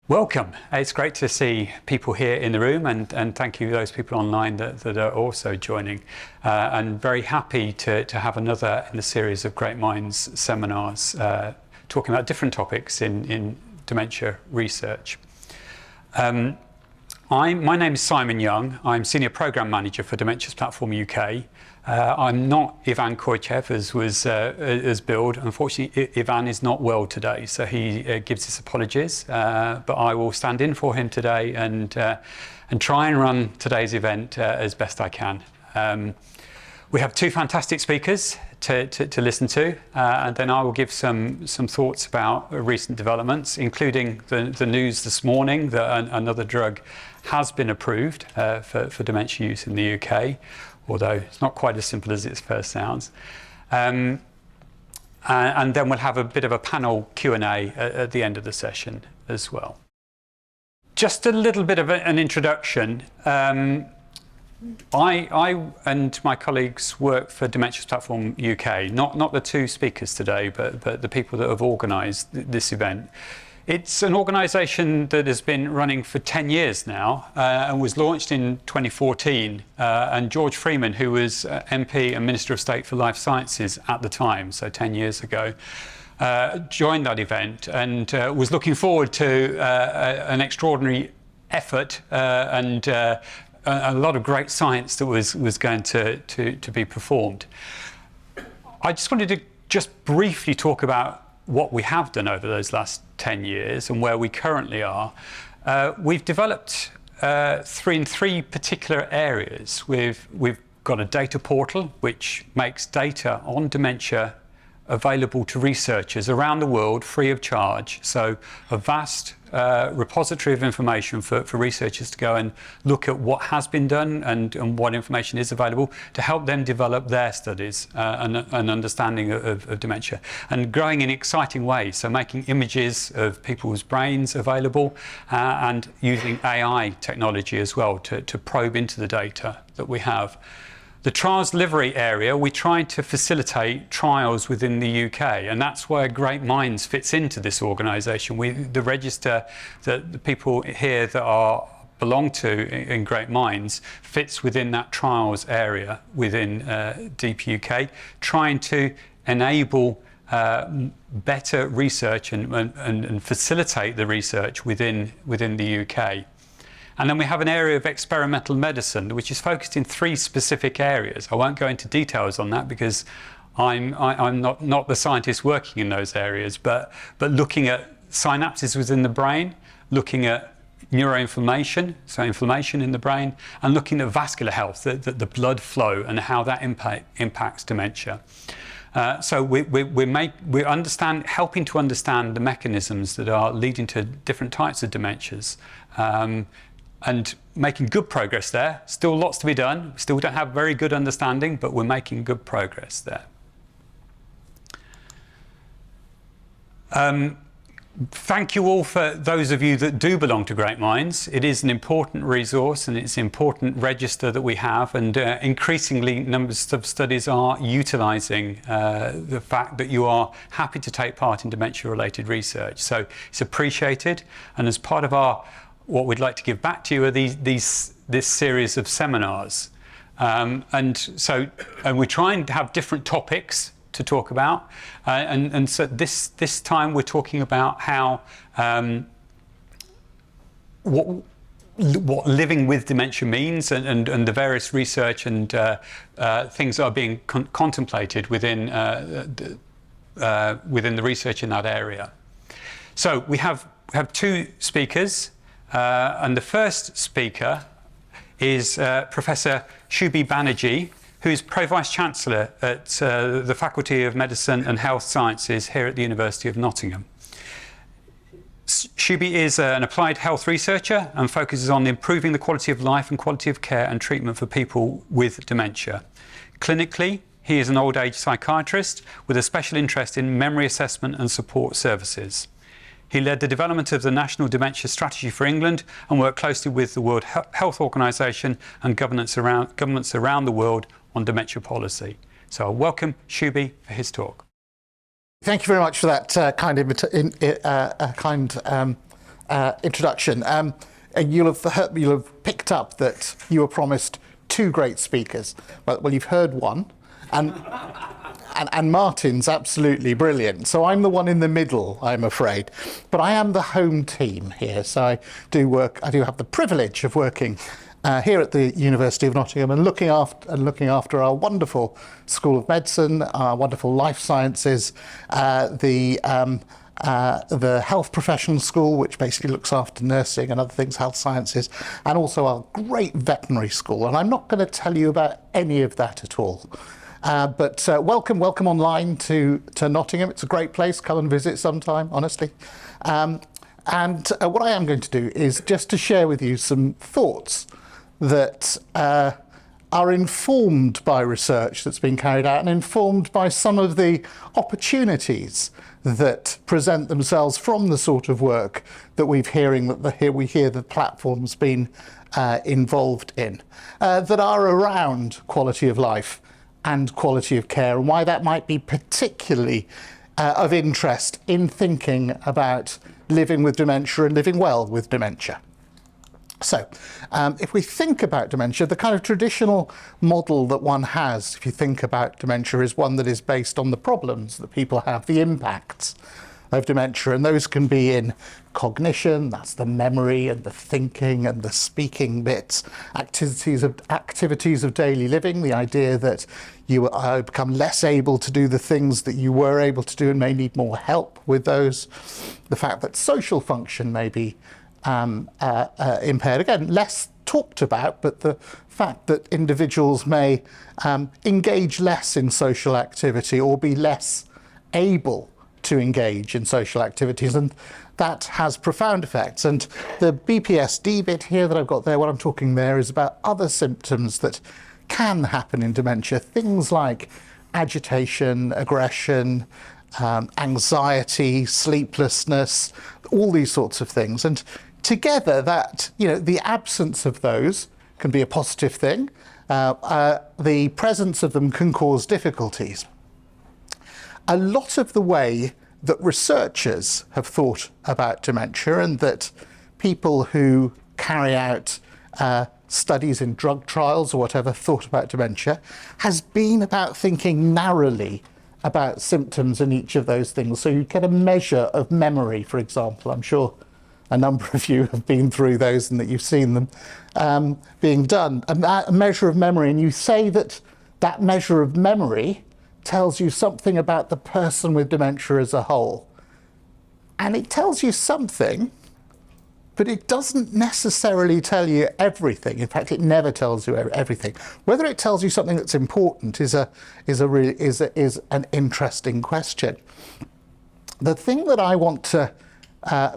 Welcome. It's great to see people here in the room, and thank you to those people online that are also joining. And very happy to have another in the series of Great Minds seminars talking about different topics in dementia research. My name is Simon Young. I'm Senior Programme Manager for Dementia's Platform UK. I'm not Ivan Koichev, as billed. Unfortunately, Ivan is not well today, so he gives his apologies. But I will stand in for him today and try and run today's event as best I can. We have two fantastic speakers to listen to, and then I will give some thoughts about recent developments, including the news this morning that another drug has been approved for dementia use in the UK, although it's not quite as simple as it first sounds. And then we'll have a bit of a panel Q&A at the end of the session as well. Just a little bit of an introduction. I and my colleagues work for Dementia's Platform UK, not the two speakers today, but the people that have organised this event. It's an organisation that has been running for 10 years now and was launched in 2014. And George Freeman, who was MP and Minister of State for Life Sciences at the time, so 10 years ago, joined that event and was looking forward to an extraordinary effort and a lot of great science that was going to be performed. I just wanted to briefly talk about what we have done over those last 10 years and where we currently are. We've developed three particular areas. We've got a data portal which makes data on dementia available to researchers around the world free of charge. So a vast repository of information for researchers to go and look at what has been done and what information is available to help them develop their studies and understanding of dementia, and growing in exciting ways. So making images of people's brains available and using AI technology as well to probe into the data that we have. The trials delivery area, we try to facilitate trials within the UK, and that's where Great Minds fits into this organisation. The register that the people here that belong to in Great Minds fits within that trials area within DPUK, trying to enable better research and facilitate the research within the UK. And then we have an area of experimental medicine, which is focused in three specific areas. I won't go into details on that because I'm not the scientist working in those areas, but looking at synapses within the brain, looking at neuroinflammation, so inflammation in the brain, and looking at vascular health, the blood flow and how that impacts dementia. So we're helping to understand the mechanisms that are leading to different types of dementias. And making good progress there. Still lots to be done. We still don't have very good understanding, but we're making good progress there. Thank you all for those of you that do belong to Great Minds. It is an important resource and it's an important register that we have, and increasingly numbers of studies are utilising the fact that you are happy to take part in dementia-related research. So it's appreciated, and as part of what we'd like to give back to you are this series of seminars. And we try and have different topics to talk about. And so this time we're talking about how what living with dementia means and the various research and things that are being contemplated within the research in that area. So we have two speakers. And the first speaker is Professor Sube Banerjee, who is Pro-Vice Chancellor at the Faculty of Medicine and Health Sciences here at the University of Nottingham. Sube is an applied health researcher and focuses on improving the quality of life and quality of care and treatment for people with dementia. Clinically, he is an old age psychiatrist with a special interest in memory assessment and support services. He led the development of the National Dementia Strategy for England and worked closely with the World Health Organization and governments around the world on dementia policy. So I welcome Sube for his talk. Thank you very much for that kind introduction. You'll have picked up that you were promised two great speakers. Well, you've heard one, and Martin's absolutely brilliant. So I'm the one in the middle, I'm afraid. But I am the home team here, so I do have the privilege of working here at the University of Nottingham and looking after our wonderful School of Medicine, our wonderful Life Sciences, the Health Professional School, which basically looks after nursing and other things, health sciences, and also our great veterinary school. And I'm not going to tell you about any of that at all. But welcome online to Nottingham. It's a great place. Come and visit sometime, honestly. And what I am going to do is just to share with you some thoughts that are informed by research that's been carried out and informed by some of the opportunities that present themselves from the sort of work that we hear the platform's been involved in, that are around quality of life and quality of care, and why that might be particularly of interest in thinking about living with dementia and living well with dementia. So, if we think about dementia, the kind of traditional model that one has, if you think about dementia, is one that is based on the problems that people have, the impacts of dementia, and those can be in cognition, that's the memory and the thinking and the speaking bits, activities of daily living, the idea that you become less able to do the things that you were able to do and may need more help with those, the fact that social function may be impaired, again less talked about, but the fact that individuals may engage less in social activity or be less able to engage in social activities, and that has profound effects. And the BPSD bit here that I've got there, what I'm talking there is about other symptoms that can happen in dementia, things like agitation, aggression, anxiety, sleeplessness, all these sorts of things. And together, that, the absence of those can be a positive thing. The presence of them can cause difficulties. A lot of the way that researchers have thought about dementia, and that people who carry out studies in drug trials or whatever thought about dementia, has been about thinking narrowly about symptoms in each of those things. So you get a measure of memory, for example. I'm sure a number of you have been through those and that you've seen them being done. A measure of memory, and you say that that measure of memory tells you something about the person with dementia as a whole. And it tells you something, but it doesn't necessarily tell you everything. In fact, it never tells you everything. Whether it tells you something that's important is an interesting question. The thing that I want to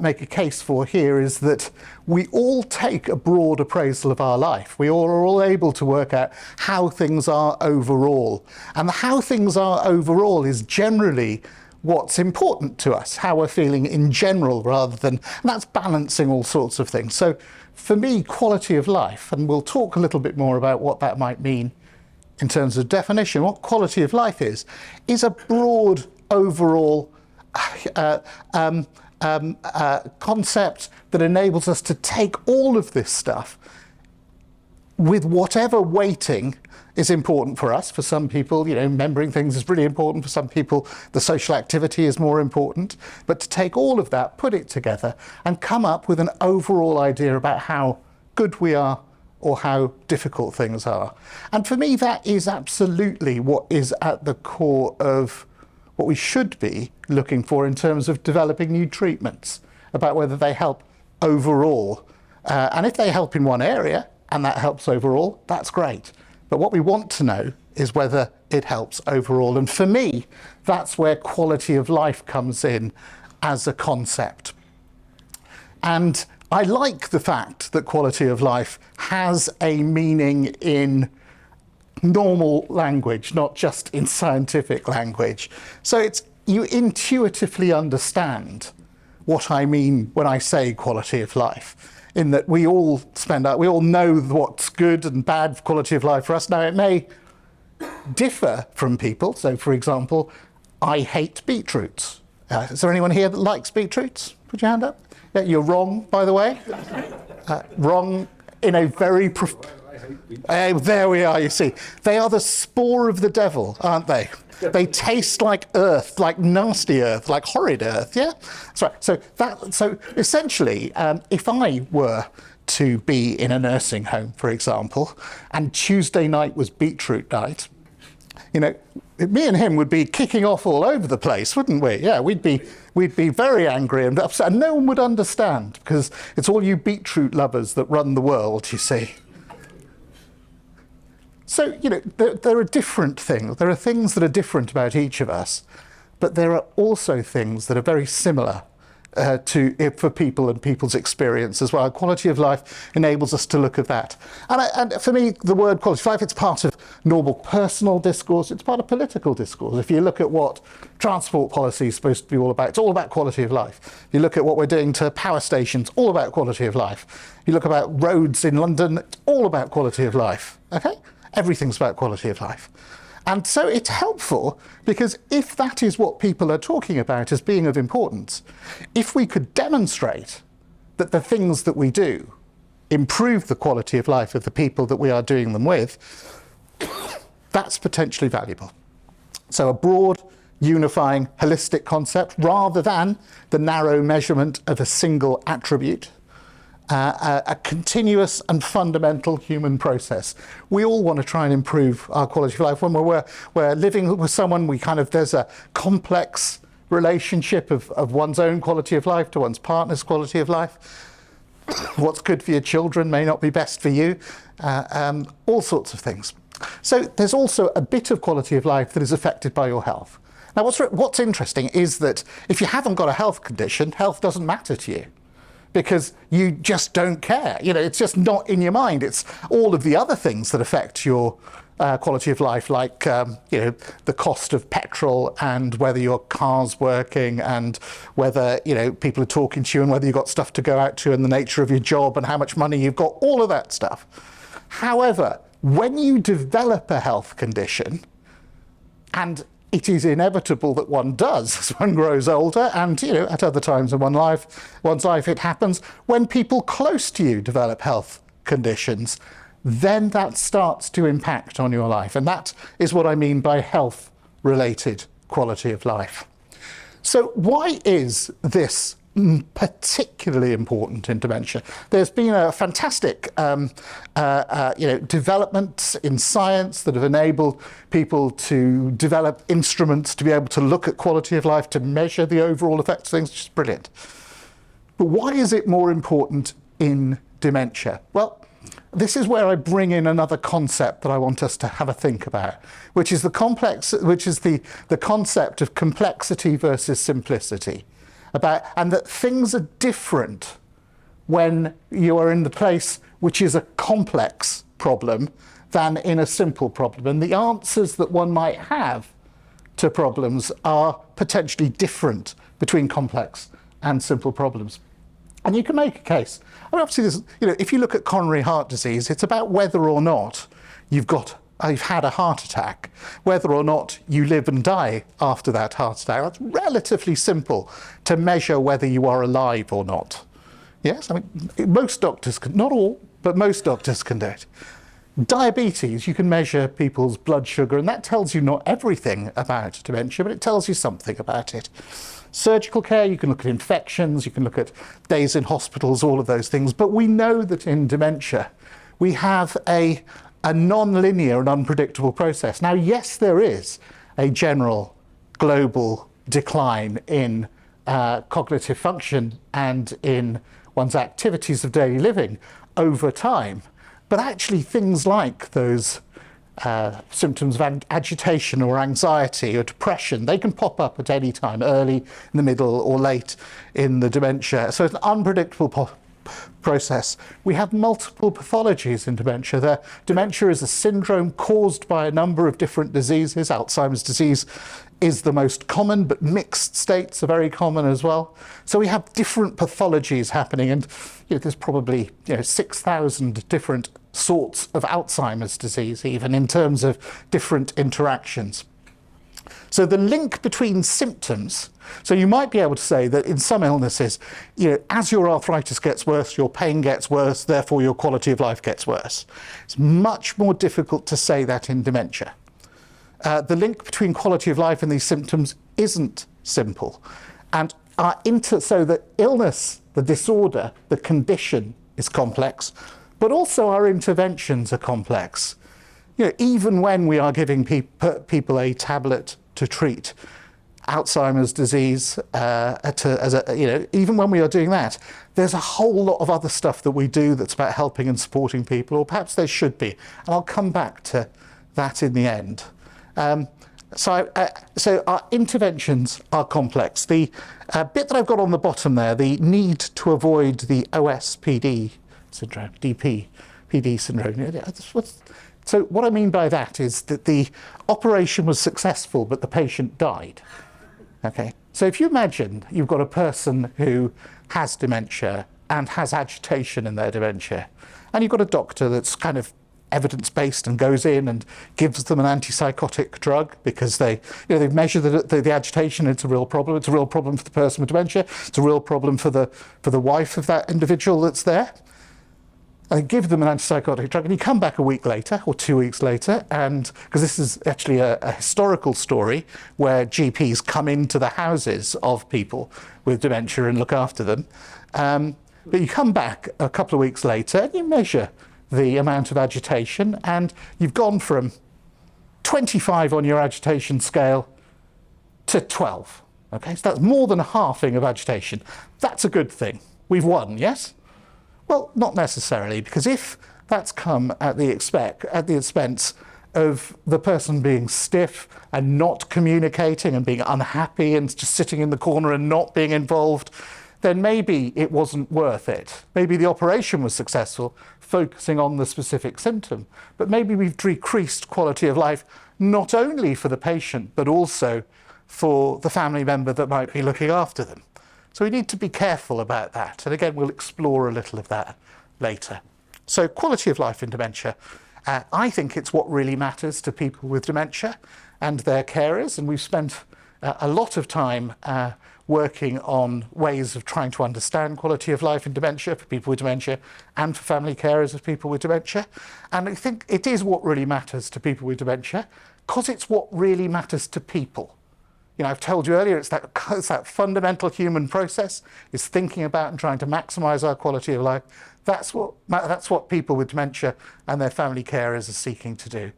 make a case for here is that we all take a broad appraisal of our life. We all are all able to work out how things are overall. And how things are overall is generally what's important to us, how we're feeling in general, rather than, and that's balancing all sorts of things. So for me, quality of life, and we'll talk a little bit more about what that might mean in terms of definition, what quality of life is a broad overall concept that enables us to take all of this stuff with whatever weighting is important for us. For some people, remembering things is really important. For some people, the social activity is more important. But to take all of that, put it together, and come up with an overall idea about how good we are or how difficult things are. And for me, that is absolutely what is at the core of what we should be looking for in terms of developing new treatments, about whether they help overall. And if they help in one area, and that helps overall, that's great. But what we want to know is whether it helps overall. And for me, that's where quality of life comes in as a concept. And I like the fact that quality of life has a meaning in normal language, not just in scientific language. So you intuitively understand what I mean when I say quality of life, in that we all know what's good and bad quality of life for us. Now, it may differ from people. So, for example, I hate beetroots. Is there anyone here that likes beetroots? Put your hand up. Yeah, you're wrong, by the way. Wrong in a very... there we are, you see. They are the spore of the devil, aren't they? They taste like earth, like nasty earth, like horrid earth, yeah? That's right. So essentially, if I were to be in a nursing home, for example, and Tuesday night was beetroot night, you know, me and him would be kicking off all over the place, wouldn't we? Yeah, we'd be very angry and upset, and no one would understand, because it's all you beetroot lovers that run the world, you see. So, you know, there are different things. There are things that are different about each of us, but there are also things that are very similar for people and people's experience as well. Quality of life enables us to look at that. And for me, the word quality of life, it's part of normal personal discourse, it's part of political discourse. If you look at what transport policy is supposed to be all about, it's all about quality of life. If you look at what we're doing to power stations, all about quality of life. If you look about roads in London, it's all about quality of life, okay? Everything's about quality of life. And so it's helpful, because if that is what people are talking about as being of importance, if we could demonstrate that the things that we do improve the quality of life of the people that we are doing them with, that's potentially valuable. So a broad, unifying, holistic concept, rather than the narrow measurement of a single attribute. A continuous and fundamental human process. We all want to try and improve our quality of life. When we're living with someone, there's a complex relationship of one's own quality of life to one's partner's quality of life. What's good for your children may not be best for you. All sorts of things. So there's also a bit of quality of life that is affected by your health. Now what's interesting is that if you haven't got a health condition, health doesn't matter to you, because you just don't care. You know, it's just not in your mind. It's all of the other things that affect your quality of life, like you know, the cost of petrol, and whether your car's working, and whether, you know, people are talking to you, and whether you've got stuff to go out to, and the nature of your job, and how much money you've got, all of that stuff. However, when you develop a health condition, and it is inevitable that one does as one grows older, and, you know, at other times in one's life it happens, when people close to you develop health conditions, then that starts to impact on your life. And that is what I mean by health-related quality of life. So why is this particularly important in dementia? There's been a fantastic developments in science that have enabled people to develop instruments to be able to look at quality of life, to measure the overall effects of things, which is brilliant. But why is it more important in dementia? Well, this is where I bring in another concept that I want us to have a think about, which is the concept of complexity versus simplicity. And that things are different when you are in the place which is a complex problem than in a simple problem. And the answers that one might have to problems are potentially different between complex and simple problems. And you can make a case. I mean, obviously, if you look at coronary heart disease, it's about whether or not you've had a heart attack, whether or not you live and die after that heart attack. That's relatively simple to measure whether you are alive or not. Yes, I mean, most doctors can, not all, but most doctors can do it. Diabetes, you can measure people's blood sugar, and that tells you not everything about dementia, but it tells you something about it. Surgical care, you can look at infections, you can look at days in hospitals, all of those things. But we know that in dementia, we have a non-linear and unpredictable process. Now, yes, there is a general global decline in cognitive function and in one's activities of daily living over time, but actually things like those symptoms of agitation or anxiety or depression, they can pop up at any time, early, in the middle, or late in the dementia. So it's an unpredictable process. We have multiple pathologies in dementia. Dementia is a syndrome caused by a number of different diseases. Alzheimer's disease is the most common, but mixed states are very common as well. So we have different pathologies happening, and there's probably 6,000 different sorts of Alzheimer's disease, even in terms of different interactions. So the link between symptoms, so you might be able to say that in some illnesses, as your arthritis gets worse, your pain gets worse, therefore your quality of life gets worse. It's much more difficult to say that in dementia. The link between quality of life and these symptoms isn't simple. And so the illness, the disorder, the condition is complex, but also our interventions are complex. Even when we are giving people a tablet to treat Alzheimer's disease, even when we are doing that, there's a whole lot of other stuff that we do that's about helping and supporting people, or perhaps there should be. And I'll come back to that in the end. So our interventions are complex. The bit that I've got on the bottom there, the need to avoid the OSPD syndrome, PD syndrome. So what I mean by that is that the operation was successful, but the patient died. Okay. So if you imagine you've got a person who has dementia and has agitation in their dementia, and you've got a doctor that's kind of evidence-based and goes in and gives them an antipsychotic drug because they've measured the agitation. It's a real problem. It's a real problem for the person with dementia. It's a real problem for the wife of that individual that's there. And give them an antipsychotic drug, and you come back a week later or 2 weeks later, and because this is actually a historical story where GPs come into the houses of people with dementia and look after them. But you come back a couple of weeks later and you measure the amount of agitation, and you've gone from 25 on your agitation scale to 12. Okay, so that's more than a halving of agitation. That's a good thing. We've won, yes? Well, not necessarily, because if that's come at the expense of the person being stiff and not communicating and being unhappy and just sitting in the corner and not being involved, then maybe it wasn't worth it. Maybe the operation was successful, focusing on the specific symptom, but maybe we've decreased quality of life not only for the patient, but also for the family member that might be looking after them. So we need to be careful about that. And again, we'll explore a little of that later. So quality of life in dementia. I think it's what really matters to people with dementia and their carers. And we've spent a lot of time working on ways of trying to understand quality of life in dementia for people with dementia and for family carers of people with dementia. And I think it is what really matters to people with dementia because it's what really matters to people. I've told you earlier, it's that fundamental human process, is thinking about and trying to maximise our quality of life. That's what people with dementia and their family carers are seeking to do.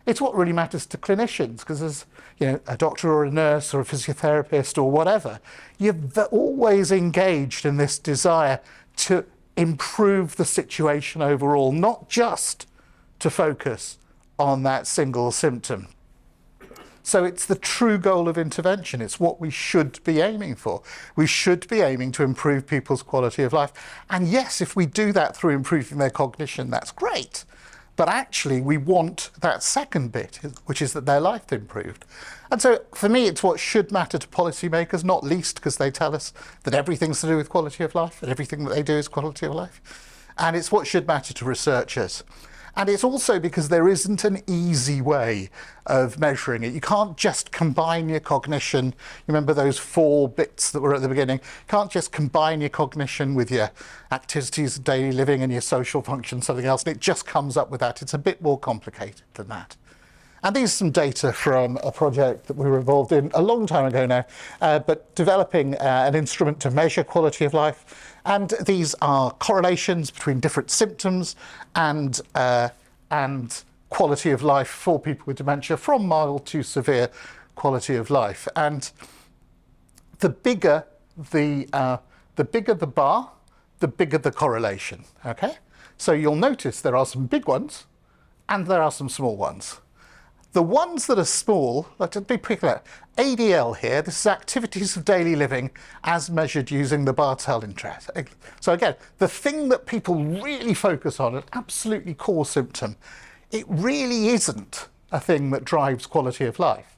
It's what really matters to clinicians, because as a doctor or a nurse or a physiotherapist or whatever, you're always engaged in this desire to improve the situation overall, not just to focus on that single symptom. So it's the true goal of intervention. It's what we should be aiming for. We should be aiming to improve people's quality of life. And yes, if we do that through improving their cognition, that's great. But actually, we want that second bit, which is that their life improved. And so for me, it's what should matter to policymakers, not least because they tell us that everything's to do with quality of life, and everything that they do is quality of life. And it's what should matter to researchers. And it's also because there isn't an easy way of measuring it. You can't just combine your cognition. You remember those 4 bits that were at the beginning? You can't just combine your cognition with your activities of daily living and your social function, something else, and it just comes up with that. It's a bit more complicated than that. And these are some data from a project that we were involved in a long time ago now, but developing an instrument to measure quality of life. And these are correlations between different symptoms and quality of life for people with dementia, from mild to severe quality of life. And the bigger the bar, the bigger the correlation. Okay, so you'll notice there are some big ones and there are some small ones. The ones that are small, let's be clear, ADL here, this is activities of daily living as measured using the Bartel interest. So again, the thing that people really focus on, an absolutely core symptom, it really isn't a thing that drives quality of life.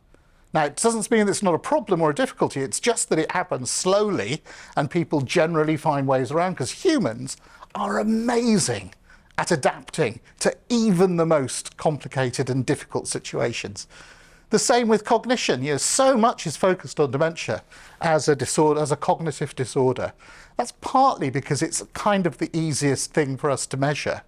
Now, it doesn't mean that it's not a problem or a difficulty, it's just that it happens slowly and people generally find ways around, because humans are amazing at adapting to even the most complicated and difficult situations. The same with cognition. You know, so much is focused on dementia as a disorder, as a cognitive disorder. That's partly because it's kind of the easiest thing for us to measure.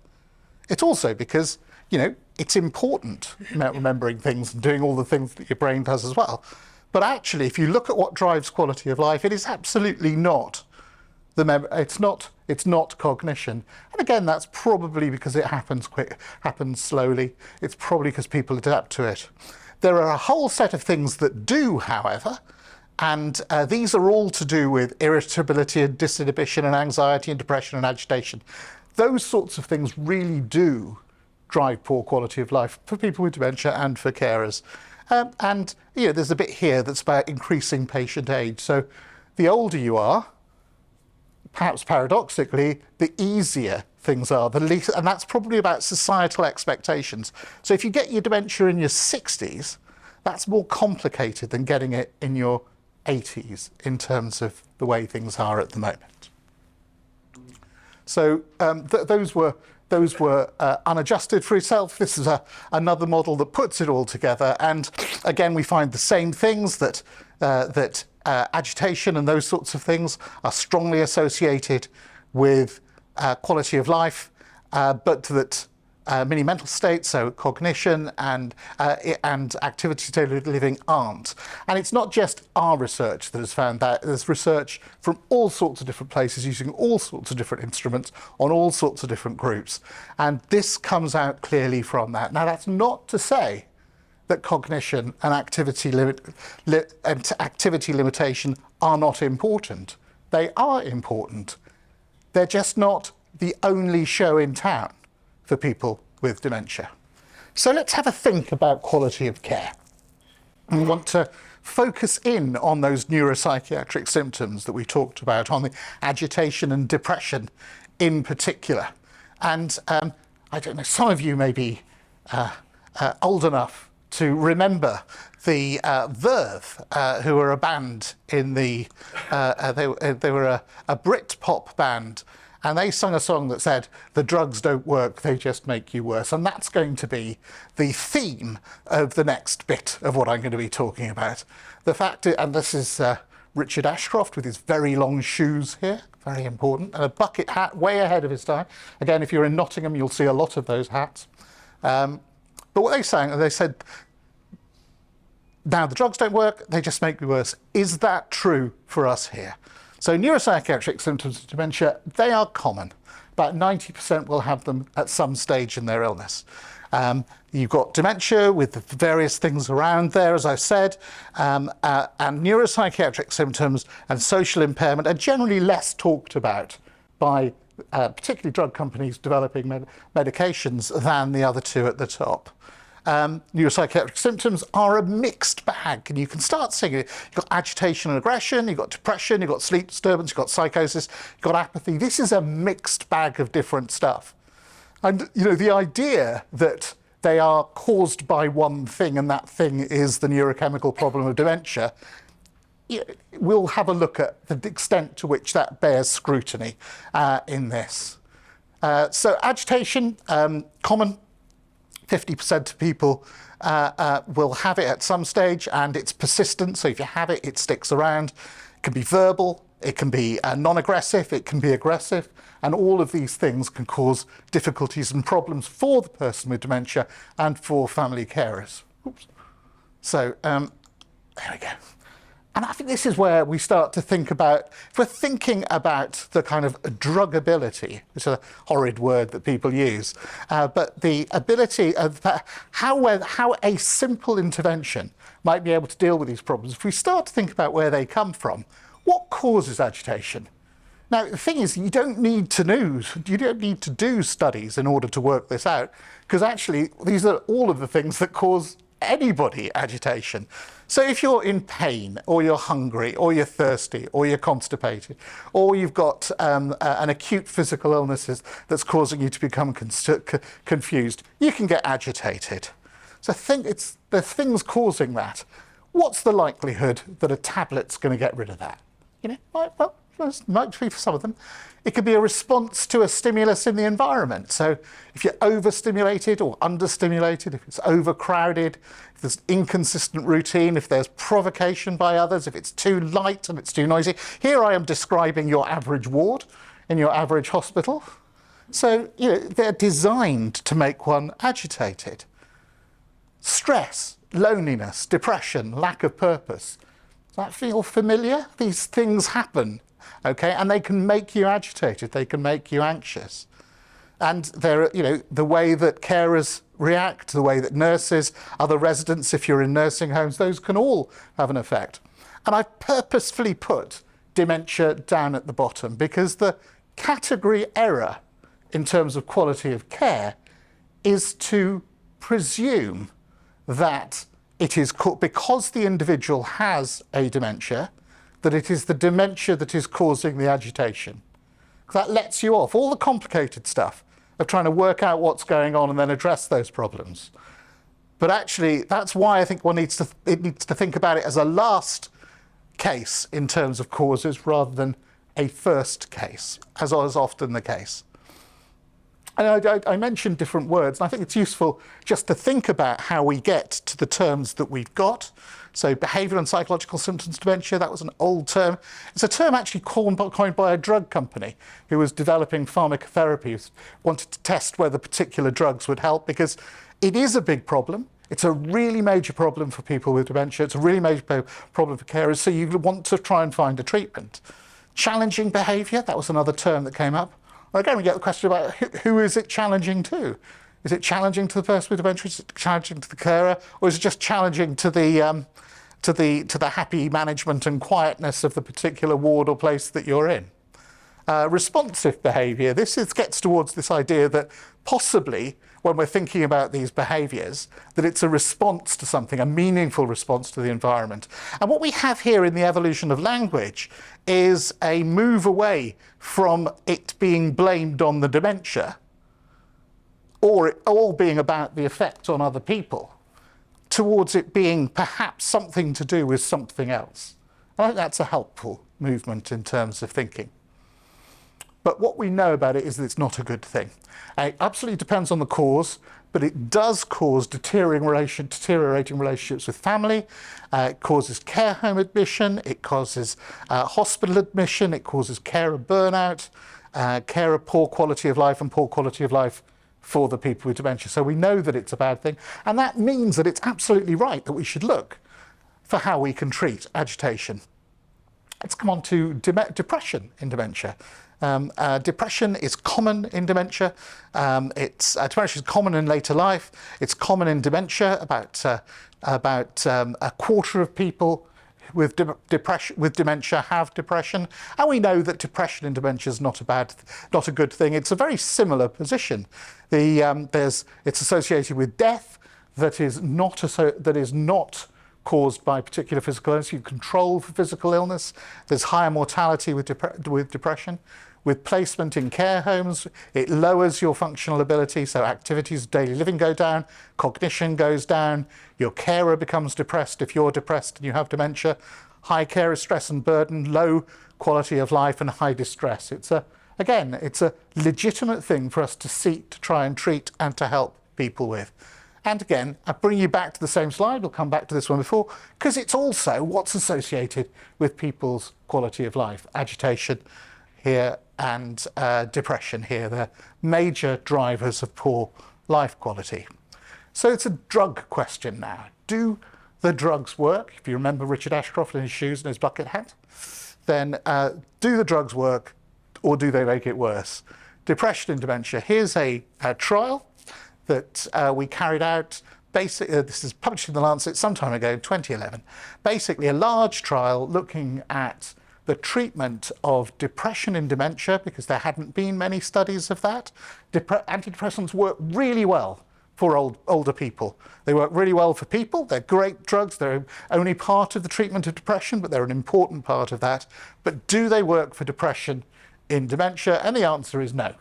It's also because, you know, it's important about remembering things and doing all the things that your brain does as well. But actually, if you look at what drives quality of life, it is absolutely not it's not cognition. And again, that's probably because it happens slowly. It's probably because people adapt to it. There are a whole set of things that do, however, and these are all to do with irritability and disinhibition and anxiety and depression and agitation. Those sorts of things really do drive poor quality of life for people with dementia and for carers. And you know, there's a bit here that's about increasing patient age. So the older you are, perhaps paradoxically, the easier things are, the least, and that's probably about societal expectations. So if you get your dementia in your 60s, that's more complicated than getting it in your 80s in terms of the way things are at the moment. So those were unadjusted for itself. This is another model that puts it all together, and again we find the same things, that agitation and those sorts of things are strongly associated with quality of life, but that many mental states, so cognition and activity daily living, aren't. And it's not just our research that has found that. There's research from all sorts of different places using all sorts of different instruments on all sorts of different groups. And this comes out clearly from that. Now, that's not to say that cognition and activity limitation are not important. They are important. They're just not the only show in town for people with dementia. So let's have a think about quality of care. We want to focus in on those neuropsychiatric symptoms that we talked about, on the agitation and depression in particular. And I don't know, some of you may be old enough to remember the Verve, who were a band in the, they were a Brit-pop band, and they sung a song that said, "The drugs don't work, they just make you worse." And that's going to be the theme of the next bit of what I'm going to be talking about. The fact, and this is Richard Ashcroft with his very long shoes here, very important, and a bucket hat way ahead of his time. Again, if you're in Nottingham, you'll see a lot of those hats. But what they sang, they said, "Now the drugs don't work, they just make me worse." Is that true for us here? So neuropsychiatric symptoms of dementia, they are common. About 90% will have them at some stage in their illness. You've got dementia with the various things around there, as I said, and neuropsychiatric symptoms and social impairment are generally less talked about by particularly drug companies developing medications than the other two at the top. Neuropsychiatric symptoms are a mixed bag, and you can start seeing it. You've got agitation and aggression, you've got depression, you've got sleep disturbance, you've got psychosis, you've got apathy. This is a mixed bag of different stuff. And you know, the idea that they are caused by one thing and that thing is the neurochemical problem of dementia, we'll have a look at the extent to which that bears scrutiny in this. So agitation, common. 50% of people will have it at some stage, and it's persistent. So if you have it, it sticks around. It can be verbal, it can be non-aggressive, it can be aggressive, and all of these things can cause difficulties and problems for the person with dementia and for family carers. Oops. So there we go. And I think this is where we start to think about, if we're thinking about the kind of druggability, which is a horrid word that people use, but the ability of how a simple intervention might be able to deal with these problems. If we start to think about where they come from, what causes agitation? Now, the thing is, you don't need to do studies in order to work this out, because actually these are all of the things that cause anybody agitation. So if you're in pain, or you're hungry, or you're thirsty, or you're constipated, or you've got an acute physical illness that's causing you to become confused, you can get agitated. So the things causing that. What's the likelihood that a tablet's going to get rid of that? You know, well, might be for some of them. It could be a response to a stimulus in the environment. So if you're overstimulated or understimulated, if it's overcrowded, if there's inconsistent routine, if there's provocation by others, if it's too light and it's too noisy. Here I am describing your average ward in your average hospital. So, they're designed to make one agitated. Stress, loneliness, depression, lack of purpose. Does that feel familiar? These things happen, okay? And they can make you agitated, they can make you anxious. And they're, the way that carers react, the way that nurses, other residents, if you're in nursing homes, those can all have an effect. And I've purposefully put dementia down at the bottom because the category error in terms of quality of care is to presume that it is because the individual has a dementia, that it is the dementia that is causing the agitation. That lets you off all the complicated stuff of trying to work out what's going on and then address those problems. But actually, that's why I think one needs to think about it as a last case in terms of causes rather than a first case, as is often the case. And I mentioned different words, and I think it's useful just to think about how we get to the terms that we've got. So behavioural and psychological symptoms of dementia, that was an old term. It's a term actually coined by a drug company who was developing pharmacotherapy, wanted to test whether particular drugs would help, because it is a big problem. It's a really major problem for people with dementia. It's a really major problem for carers, so you want to try and find a treatment. Challenging behaviour, that was another term that came up. Well, again, we get the question about who is it challenging to? Is it challenging to the person with dementia? Is it challenging to the carer? Or is it just challenging to the happy management and quietness of the particular ward or place that you're in? Responsive behaviour, gets towards this idea that possibly when we're thinking about these behaviours, that it's a response to something, a meaningful response to the environment. And what we have here in the evolution of language is a move away from it being blamed on the dementia, or it all being about the effect on other people, towards it being perhaps something to do with something else. I think that's a helpful movement in terms of thinking. But what we know about it is that it's not a good thing. It absolutely depends on the cause, but it does cause deteriorating relationships with family. It causes care home admission. It causes hospital admission. It causes carer burnout, carer poor quality of life, and poor quality of life for the people with dementia. So we know that it's a bad thing. And that means that it's absolutely right that we should look for how we can treat agitation. Let's come on to depression in dementia. Depression is common in dementia. Depression is common in later life. It's common in dementia. About a quarter of people with dementia have depression, and we know that depression in dementia is not a good thing. It's a very similar position. It's associated with death that is not caused by particular physical illness. You control for physical illness. There's higher mortality with depression. With placement in care homes, it lowers your functional ability, so activities of daily living go down, cognition goes down, your carer becomes depressed if you're depressed and you have dementia, high carer stress and burden, low quality of life and high distress. It's a legitimate thing for us to seek to try and treat and to help people with. And again, I bring you back to the same slide, we'll come back to this one before, because it's also what's associated with people's quality of life, agitation here and depression here. They're major drivers of poor life quality. So it's a drug question now. Do the drugs work? If you remember Richard Ashcroft in his shoes and his bucket hat, then do the drugs work or do they make it worse? Depression in dementia. Here's a trial that we carried out. Basically, this is published in The Lancet some time ago, 2011. Basically, a large trial looking at the treatment of depression in dementia, because there hadn't been many studies of that. Antidepressants work really well for older people. They work really well for people. They're great drugs. They're only part of the treatment of depression, but they're an important part of that. But do they work for depression in dementia? And the answer is no.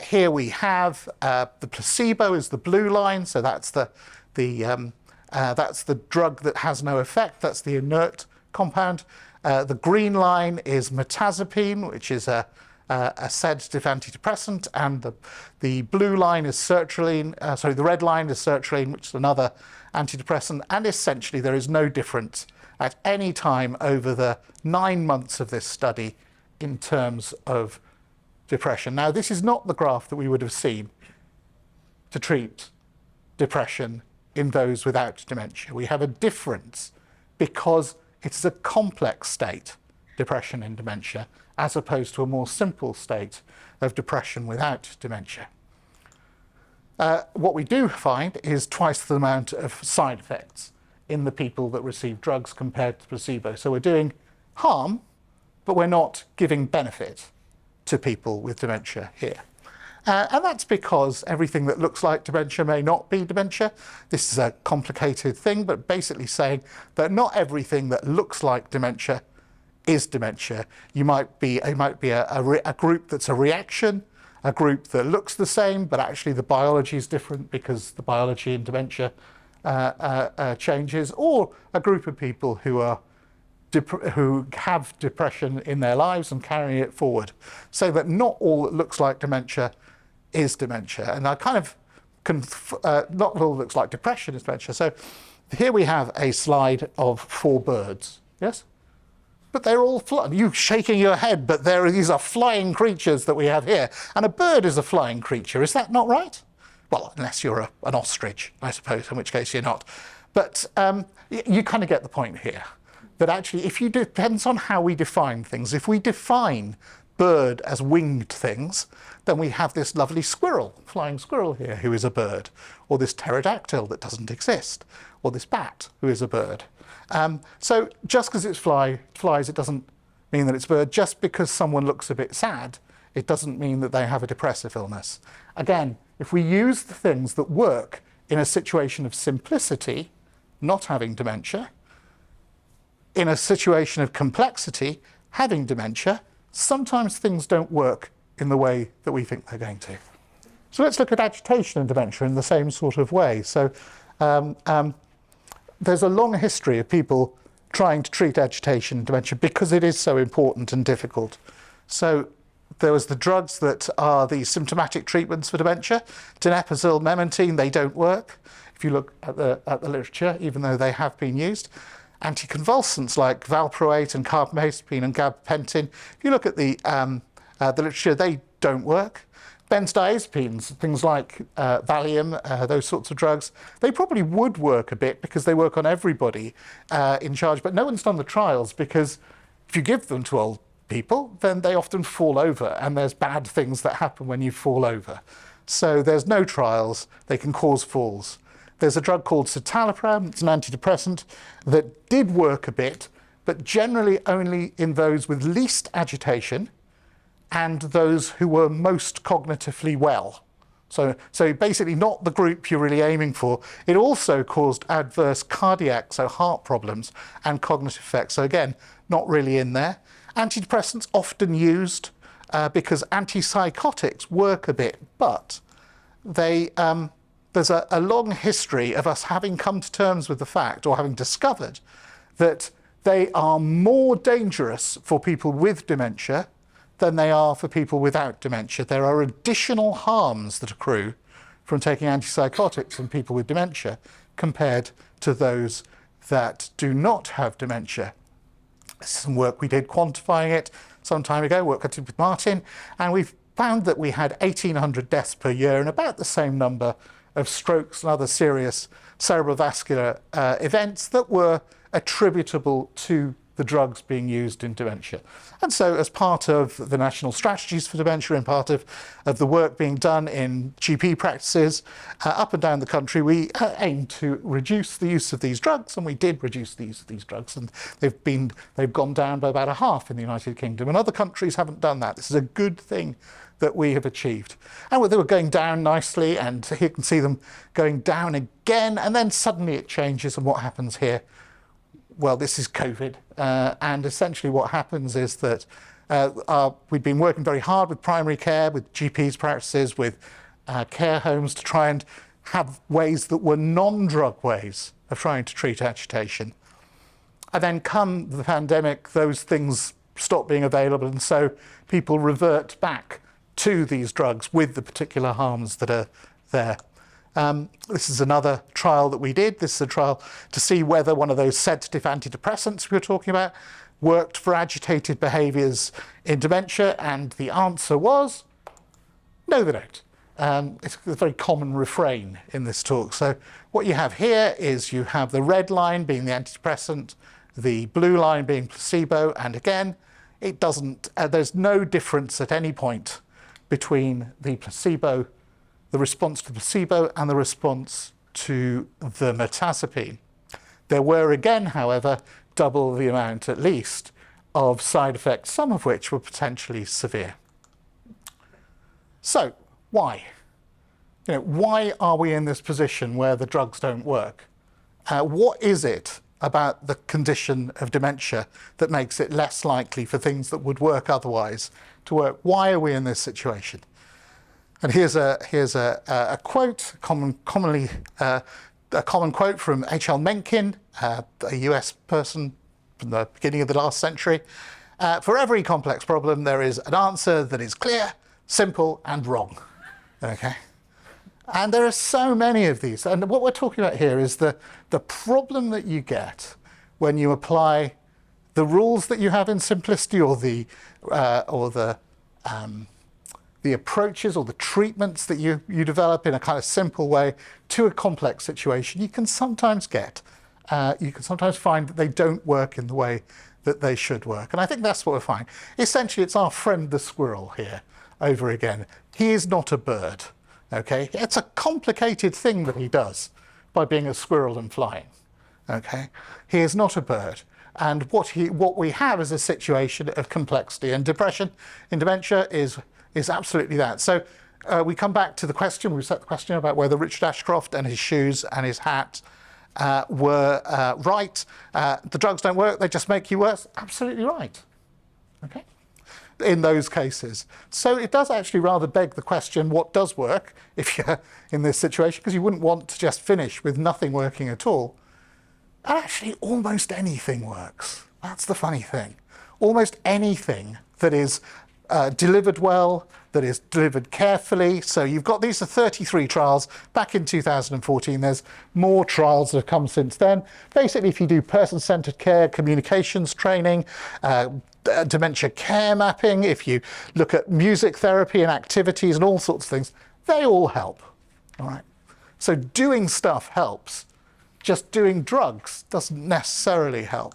Here we have the placebo is the blue line, so that's the drug that has no effect. That's the inert compound. The green line is mirtazapine, which is a sedative antidepressant, and the blue line is sertraline. The red line is sertraline, which is another antidepressant. And essentially, there is no difference at any time over the 9 months of this study in terms of depression. Now, this is not the graph that we would have seen to treat depression in those without dementia. We have a difference because it's a complex state, depression in dementia, as opposed to a more simple state of depression without dementia. What we do find is twice the amount of side effects in the people that receive drugs compared to placebo. So we're doing harm, but we're not giving benefit to people with dementia here. And that's because everything that looks like dementia may not be dementia. This is a complicated thing, but basically saying that not everything that looks like dementia is dementia. It might be a group that's a reaction, a group that looks the same, but actually the biology is different because the biology in dementia changes, or a group of people who have depression in their lives and carry it forward. So that not all that looks like dementia is dementia. And I not all that looks like depression is dementia. So here we have a slide of 4 birds. Yes? But they're all flying. You shaking your head, but these are flying creatures that we have here. And a bird is a flying creature. Is that not right? Well, unless you're an ostrich, I suppose, in which case you're not. But you kind of get the point here. That actually, depends on how we define things. If we define bird as winged things, then we have this lovely flying squirrel here, who is a bird, or this pterodactyl that doesn't exist, or this bat, who is a bird. So just because it flies, it doesn't mean that it's a bird. Just because someone looks a bit sad, it doesn't mean that they have a depressive illness. Again, if we use the things that work in a situation of simplicity, not having dementia, in a situation of complexity, having dementia, sometimes things don't work in the way that we think they're going to. So let's look at agitation and dementia in the same sort of way. So there's a long history of people trying to treat agitation and dementia because it is so important and difficult. So there was the drugs that are the symptomatic treatments for dementia. Donepezil, memantine, they don't work. If you look at the literature, even though they have been used. Anticonvulsants like valproate and carbamazepine and gabapentin, if you look at the literature, they don't work. Benzodiazepines, things like Valium, those sorts of drugs, they probably would work a bit because they work on everybody in charge, but no one's done the trials because if you give them to old people, then they often fall over, and there's bad things that happen when you fall over. So there's no trials, they can cause falls. There's a drug called citalopram, it's an antidepressant, that did work a bit, but generally only in those with least agitation and those who were most cognitively well. So basically not the group you're really aiming for. It also caused adverse cardiac, so heart problems, and cognitive effects. So again, not really in there. Antidepressants often used because antipsychotics work a bit, but there's a long history of us having come to terms with the fact, or having discovered, that they are more dangerous for people with dementia than they are for people without dementia. There are additional harms that accrue from taking antipsychotics in people with dementia compared to those that do not have dementia. This is some work we did quantifying it some time ago, work I did with Martin, and we found that we had 1,800 deaths per year and about the same number of strokes and other serious cerebrovascular events that were attributable to the drugs being used in dementia. And so as part of the national strategies for dementia and part of the work being done in GP practices up and down the country, we aim to reduce the use of these drugs, and we did reduce the use of these drugs, and they've gone down by about a half in the United Kingdom, and other countries haven't done that. This is a good thing that we have achieved. And they were going down nicely, and here you can see them going down again, and then suddenly it changes, and what happens here? Well, this is COVID, and essentially what happens is that we've been working very hard with primary care, with GPs practices, with care homes to try and have ways that were non-drug ways of trying to treat agitation. And then come the pandemic, those things stop being available, and so people revert back to these drugs with the particular harms that are there. This is another trial that we did. This is a trial to see whether one of those sedative antidepressants we were talking about worked for agitated behaviours in dementia, and the answer was no, they don't. It's a very common refrain in this talk. So what you have here is you have the red line being the antidepressant, the blue line being placebo, and again, it doesn't. There's no difference at any point between the placebo, the response to the placebo, and the response to the mirtazapine. There were again, however, double the amount at least of side effects, some of which were potentially severe. So why? Why are we in this position where the drugs don't work? What is it about the condition of dementia that makes it less likely for things that would work otherwise to work? Why are we in this situation? And here's a quote, a common quote from H.L. Mencken, a US person from the beginning of the last century. For every complex problem, there is an answer that is clear, simple, and wrong. Okay. And there are so many of these. And what we're talking about here is the problem that you get when you apply the rules that you have in simplicity, or the approaches or the treatments that you develop in a kind of simple way to a complex situation. You can sometimes find that they don't work in the way that they should work. And I think that's what we're finding. Essentially, it's our friend the squirrel here over again. He is not a bird. Okay, it's a complicated thing that he does by being a squirrel and flying. Okay, he is not a bird, and what we have is a situation of complexity, and depression in dementia is absolutely that. So we come back to the question. We set the question about whether Richard Ashcroft and his shoes and his hat were right. The drugs don't work; they just make you worse. Absolutely right. Okay. In those cases. So it does actually rather beg the question, what does work if you're in this situation? Because you wouldn't want to just finish with nothing working at all. And actually, almost anything works. That's the funny thing. Almost anything that is delivered well, that is delivered carefully. So you've got, these are 33 trials back in 2014. There's more trials that have come since then. Basically, if you do person-centered care, communications training, dementia care mapping, if you look at music therapy and activities and all sorts of things, they all help. All right. So doing stuff helps. Just doing drugs doesn't necessarily help.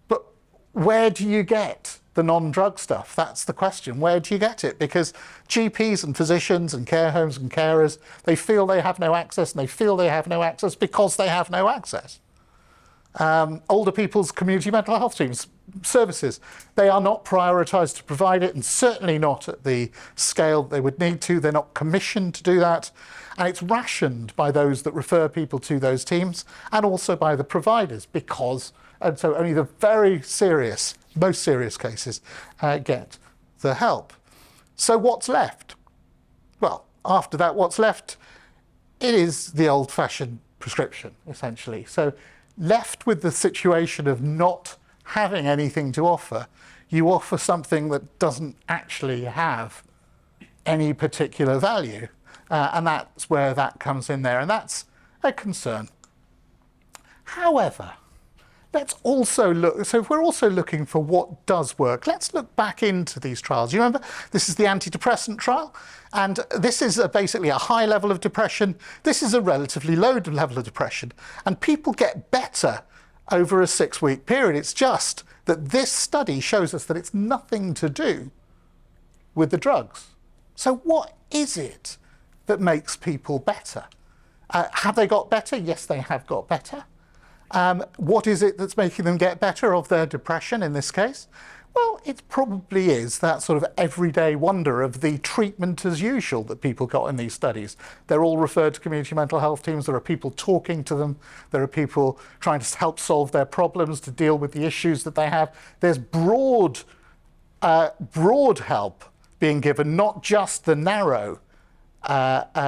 But where do you get the non-drug stuff? That's the question. Where do you get it? Because GPs and physicians and care homes and carers, they feel they have no access, and they feel they have no access because they have no access. Older people's community mental health teams, services, they are not prioritised to provide it, and certainly not at the scale they would need to. They're not commissioned to do that, and it's rationed by those that refer people to those teams, and also by the providers, and so only the very serious, most serious cases get the help. So what's left? Well, after that, what's left? It is the old-fashioned prescription, essentially. So left with the situation of not having anything to offer, you offer something that doesn't actually have any particular value. And that's where that comes in there. And that's a concern. However, let's also look, so if we're also looking for what does work, let's look back into these trials. You remember, this is the antidepressant trial, and this is basically a high level of depression. This is a relatively low level of depression, and people get better over a 6-week period. It's just that this study shows us that it's nothing to do with the drugs. So what is it that makes people better? Have they got better? Yes, they have got better. What is it that's making them get better of their depression in this case? Well, it probably is that sort of everyday wonder of the treatment as usual that people got in these studies. They're all referred to community mental health teams. There are people talking to them. There are people trying to help solve their problems, to deal with the issues that they have. There's broad help being given, not just the narrow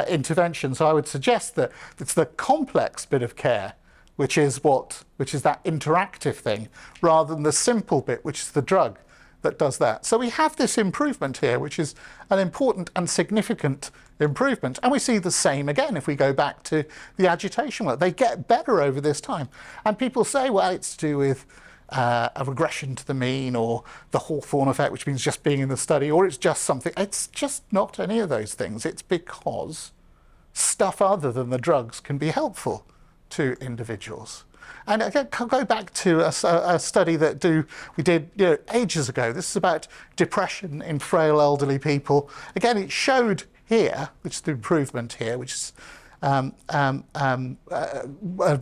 intervention. So I would suggest that it's the complex bit of care which is that interactive thing, rather than the simple bit, which is the drug that does that. So we have this improvement here, which is an important and significant improvement. And we see the same again if we go back to the agitation work. They get better over this time. And people say, well, it's to do with a regression to the mean, or the Hawthorne effect, which means just being in the study, or it's just something. It's just not any of those things. It's because stuff other than the drugs can be helpful to individuals. And again, go back to a study that we did ages ago. This is about depression in frail elderly people. Again, it showed here, which is the improvement here, which is a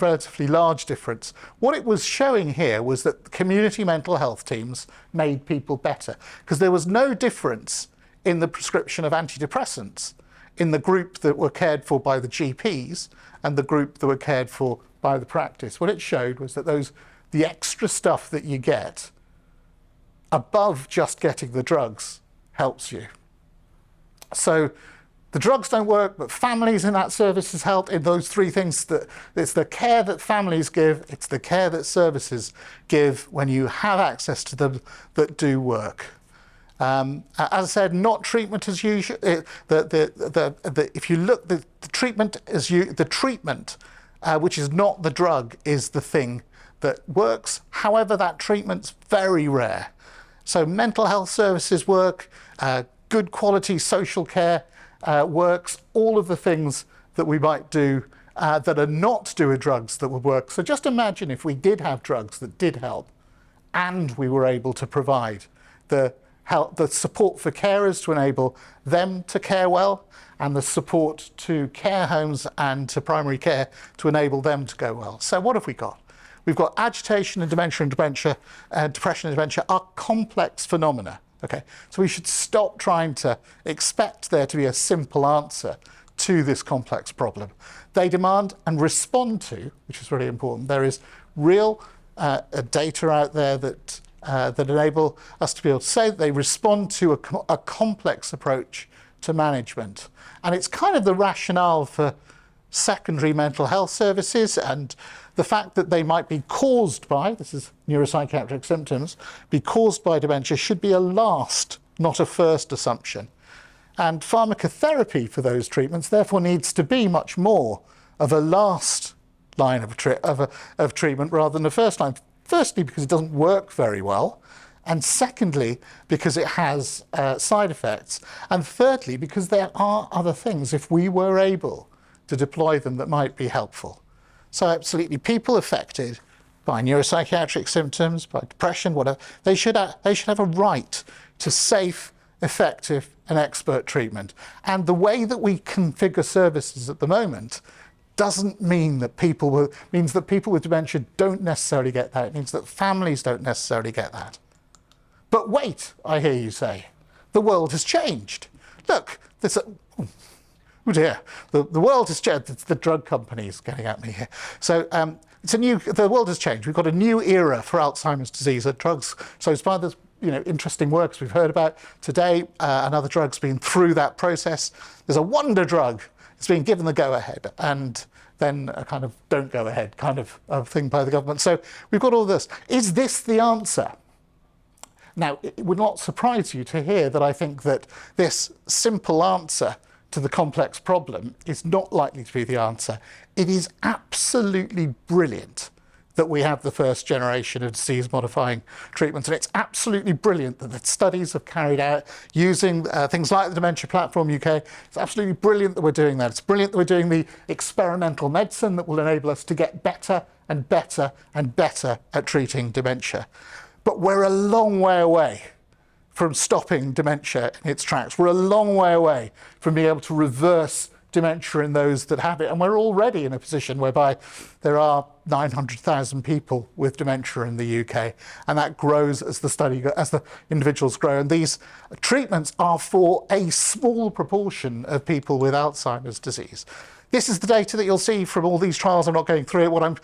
relatively large difference. What it was showing here was that community mental health teams made people better, because there was no difference in the prescription of antidepressants in the group that were cared for by the GPs and the group that were cared for by the practice. What it showed was that the extra stuff that you get above just getting the drugs helps you. So the drugs don't work, but families in that services help in those three things. That it's the care that families give, it's the care that services give when you have access to them that do work. As I said, not treatment as usual. If you look, the treatment which is not the drug, is the thing that works. However, that treatment's very rare. So mental health services work, good quality social care works, all of the things that we might do that are not to do with drugs that would work. So just imagine if we did have drugs that did help, and we were able to provide the support for carers to enable them to care well, and the support to care homes and to primary care to enable them to go well. So what have we got? We've got agitation and depression and dementia are complex phenomena. Okay, so we should stop trying to expect there to be a simple answer to this complex problem. They demand and respond to, which is really important. There is real data out there that enable us to be able to say that they respond to a complex approach to management. And it's kind of the rationale for secondary mental health services, and the fact that they might be caused by, this is neuropsychiatric symptoms, be caused by dementia should be a last, not a first assumption. And pharmacotherapy for those treatments therefore needs to be much more of a last line of treatment rather than a first line. Firstly, because it doesn't work very well, and secondly, because it has side effects, and thirdly, because there are other things, if we were able to deploy them, that might be helpful. So absolutely, people affected by neuropsychiatric symptoms, by depression, whatever, they should have a right to safe, effective and expert treatment. And the way that we configure services at the moment doesn't mean that means that people with dementia don't necessarily get that. It means that families don't necessarily get that. But wait, I hear you say, the world has changed. Look, oh dear, the world has changed. It's the drug companies getting at me here. So the world has changed. We've got a new era for Alzheimer's disease. Drugs. So as part of the interesting works we've heard about today, another drug's been through that process. There's a wonder drug. It's been given the go-ahead, and then a kind of don't go ahead kind of thing by the government. So we've got all this. Is this the answer? Now, it would not surprise you to hear that I think that this simple answer to the complex problem is not likely to be the answer. It is absolutely brilliant that we have the first generation of disease-modifying treatments, and it's absolutely brilliant that the studies have carried out using things like the Dementia Platform UK. It's absolutely brilliant that we're doing that. It's brilliant that we're doing the experimental medicine that will enable us to get better and better and better at treating dementia. But we're a long way away from stopping dementia in its tracks. We're a long way away from being able to reverse dementia in those that have it. And we're already in a position whereby there are 900,000 people with dementia in the UK. And that grows as the individuals grow. And these treatments are for a small proportion of people with Alzheimer's disease. This is the data that you'll see from all these trials. I'm not going through it. What I'm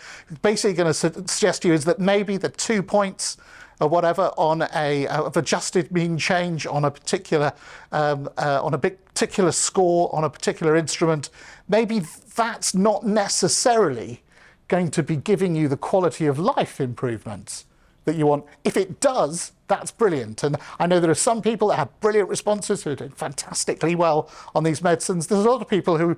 basically going to suggest to you is that maybe the 2 points or whatever on of adjusted mean change on a particular score on a particular instrument, maybe that's not necessarily going to be giving you the quality of life improvements that you want. If it does, that's brilliant. And I know there are some people that have brilliant responses who are doing fantastically well on these medicines. There's a lot of people who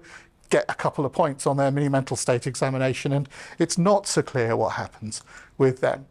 get a couple of points on their mini mental state examination, and it's not so clear what happens with them.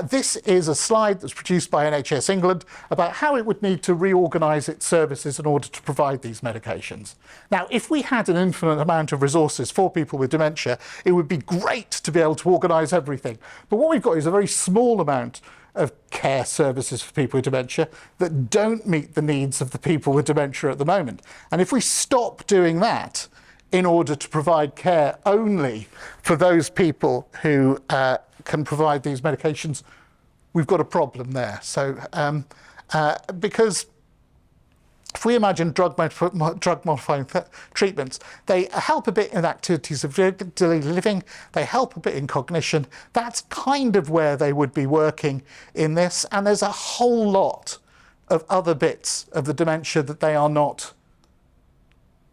This is a slide that's produced by NHS England about how it would need to reorganise its services in order to provide these medications. Now, if we had an infinite amount of resources for people with dementia, it would be great to be able to organise everything. But what we've got is a very small amount of care services for people with dementia that don't meet the needs of the people with dementia at the moment. And if we stop doing that in order to provide care only for those people who can provide these medications, we've got a problem there. So, because if we imagine drug-modifying treatments, they help a bit in activities of daily living, they help a bit in cognition. That's kind of where they would be working in this. And there's a whole lot of other bits of the dementia that they are not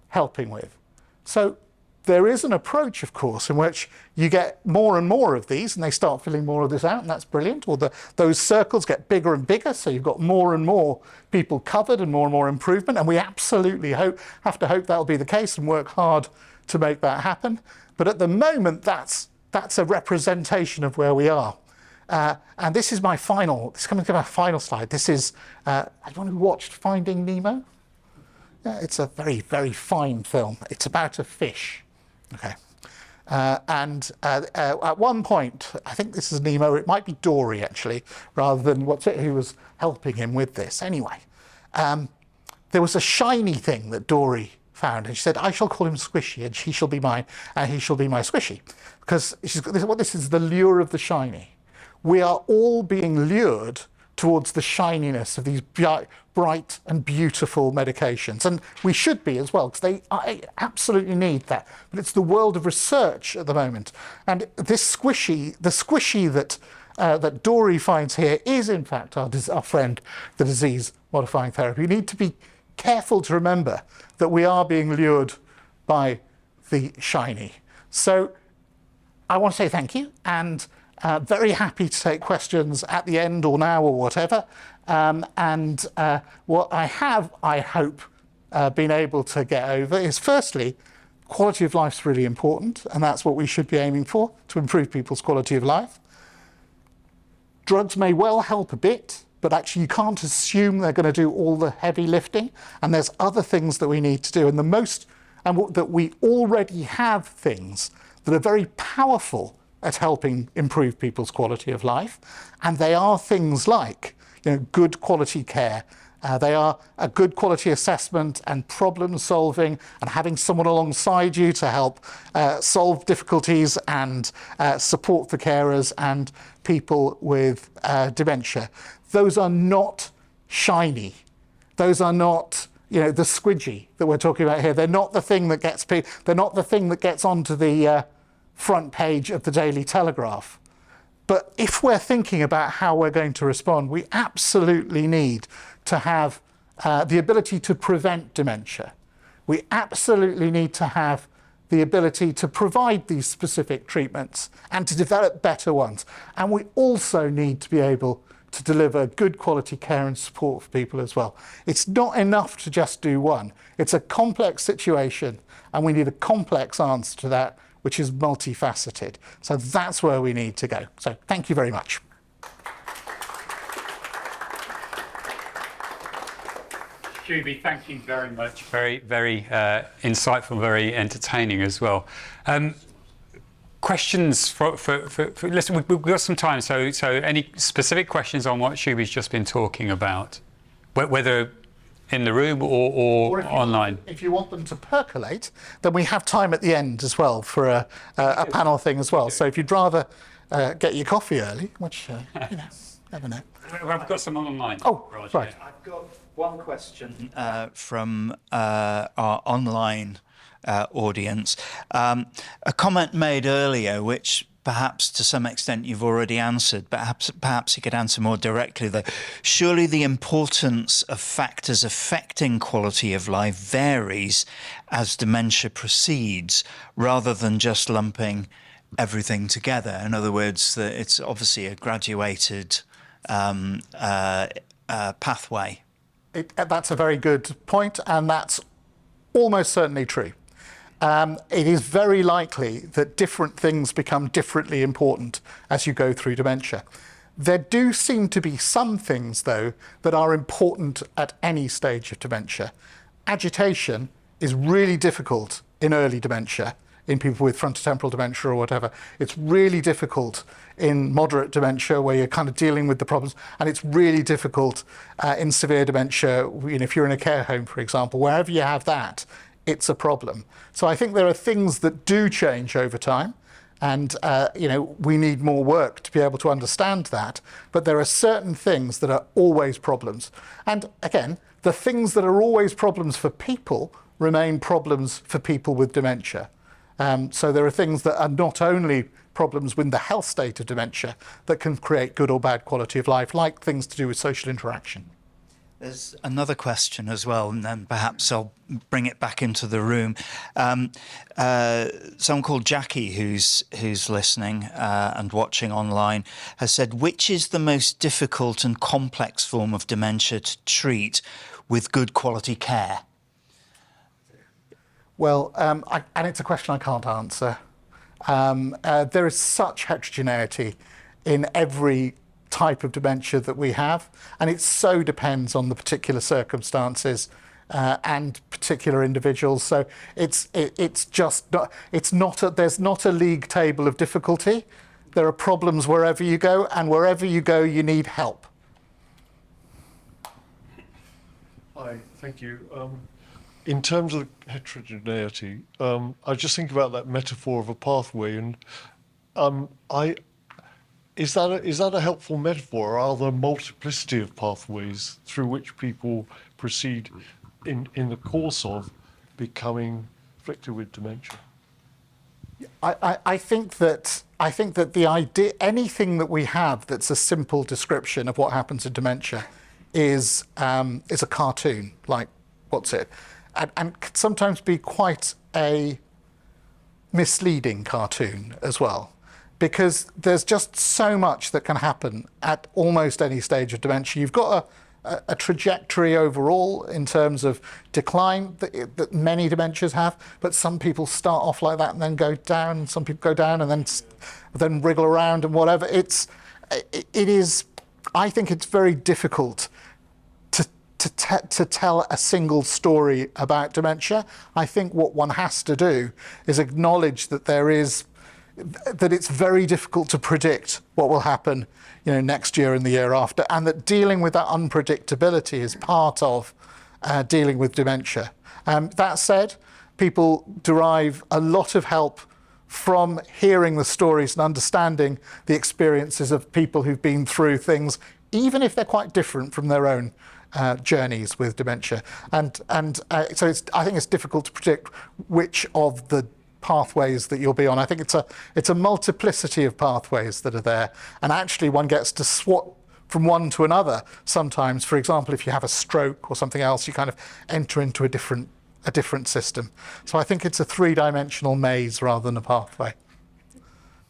helping with. So there is an approach, of course, in which you get more and more of these and they start filling more of this out, and that's brilliant. Or those circles get bigger and bigger, so you've got more and more people covered and more improvement. And we absolutely have to hope that'll be the case and work hard to make that happen. But at the moment, that's a representation of where we are. And this is coming to my final slide. This is, anyone who watched Finding Nemo? Yeah, it's a very, very fine film. It's about a fish. Okay. At one point, I think this is Nemo, it might be Dory actually, rather than who was helping him with this. Anyway, there was a shiny thing that Dory found, and she said, I shall call him Squishy, and he shall be mine, and he shall be my Squishy. Because this is the lure of the shiny. We are all being lured towards the shininess of these bright and beautiful medications. And we should be as well, because they absolutely need that. But it's the world of research at the moment. And this the squishy that Dory finds here is, in fact, our friend, the disease-modifying therapy. We need to be careful to remember that we are being lured by the shiny. So I want to say thank you, and very happy to take questions at the end or now or whatever. What I have, I hope, been able to get over is, firstly, quality of life is really important, and that's what we should be aiming for, to improve people's quality of life. Drugs may well help a bit, but actually you can't assume they're going to do all the heavy lifting, and there's other things that we need to do. And that we already have things that are very powerful at helping improve people's quality of life. And they are things like, good quality care. They are a good quality assessment and problem solving, and having someone alongside you to help solve difficulties and support the carers and people with dementia. Those are not shiny. Those are not, the squidgy that we're talking about here. They're not the thing that gets they're not the thing that gets onto the front page of the Daily Telegraph. But if we're thinking about how we're going to respond, we absolutely need to have the ability to prevent dementia. We absolutely need to have the ability to provide these specific treatments and to develop better ones. And we also need to be able to deliver good quality care and support for people as well. It's not enough to just do one. It's a complex situation, and we need a complex answer to that, which is multifaceted. So that's where we need to go. So thank you very much. Sube, thank you very much. Very, very insightful, very entertaining as well. Questions for listen, we've got some time, so any specific questions on what Sube's just been talking about, whether in the room or online? If you want them to percolate, then we have time at the end as well for a panel thing as well. So if you'd rather get your coffee early, which, never know. We've got some online. Oh, right. I've got one question from our online audience. A comment made earlier, which perhaps to some extent you've already answered, but perhaps you could answer more directly though. Surely the importance of factors affecting quality of life varies as dementia proceeds, rather than just lumping everything together. In other words, that it's obviously a graduated pathway. That's a very good point, and that's almost certainly true. It is very likely that different things become differently important as you go through dementia. There do seem to be some things, though, that are important at any stage of dementia. Agitation is really difficult in early dementia, in people with frontotemporal dementia or whatever. It's really difficult in moderate dementia, where you're kind of dealing with the problems, and it's really difficult in severe dementia, if you're in a care home, for example. Wherever you have that, it's a problem. So I think there are things that do change over time, and we need more work to be able to understand that. But there are certain things that are always problems. And again, the things that are always problems for people remain problems for people with dementia. So there are things that are not only problems with the health state of dementia that can create good or bad quality of life, like things to do with social interaction. There's another question as well, and then perhaps I'll bring it back into the room. Someone called Jackie, who's listening and watching online, has said, which is the most difficult and complex form of dementia to treat with good quality care? Well, and it's a question I can't answer. There is such heterogeneity in every type of dementia that we have, and it so depends on the particular circumstances and particular individuals. So it's just not, there's not a league table of difficulty. There are problems wherever you go, and wherever you go, you need help. Hi, thank you. In terms of heterogeneity, I just think about that metaphor of a pathway, and is that a helpful metaphor, or are there a multiplicity of pathways through which people proceed in the course of becoming afflicted with dementia? I think that the idea, anything that we have that's a simple description of what happens in dementia is a cartoon, like what's it? And can sometimes be quite a misleading cartoon as well, because there's just so much that can happen at almost any stage of dementia. You've got a trajectory overall in terms of decline that many dementias have, but some people start off like that and then go down, some people go down and then wriggle around and whatever. It is, I think it's very difficult to tell a single story about dementia. I think what one has to do is acknowledge that that it's very difficult to predict what will happen, next year and the year after, and that dealing with that unpredictability is part of dealing with dementia. That said, people derive a lot of help from hearing the stories and understanding the experiences of people who've been through things, even if they're quite different from their own journeys with dementia. So I think it's difficult to predict which of the pathways that you'll be on. I think it's a multiplicity of pathways that are there, and actually one gets to swap from one to another sometimes. For example, if you have a stroke or something else, you kind of enter into a different system. So I think it's a three-dimensional maze rather than a pathway.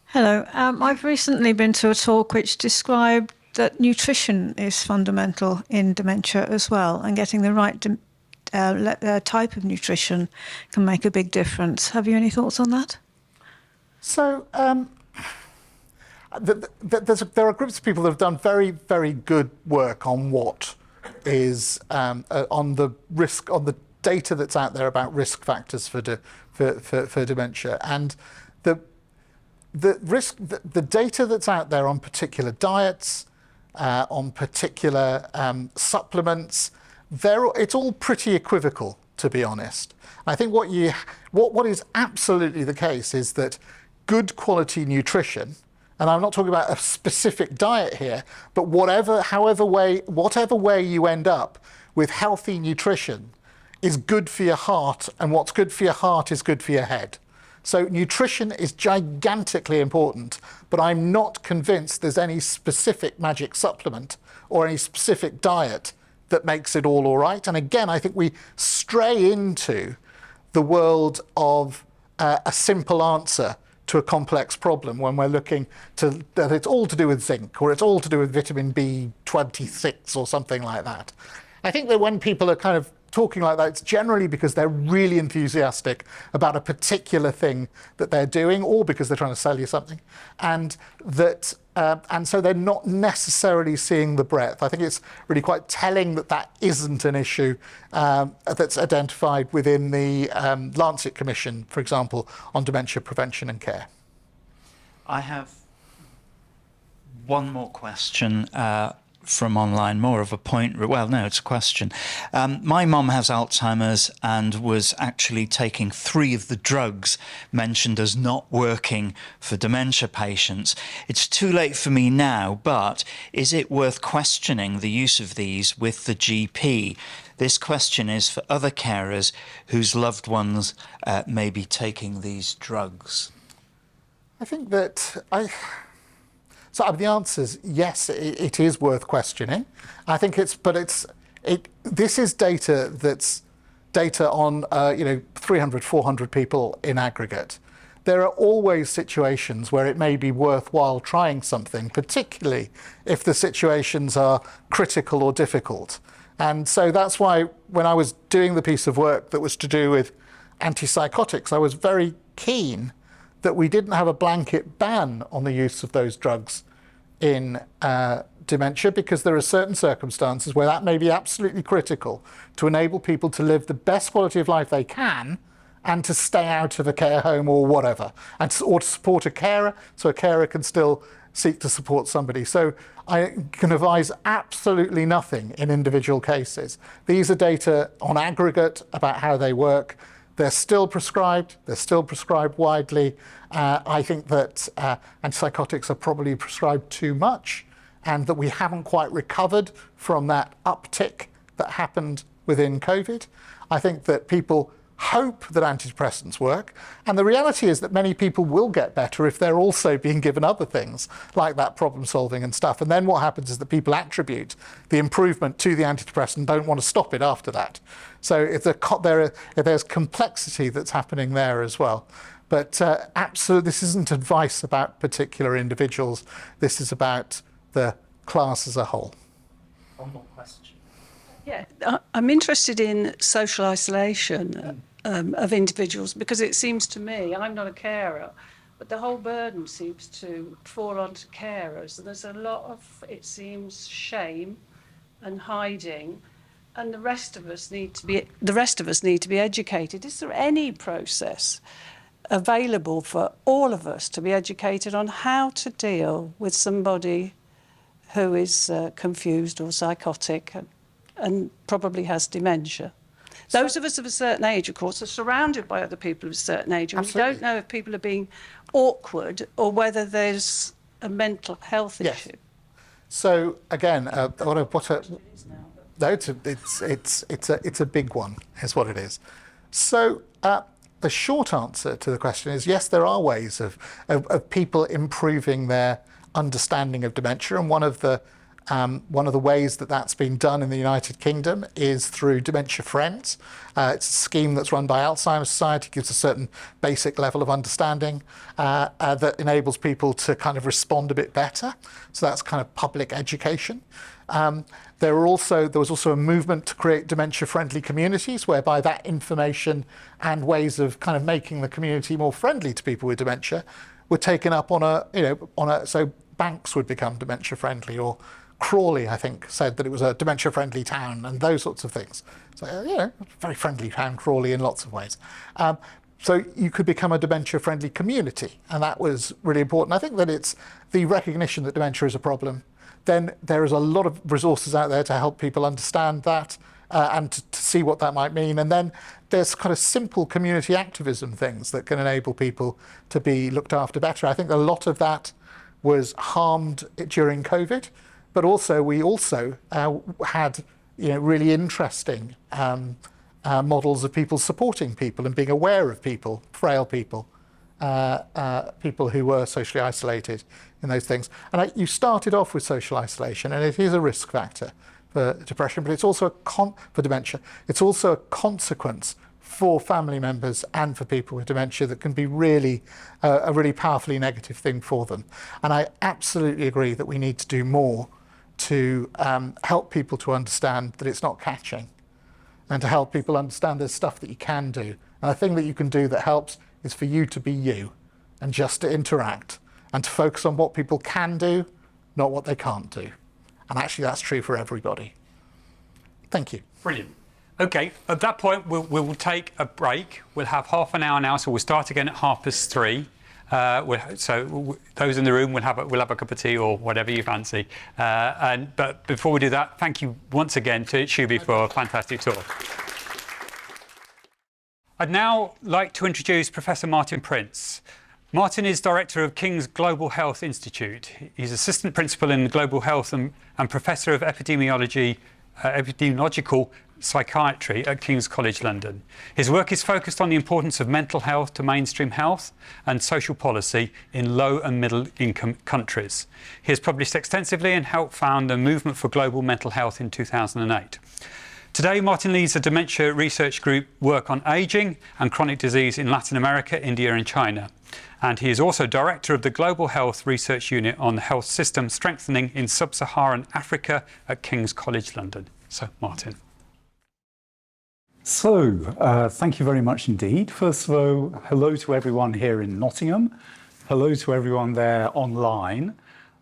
Hello. I've recently been to a talk which described that nutrition is fundamental in dementia as well, and getting the right type of nutrition can make a big difference. Have you any thoughts on that? So there are groups of people that have done very, very good work on what is on the data that's out there about risk factors for dementia, and the data that's out there on particular diets, on particular supplements. It's all pretty equivocal, to be honest. I think what is absolutely the case is that good quality nutrition, and I'm not talking about a specific diet here, but whatever way you end up with healthy nutrition is good for your heart, and what's good for your heart is good for your head. So nutrition is gigantically important, but I'm not convinced there's any specific magic supplement or any specific diet that makes it all right. And again, I think we stray into the world of a simple answer to a complex problem when we're looking to that it's all to do with zinc or it's all to do with vitamin B26 or something like that. I think that when people are kind of talking like that, it's generally because they're really enthusiastic about a particular thing that they're doing, or because they're trying to sell you something, and so they're not necessarily seeing the breadth. I think it's really quite telling that that isn't an issue that's identified within the Lancet Commission, for example, on dementia prevention and care. I have one more question from online, more of a point. Well, no, it's a question. My mum has Alzheimer's and was actually taking 3 of the drugs mentioned as not working for dementia patients. It's too late for me now, but is it worth questioning the use of these with the GP? This question is for other carers whose loved ones may be taking these drugs. I think that So the answer is yes, it is worth questioning. I think this is data that's data on 300, 400 people in aggregate. There are always situations where it may be worthwhile trying something, particularly if the situations are critical or difficult. And so that's why when I was doing the piece of work that was to do with antipsychotics, I was very keen that we didn't have a blanket ban on the use of those drugs in dementia, because there are certain circumstances where that may be absolutely critical to enable people to live the best quality of life they can and to stay out of a care home or whatever, or to support a carer, so a carer can still seek to support somebody. So I can advise absolutely nothing in individual cases. These are data on aggregate about how they work. They're still prescribed widely. I think that antipsychotics are probably prescribed too much, and that we haven't quite recovered from that uptick that happened within COVID. I think that people hope that antidepressants work, and the reality is that many people will get better if they're also being given other things like that problem solving and stuff. And then what happens is that people attribute the improvement to the antidepressant and don't want to stop it after that. So if there's complexity that's happening there as well. But absolutely, this isn't advice about particular individuals. This is about the class as a whole. One more question. Yeah, I'm interested in social isolation of individuals, because it seems to me, I'm not a carer, but the whole burden seems to fall onto carers. And there's a lot of, it seems, shame and hiding, and the rest of us need to be educated. Is there any process available for all of us to be educated on how to deal with somebody who is confused or psychotic and probably has dementia? Those of us of a certain age, of course, are surrounded by other people of a certain age, and Absolutely. we don't know if people are being awkward or whether there's a mental health Yes. issue. So again, it's a big one, is what it is. So the short answer to the question is yes, there are ways of people improving their understanding of dementia, and one of the ways that that's been done in the United Kingdom is through Dementia Friends. It's a scheme that's run by Alzheimer's Society, gives a certain basic level of understanding that enables people to kind of respond a bit better. So that's kind of public education. There was also a movement to create dementia-friendly communities, whereby that information and ways of kind of making the community more friendly to people with dementia were taken up so banks would become dementia-friendly, or Crawley, I think, said that it was a dementia-friendly town, and those sorts of things. So, very friendly town, Crawley, in lots of ways. So you could become a dementia-friendly community, and that was really important. I think that it's the recognition that dementia is a problem. Then there is a lot of resources out there to help people understand that and to see what that might mean. And then there's kind of simple community activism things that can enable people to be looked after better. I think a lot of that was harmed during COVID, but also we had really interesting models of people supporting people and being aware of people, frail people, people who were socially isolated in those things. And you started off with social isolation, and it is a risk factor for depression, but it's also for dementia. It's also a consequence for family members and for people with dementia that can be really a really powerfully negative thing for them. And I absolutely agree that we need to do more to help people to understand that it's not catching, and to help people understand there's stuff that you can do. And the thing that you can do that helps is for you to be you and just to interact and to focus on what people can do, not what they can't do. And actually that's true for everybody. Thank you. Brilliant. Okay, at that point, we'll take a break. We'll have half an hour now, so we'll start again at 3:30. So those in the room, we'll have a cup of tea or whatever you fancy. But before we do that, thank you once again to Sube for a fantastic talk. I'd now like to introduce Professor Martin Prince. Martin is Director of King's Global Health Institute. He's Assistant Principal in Global Health and Professor of Epidemiological Psychiatry at King's College London. His work is focused on the importance of mental health to mainstream health and social policy in low and middle income countries. He has published extensively and helped found the Movement for Global Mental Health in 2008. Today, Martin leads a dementia research group work on ageing and chronic disease in Latin America, India and China. And he is also Director of the Global Health Research Unit on Health System Strengthening in Sub-Saharan Africa at King's College London. So, Martin. So, thank you very much indeed. First of all, hello to everyone here in Nottingham. Hello to everyone there online.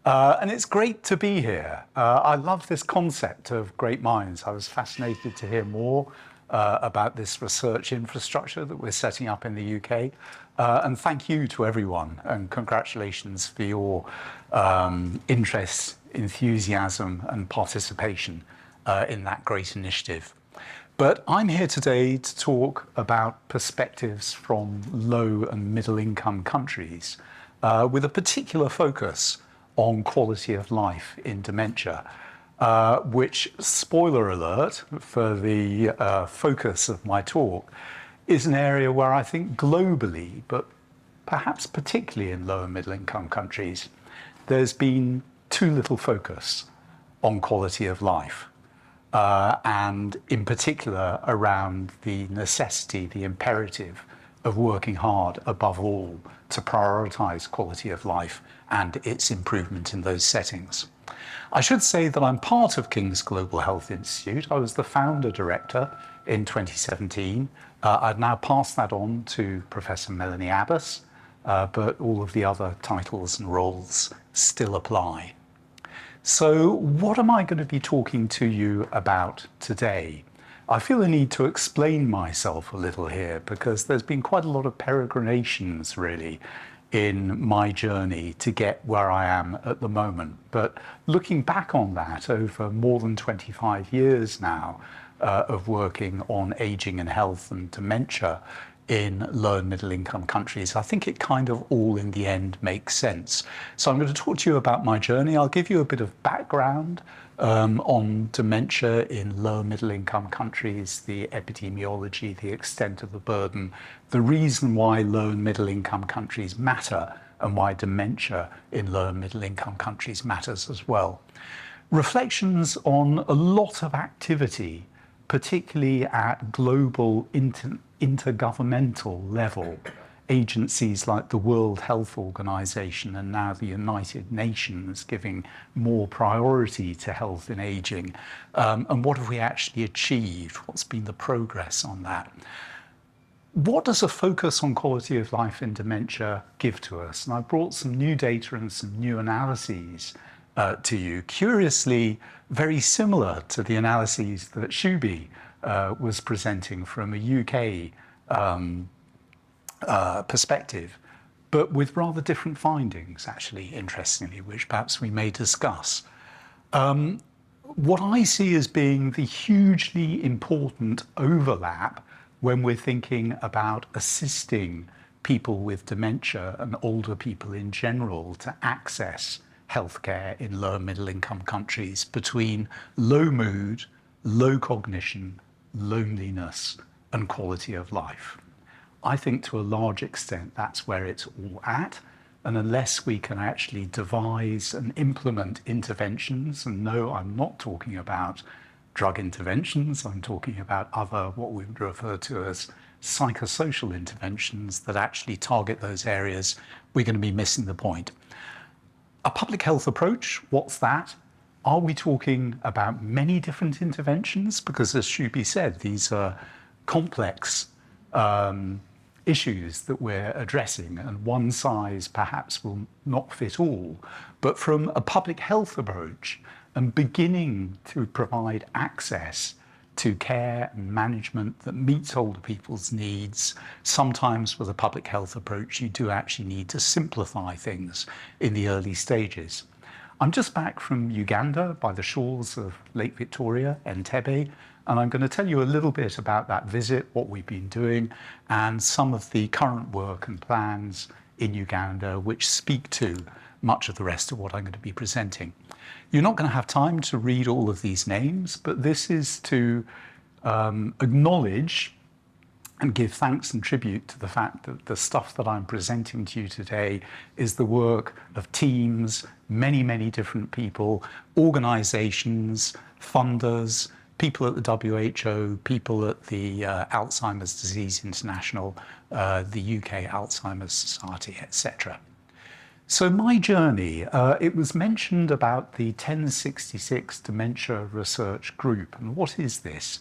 And it's great to be here. I love this concept of great minds. I was fascinated to hear more about this research infrastructure that we're setting up in the UK. And thank you to everyone, and congratulations for your interest, enthusiasm and participation in that great initiative. But I'm here today to talk about perspectives from low and middle income countries with a particular focus on quality of life in dementia, which, spoiler alert for the focus of my talk, is an area where I think globally, but perhaps particularly in low and middle income countries, there's been too little focus on quality of life. And in particular around the necessity, the imperative of working hard above all to prioritise quality of life and its improvement in those settings. I should say that I'm part of King's Global Health Institute. I was the founder director in 2017. I've now passed that on to Professor Melanie Abbas, but all of the other titles and roles still apply. So what am I going to be talking to you about today? I feel a need to explain myself a little here because there's been quite a lot of peregrinations really in my journey to get where I am at the moment. But looking back on that over more than 25 years now of working on ageing and health and dementia in low and middle income countries, I think it kind of all in the end makes sense. So I'm going to talk to you about my journey. I'll give you a bit of background on dementia in low and middle income countries, the epidemiology, the extent of the burden, the reason why low and middle income countries matter and why dementia in low and middle income countries matters as well. Reflections on a lot of activity, particularly at global intergovernmental level, agencies like the World Health Organization and now the United Nations giving more priority to health and aging. And what have we actually achieved? What's been the progress on that? What does a focus on quality of life in dementia give to us? And I brought some new data and some new analyses to you. Curiously, very similar to the analyses that Sube was presenting from a UK perspective, but with rather different findings, actually, interestingly, which perhaps we may discuss. What I see as being the hugely important overlap when we're thinking about assisting people with dementia and older people in general to access healthcare in low and middle income countries between low mood, low cognition, loneliness and quality of life. I think to a large extent that's where it's all at, and unless we can actually devise and implement interventions, and no, I'm not talking about drug interventions, I'm talking about other what we would refer to as psychosocial interventions that actually target those areas, we're going to be missing the point. A public health approach, what's that? Are we talking about many different interventions? Because as Sube said, these are complex issues that we're addressing, and one size perhaps will not fit all. But from a public health approach and beginning to provide access to care and management that meets older people's needs, sometimes with a public health approach, you do actually need to simplify things in the early stages. I'm just back from Uganda by the shores of Lake Victoria, Entebbe, and I'm going to tell you a little bit about that visit, what we've been doing, and some of the current work and plans in Uganda which speak to much of the rest of what I'm going to be presenting. You're not going to have time to read all of these names, but this is to acknowledge and give thanks and tribute to the fact that the stuff that I'm presenting to you today is the work of teams, many, many different people, organizations, funders, people at the WHO, people at the Alzheimer's Disease International, the UK Alzheimer's Society, etc. So my journey, it was mentioned about the 1066 Dementia Research Group. And what is this?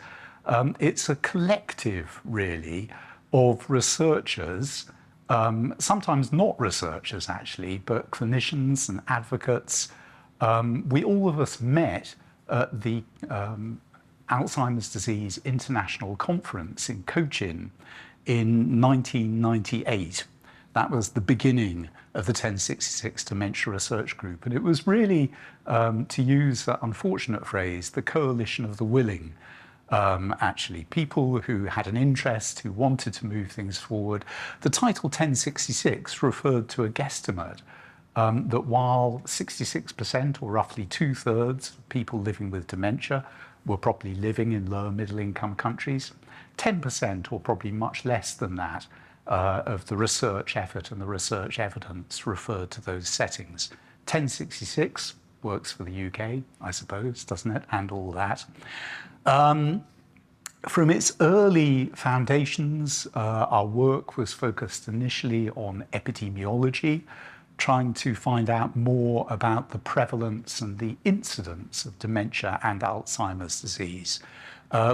It's a collective, really, of researchers, sometimes not researchers actually, but clinicians and advocates. We all of us met at the Alzheimer's Disease International Conference in Cochin in 1998. That was the beginning of the 1066 Dementia Research Group. And it was really, to use that unfortunate phrase, the coalition of the willing, actually. People who had an interest, who wanted to move things forward. The title 1066 referred to a guesstimate that while 66%, or roughly 2/3 of people living with dementia, were probably living in lower middle income countries, 10%, or probably much less than that, of the research effort and the research evidence referred to those settings. 1066 works for the UK, I suppose, doesn't it? And all that. From its early foundations, our work was focused initially on epidemiology, trying to find out more about the prevalence and the incidence of dementia and Alzheimer's disease.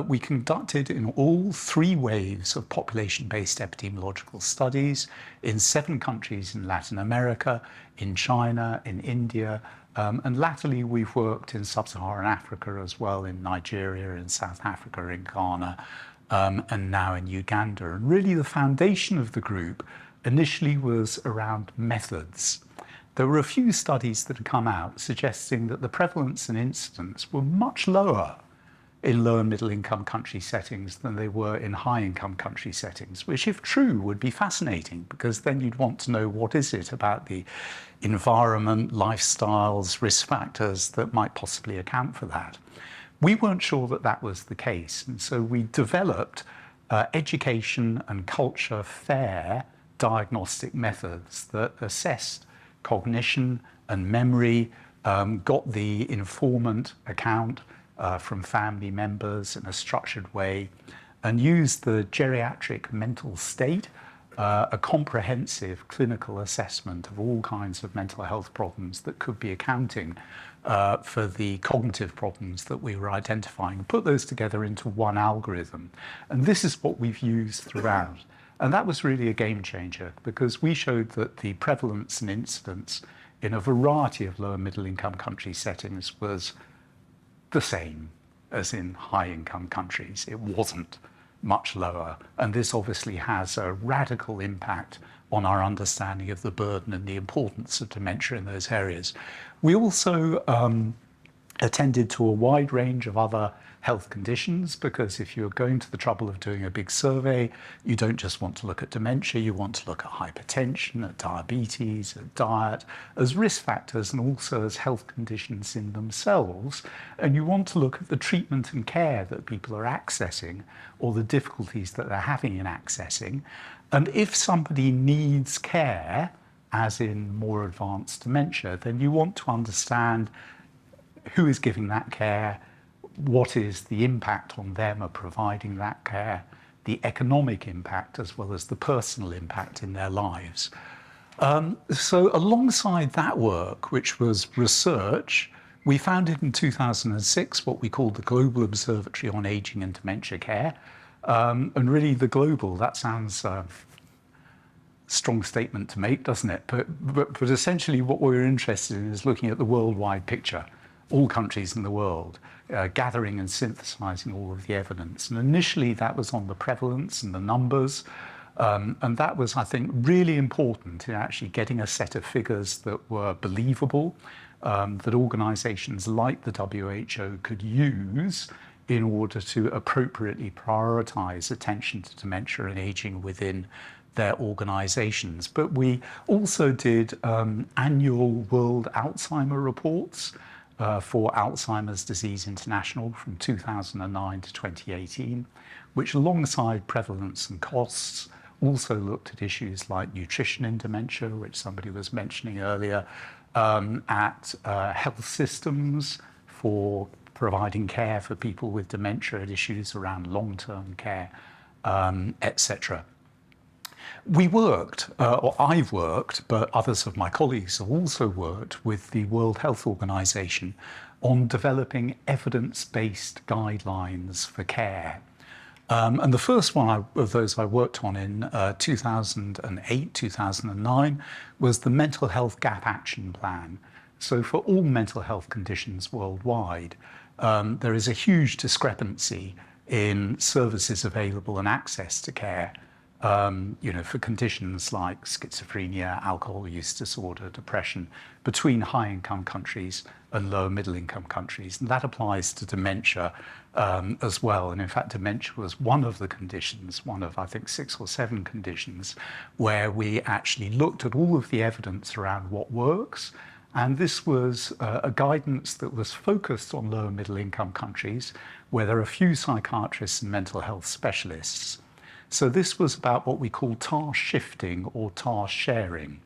We conducted in all 3 waves of population-based epidemiological studies in 7 countries in Latin America, in China, in India, and latterly we've worked in sub-Saharan Africa as well, in Nigeria, in South Africa, in Ghana, and now in Uganda. And really the foundation of the group initially was around methods. There were a few studies that had come out suggesting that the prevalence and incidence were much lower in low and middle income country settings than they were in high income country settings, which if true would be fascinating, because then you'd want to know what is it about the environment, lifestyles, risk factors that might possibly account for that. We weren't sure that that was the case, and so we developed education and culture fair diagnostic methods that assessed cognition and memory, got the informant account from family members in a structured way, and used the geriatric mental state, a comprehensive clinical assessment of all kinds of mental health problems that could be accounting for the cognitive problems that we were identifying, put those together into one algorithm. And this is what we've used throughout. And that was really a game changer, because we showed that the prevalence and incidence in a variety of lower middle income country settings was the same as in high income countries. It wasn't much lower. And this obviously has a radical impact on our understanding of the burden and the importance of dementia in those areas. We also attended to a wide range of other health conditions, because if you're going to the trouble of doing a big survey, you don't just want to look at dementia, you want to look at hypertension, at diabetes, at diet, as risk factors and also as health conditions in themselves. And you want to look at the treatment and care that people are accessing, or the difficulties that they're having in accessing. And if somebody needs care, as in more advanced dementia, then you want to understand who is giving that care, what is the impact on them of providing that care, the economic impact as well as the personal impact in their lives. So alongside that work, which was research, we founded in 2006 what we called the Global Observatory on Aging and Dementia Care. And really the global, that sounds strong statement to make, doesn't it? But essentially what we're interested in is looking at the worldwide picture, all countries in the world, gathering and synthesizing all of the evidence. And initially that was on the prevalence and the numbers. And that was, I think, really important in actually getting a set of figures that were believable, that organizations like the WHO could use in order to appropriately prioritize attention to dementia and aging within their organizations. But we also did annual World Alzheimer reports for Alzheimer's Disease International from 2009 to 2018, which alongside prevalence and costs also looked at issues like nutrition in dementia, which somebody was mentioning earlier, at health systems for providing care for people with dementia, and issues around long-term care, etc. We worked, or I've worked, but others of my colleagues have also worked with the World Health Organization on developing evidence-based guidelines for care. And the first one of those I worked on in 2008, 2009 was the Mental Health Gap Action Plan. So for all mental health conditions worldwide, there is a huge discrepancy in services available and access to care, for conditions like schizophrenia, alcohol use disorder, depression, between high-income countries and lower middle-income countries. And that applies to dementia as well. And in fact, dementia was one of the conditions, one of, I think, 6 or 7 conditions, where we actually looked at all of the evidence around what works. And this was a guidance that was focused on lower middle-income countries, where there are few psychiatrists and mental health specialists. So this was about what we call task shifting or task sharing.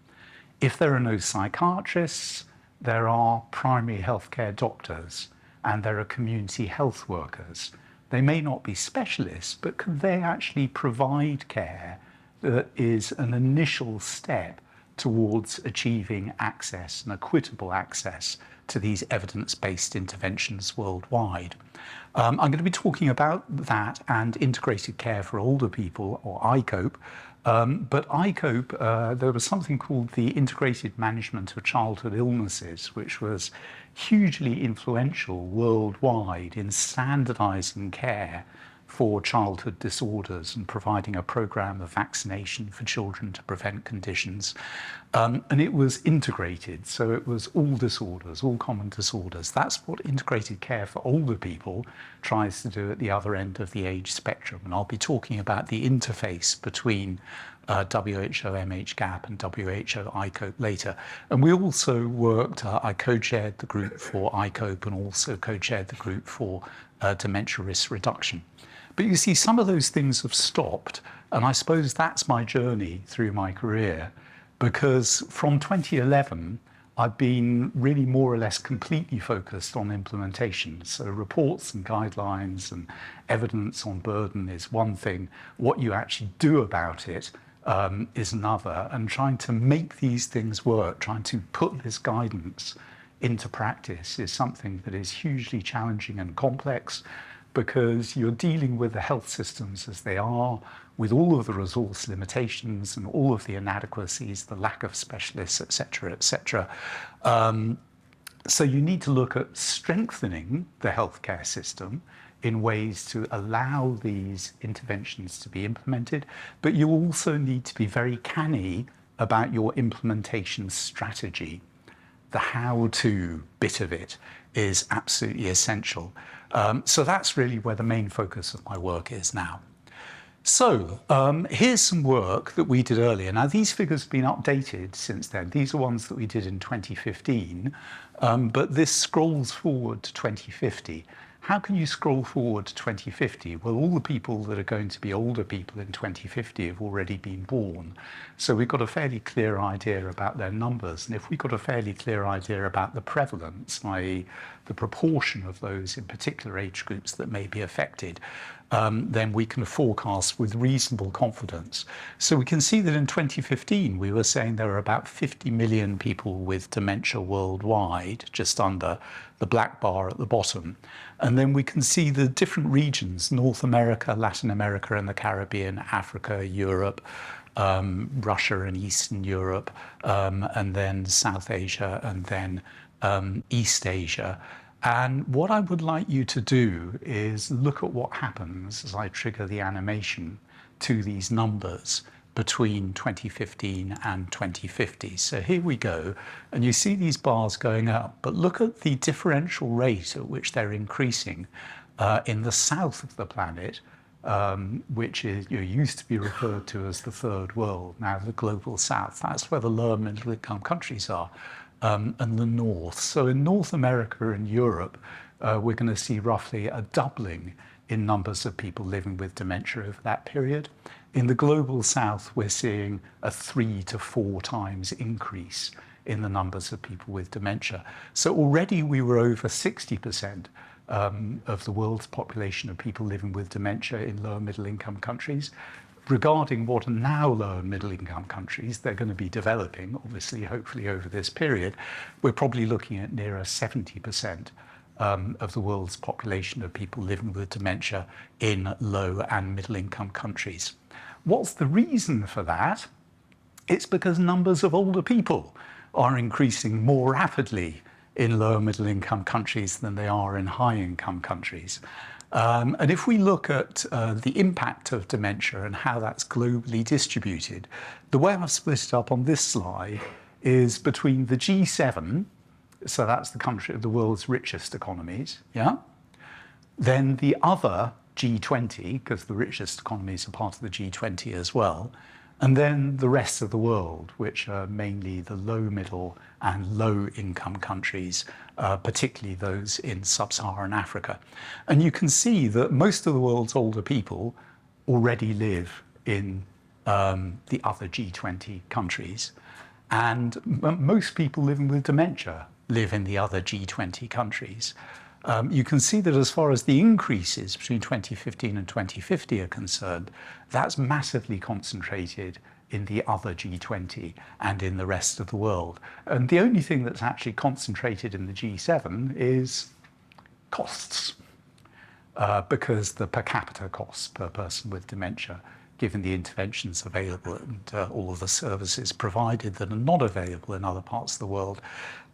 If there are no psychiatrists, there are primary healthcare doctors and there are community health workers. They may not be specialists, but can they actually provide care that is an initial step towards achieving access and equitable access to these evidence-based interventions worldwide? I'm going to be talking about that and integrated care for older people, or ICOPE. But ICOPE, there was something called the Integrated Management of Childhood Illnesses, which was hugely influential worldwide in standardizing care for childhood disorders and providing a program of vaccination for children to prevent conditions. And it was integrated, so it was all disorders, all common disorders. That's what integrated care for older people tries to do at the other end of the age spectrum. And I'll be talking about the interface between WHO MHGAP and WHO ICOPE later. And we also worked, I co-chaired the group for ICOPE and also co-chaired the group for dementia risk reduction. But you see, some of those things have stopped, and I suppose that's my journey through my career, because from 2011, I've been really more or less completely focused on implementation. So reports and guidelines and evidence on burden is one thing. What you actually do about it is another. And trying to make these things work, trying to put this guidance into practice is something that is hugely challenging and complex, because you're dealing with the health systems as they are, with all of the resource limitations and all of the inadequacies, the lack of specialists, et cetera, et cetera. So you need to look at strengthening the healthcare system in ways to allow these interventions to be implemented, but you also need to be very canny about your implementation strategy. The how-to bit of it is absolutely essential. So that's really where the main focus of my work is now. So here's some work that we did earlier. Now, these figures have been updated since then. These are ones that we did in 2015, but this scrolls forward to 2050. how can you scroll forward to 2050? Well, all the people that are going to be older people in 2050 have already been born. So we've got a fairly clear idea about their numbers. And if we've got a fairly clear idea about the prevalence, i.e. the proportion of those in particular age groups that may be affected, then we can forecast with reasonable confidence. So we can see that in 2015, we were saying there were about 50 million people with dementia worldwide, just under the black bar at the bottom. And then we can see the different regions, North America, Latin America and the Caribbean, Africa, Europe, Russia and Eastern Europe, and then South Asia, and then East Asia. And what I would like you to do is look at what happens as I trigger the animation to these numbers between 2015 and 2050. So here we go, and you see these bars going up, but look at the differential rate at which they're increasing in the south of the planet, which is used to be referred to as the third world, now the global south. That's where the lower middle income countries are, and the north. So in North America and Europe, we're going to see roughly a doubling in numbers of people living with dementia over that period. In the global south, we're seeing a 3 to 4 times increase in the numbers of people with dementia. So already we were over 60% of the world's population of people living with dementia in lower middle income countries. Regarding what are now lower middle income countries, they're going to be developing, obviously, hopefully over this period, we're probably looking at nearer 70% of the world's population of people living with dementia in low and middle income countries. What's the reason for that? It's because numbers of older people are increasing more rapidly in lower middle income countries than they are in high income countries. And if we look at the impact of dementia and how that's globally distributed, the way I've split it up on this slide is between the G7, so that's the country of the world's richest economies, yeah? Then the other G20, because the richest economies are part of the G20 as well, and then the rest of the world, which are mainly the low, middle and low income countries, particularly those in sub-Saharan Africa. And you can see that most of the world's older people already live in the other G20 countries. And most people living with dementia live in the other G20 countries. You can see that as far as the increases between 2015 and 2050 are concerned, that's massively concentrated in the other G20 and in the rest of the world. And the only thing that's actually concentrated in the G7 is costs, because the per capita costs per person with dementia, given the interventions available and all of the services provided that are not available in other parts of the world,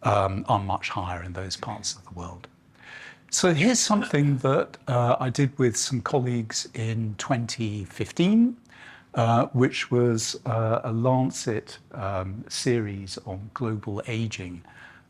are much higher in those parts of the world. So here's something that I did with some colleagues in 2015, which was a Lancet series on global aging.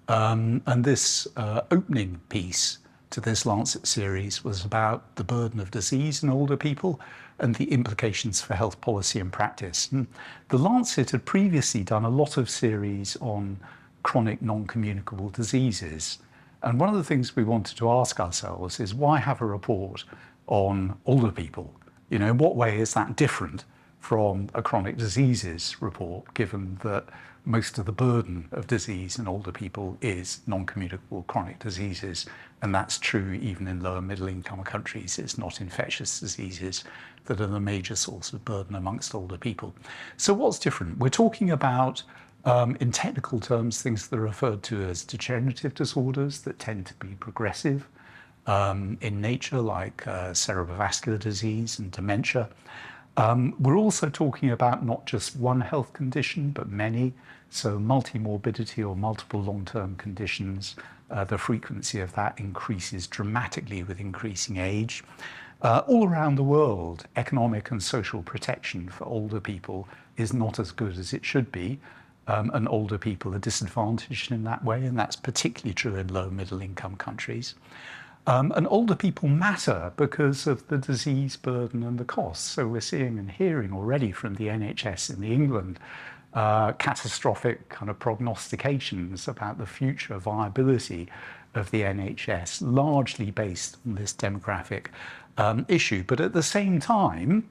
And this opening piece to this Lancet series was about the burden of disease in older people and the implications for health policy and practice. And the Lancet had previously done a lot of series on chronic non-communicable diseases. And one of the things we wanted to ask ourselves is, why have a report on older people? You know, in what way is that different from a chronic diseases report, given that most of the burden of disease in older people is non-communicable chronic diseases, and that's true even in lower middle income countries. It's not infectious diseases that are the major source of burden amongst older people. So what's different? We're talking about, in technical terms, things that are referred to as degenerative disorders that tend to be progressive in nature, like cerebrovascular disease and dementia. We're also talking about not just one health condition, but many. So multimorbidity or multiple long-term conditions, the frequency of that increases dramatically with increasing age. All around the world, economic and social protection for older people is not as good as it should be. And older people are disadvantaged in that way, and that's particularly true in low middle income countries. And older people matter because of the disease burden and the costs. So we're seeing and hearing already from the NHS in England catastrophic kind of prognostications about the future viability of the NHS, largely based on this demographic issue. But at the same time,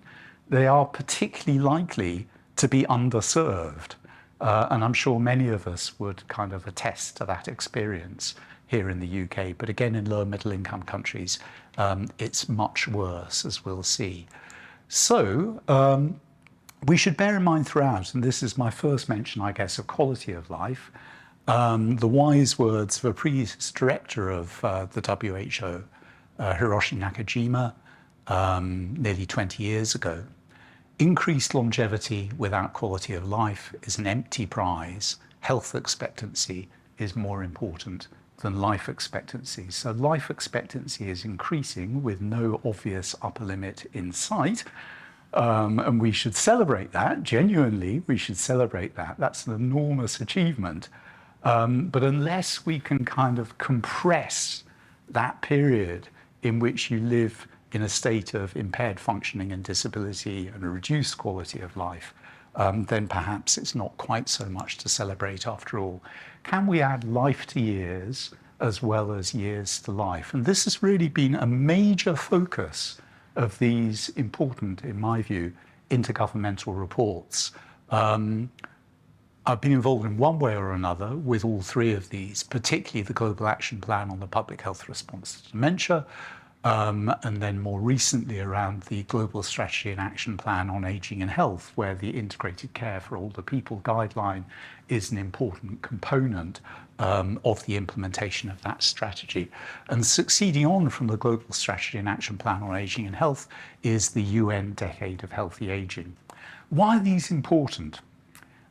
they are particularly likely to be underserved. And I'm sure many of us would kind of attest to that experience here in the UK. But again, in lower middle income countries, it's much worse, as we'll see. So we should bear in mind throughout, and this is my first mention, I guess, of quality of life, the wise words of a previous director of the WHO, Hiroshi Nakajima, nearly 20 years ago. Increased longevity without quality of life is an empty prize. Health expectancy is more important than life expectancy. So life expectancy is increasing with no obvious upper limit in sight. And we should celebrate that, genuinely, we should celebrate that. That's an enormous achievement. But unless we can kind of compress that period in which you live in a state of impaired functioning and disability and a reduced quality of life, then perhaps it's not quite so much to celebrate after all. Can we add life to years as well as years to life? And this has really been a major focus of these important, in my view, intergovernmental reports. I've been involved in one way or another with all three of these, particularly the Global Action Plan on the Public Health Response to Dementia, and then more recently around the Global Strategy and Action Plan on Aging and Health, where the Integrated Care for Older People guideline is an important component of the implementation of that strategy. And succeeding on from the Global Strategy and Action Plan on Aging and Health is the UN Decade of Healthy Aging. Why are these important?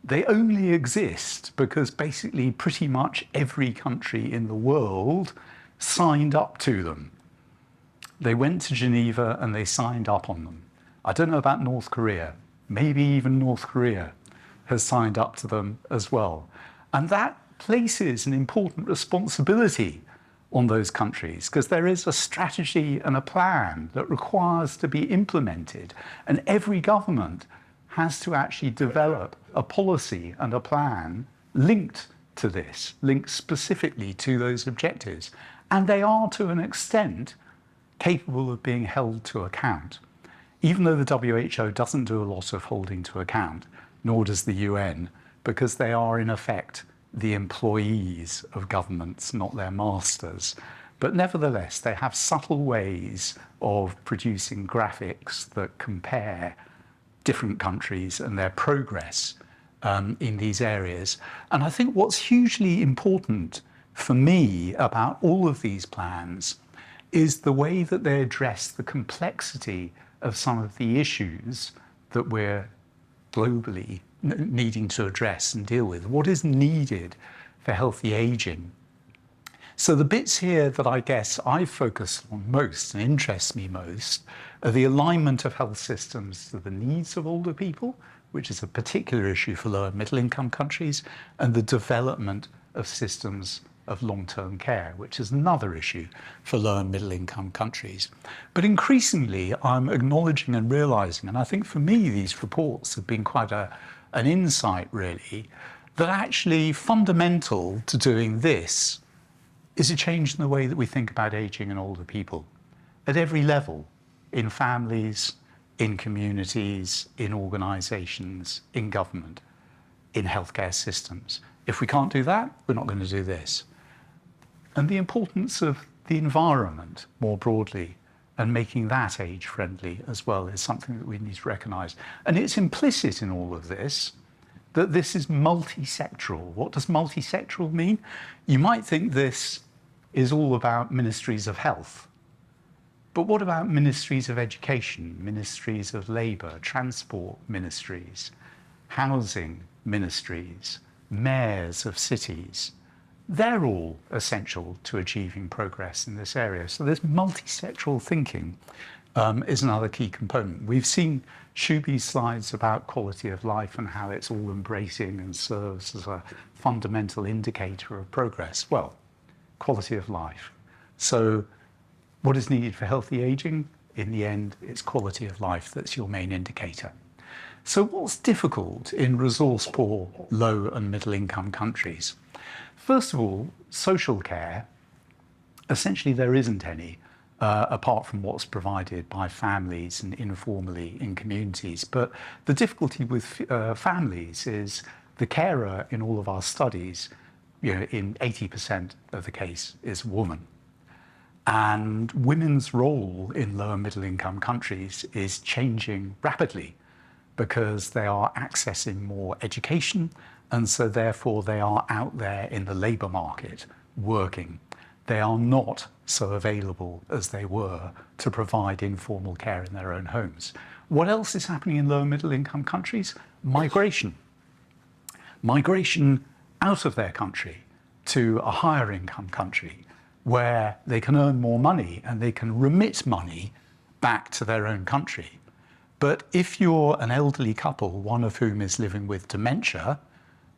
They only exist because basically pretty much every country in the world signed up to them. They went to Geneva and they signed up on them. I don't know about North Korea. Maybe even North Korea has signed up to them as well. And that places an important responsibility on those countries because there is a strategy and a plan that requires to be implemented. And every government has to actually develop a policy and a plan linked to this, linked specifically to those objectives. And they are, to an extent, capable of being held to account. Even though the WHO doesn't do a lot of holding to account, nor does the UN, because they are in effect the employees of governments, not their masters. But nevertheless, they have subtle ways of producing graphics that compare different countries and their progress in these areas. And I think what's hugely important for me about all of these plans is the way that they address the complexity of some of the issues that we're globally needing to address and deal with. What is needed for healthy aging? So the bits here that I guess I focus on most and interest me most are the alignment of health systems to the needs of older people, which is a particular issue for lower middle income countries, and the development of systems of long-term care, which is another issue for low and middle income countries. But increasingly, I'm acknowledging and realizing, and I think for me, these reports have been quite an insight really, that actually fundamental to doing this is a change in the way that we think about aging and older people at every level, in families, in communities, in organizations, in government, in healthcare systems. If we can't do that, we're not going to do this. And the importance of the environment more broadly and making that age-friendly as well is something that we need to recognise. And it's implicit in all of this that this is multi-sectoral. What does multi-sectoral mean? You might think this is all about ministries of health. But what about ministries of education, ministries of labour, transport ministries, housing ministries, mayors of cities? They're all essential to achieving progress in this area. So this multi-sectoral thinking is another key component. We've seen Sube's slides about quality of life and how it's all embracing and serves as a fundamental indicator of progress. Well, quality of life. So what is needed for healthy aging? In the end, it's quality of life that's your main indicator. So what's difficult in resource-poor, low and middle income countries? First of all, social care essentially there isn't any, apart from what's provided by families and informally in communities. But the difficulty with families is the carer in all of our studies, in 80% of the case, is a woman. And women's role in lower middle income countries is changing rapidly because they are accessing more education, and so therefore they are out there in the labour market working. They are not so available as they were to provide informal care in their own homes. What else is happening in lower middle income countries? Migration. Migration out of their country to a higher income country where they can earn more money and they can remit money back to their own country. But if you're an elderly couple, one of whom is living with dementia,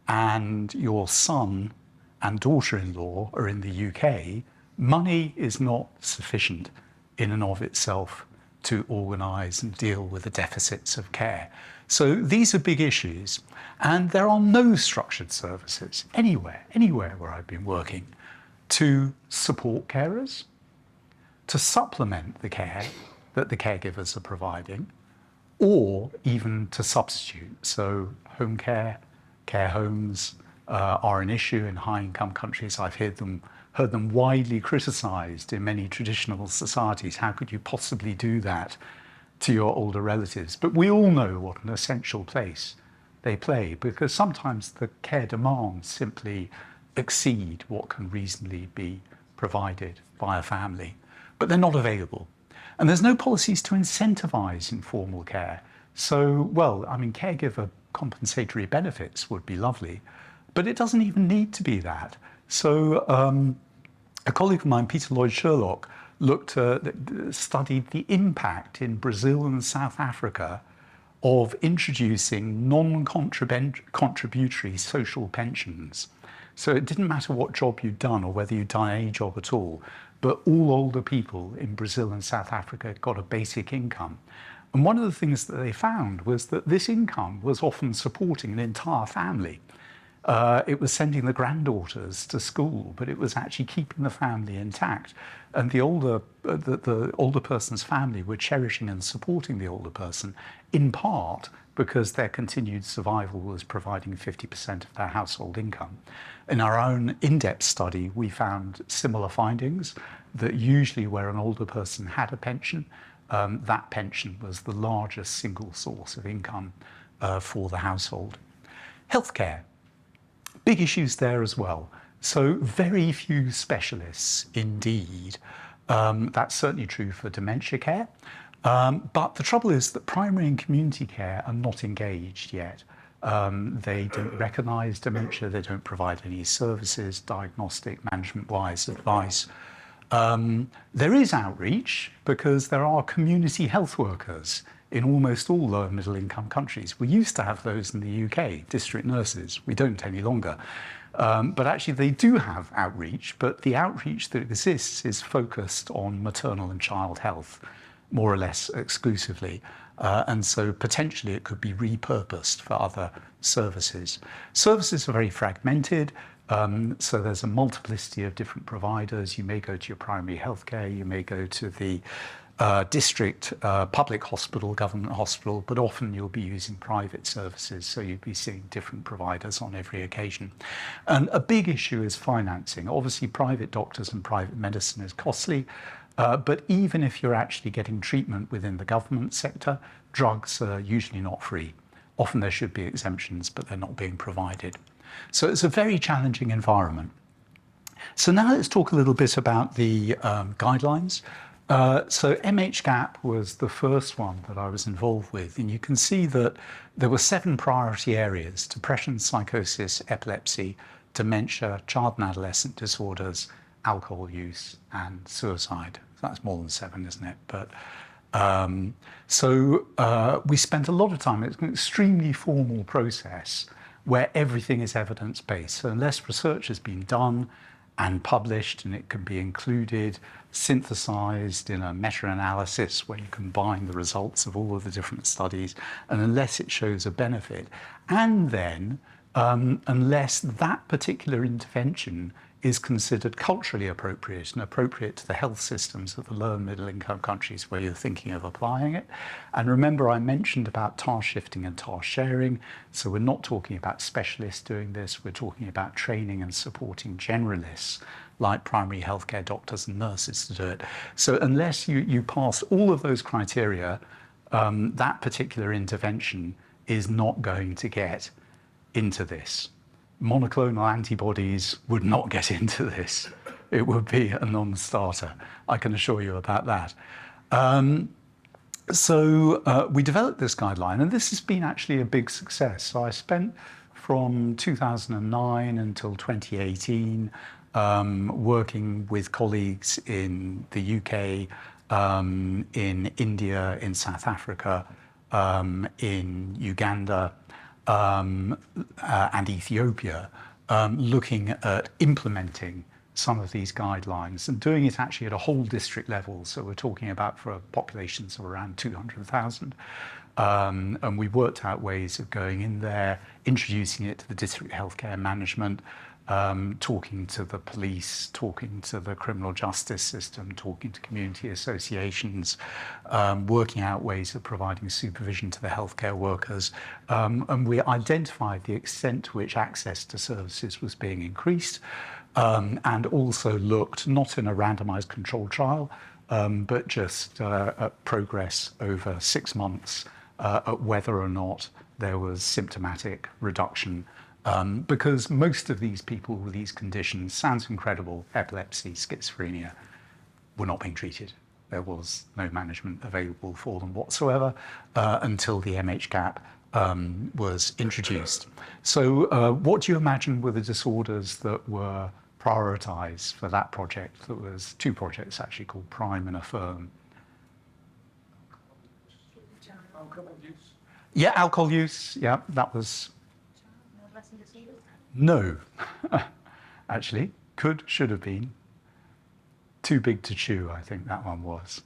and your son and daughter-in-law are in the UK, money is not sufficient in and of itself to organise and deal with the deficits of care. So these are big issues, and there are no structured services anywhere where I've been working to support carers, to supplement the care that the caregivers are providing, or even to substitute. So home care, care homes are an issue in high-income countries. I've heard them widely criticised in many traditional societies. How could you possibly do that to your older relatives? But we all know what an essential place they play, because sometimes the care demands simply exceed what can reasonably be provided by a family, but they're not available. And there's no policies to incentivise informal care. So, caregiver compensatory benefits would be lovely, but it doesn't even need to be that. So a colleague of mine, Peter Lloyd Sherlock, studied the impact in Brazil and South Africa of introducing non-contributory social pensions. So it didn't matter what job you'd done or whether you'd done any job at all, but all older people in Brazil and South Africa got a basic income. And one of the things that they found was that this income was often supporting an entire family. It was sending the granddaughters to school, but it was actually keeping the family intact. And the older person's family were cherishing and supporting the older person, in part because their continued survival was providing 50% of their household income. In our own in-depth study, we found similar findings, that usually where an older person had a pension, that pension was the largest single source of income for the household. Healthcare. Big issues there as well. So very few specialists indeed. That's certainly true for dementia care. But the trouble is that primary and community care are not engaged yet. They don't recognise dementia, they don't provide any services, diagnostic, management-wise advice. There is outreach because there are community health workers in almost all lower middle income countries. We used to have those in the UK, district nurses. We don't any longer. But actually they do have outreach, but the outreach that exists is focused on maternal and child health, more or less exclusively. And so potentially it could be repurposed for other services. Services are very fragmented. So there's a multiplicity of different providers. You may go to your primary healthcare, you may go to the district public hospital, government hospital, but often you'll be using private services, so you'll be seeing different providers on every occasion. And a big issue is financing. Obviously, private doctors and private medicine is costly, but even if you're actually getting treatment within the government sector, drugs are usually not free. Often there should be exemptions, but they're not being provided. So it's a very challenging environment. So now let's talk a little bit about the guidelines. So MHGAP was the first one that I was involved with, and you can see that there were 7 priority areas: depression, psychosis, epilepsy, dementia, child and adolescent disorders, alcohol use, and suicide. That's more than 7, isn't it? But we spent a lot of time. It's an extremely formal process where everything is evidence-based. So unless research has been done and published, and it can be included, synthesized in a meta-analysis where you combine the results of all of the different studies, and unless it shows a benefit, and then unless that particular intervention is considered culturally appropriate and appropriate to the health systems of the low and middle income countries where you're thinking of applying it. And remember, I mentioned about task shifting and task sharing. So we're not talking about specialists doing this. We're talking about training and supporting generalists like primary healthcare doctors and nurses to do it. So unless you pass all of those criteria, that particular intervention is not going to get into this. Monoclonal antibodies would not get into this. It would be a non-starter. I can assure you about that. So we developed this guideline, and this has been actually a big success. So I spent from 2009 until 2018 working with colleagues in the UK, in India, in South Africa, in Uganda, and Ethiopia, looking at implementing some of these guidelines and doing it actually at a whole district level. So we're talking about for populations of around 200,000. And we worked out ways of going in there, introducing it to the district healthcare management, talking to the police, talking to the criminal justice system, talking to community associations, working out ways of providing supervision to the healthcare workers. And we identified the extent to which access to services was being increased, and also looked not in a randomized controlled trial, but just at progress over 6 months at whether or not there was symptomatic reduction. Because most of these people with these conditions, sounds incredible, epilepsy, schizophrenia, were not being treated. There was no management available for them whatsoever until the MHGAP was introduced. So what do you imagine were the disorders that were prioritized for that project? There was 2 projects actually called Prime and Affirm. Yeah, alcohol use, yeah, that was... No, actually, should have been. Too big to chew, I think that one was.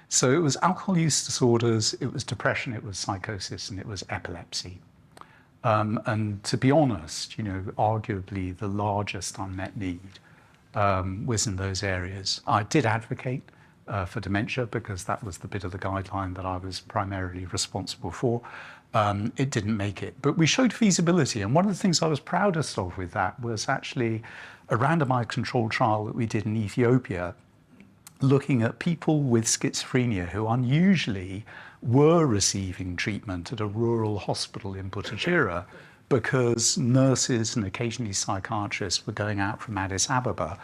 So it was alcohol use disorders, it was depression, it was psychosis, and it was epilepsy. And to be honest, arguably the largest unmet need was in those areas. I did advocate for dementia because that was the bit of the guideline that I was primarily responsible for. It didn't make it, but we showed feasibility. And one of the things I was proudest of with that was actually a randomized controlled trial that we did in Ethiopia, looking at people with schizophrenia who unusually were receiving treatment at a rural hospital in Butajira because nurses and occasionally psychiatrists were going out from Addis Ababa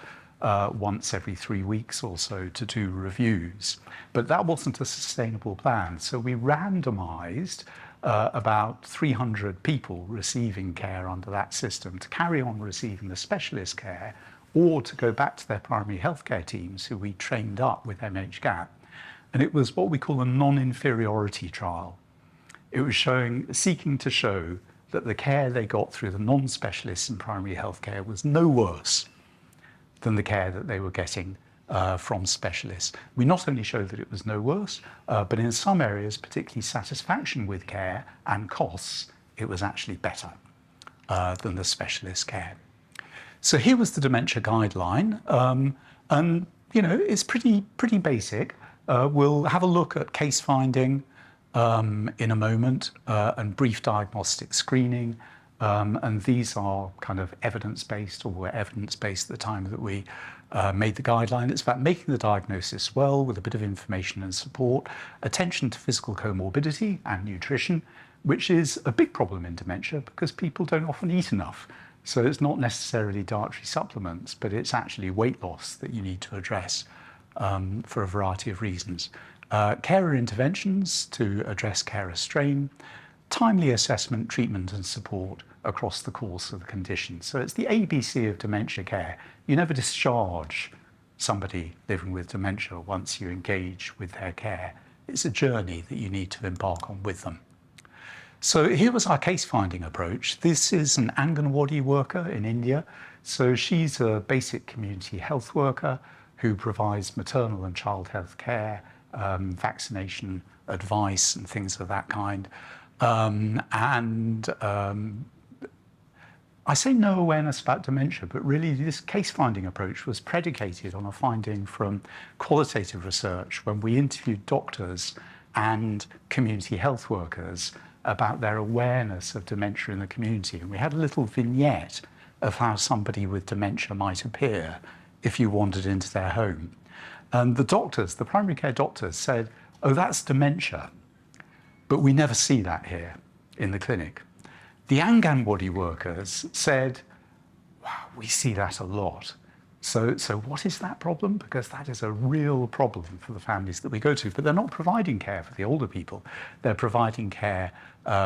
once every 3 weeks or so to do reviews. But that wasn't a sustainable plan. So we randomized about 300 people receiving care under that system to carry on receiving the specialist care or to go back to their primary healthcare teams who we trained up with MHGAP. And it was what we call a non-inferiority trial. It was seeking to show that the care they got through the non-specialists in primary healthcare was no worse than the care that they were getting from specialists. We not only showed that it was no worse, but in some areas, particularly satisfaction with care and costs, it was actually better than the specialist care. So here was the dementia guideline, and it's pretty basic. We'll have a look at case finding in a moment, and brief diagnostic screening. And these are kind of evidence-based, or were evidence-based at the time that we made the guideline. It's about making the diagnosis well with a bit of information and support, attention to physical comorbidity and nutrition, which is a big problem in dementia because people don't often eat enough. So it's not necessarily dietary supplements, but it's actually weight loss that you need to address for a variety of reasons. Carer interventions to address carer strain, timely assessment, treatment and support across the course of the condition. So it's the ABC of dementia care. You never discharge somebody living with dementia once you engage with their care. It's a journey that you need to embark on with them. So here was our case finding approach. This is an Anganwadi worker in India. So she's a basic community health worker who provides maternal and child health care, vaccination advice and things of that kind. I say no awareness about dementia, but really this case-finding approach was predicated on a finding from qualitative research when we interviewed doctors and community health workers about their awareness of dementia in the community. And we had a little vignette of how somebody with dementia might appear if you wandered into their home. And the doctors, the primary care doctors, said, "Oh, that's dementia, but we never see that here in the clinic." The Anganwadi workers said, "Wow, we see that a lot." So what is that problem? Because that is a real problem for the families that we go to. But they're not providing care for the older people. They're providing care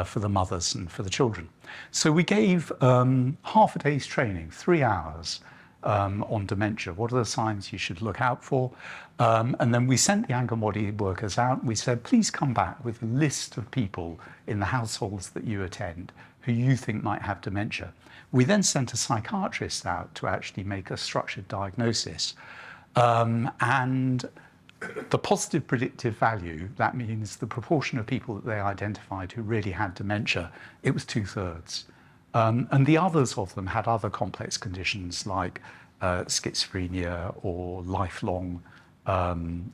for the mothers and for the children. So we gave half a day's training, 3 hours, on dementia. What are the signs you should look out for? And then we sent the Anganwadi workers out. We said, please come back with a list of people in the households that you attend who you think might have dementia. We then sent a psychiatrist out to actually make a structured diagnosis. And the positive predictive value, that means the proportion of people that they identified who really had dementia, it was 2/3. And the others of them had other complex conditions like schizophrenia or lifelong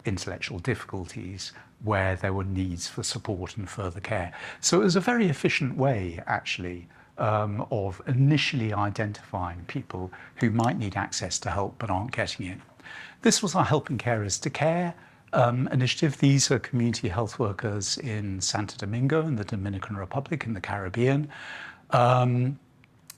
intellectual difficulties where there were needs for support and further care. So it was a very efficient way, actually, of initially identifying people who might need access to help but aren't getting it. This was our Helping Carers to Care initiative. These are community health workers in Santo Domingo in the Dominican Republic in the Caribbean.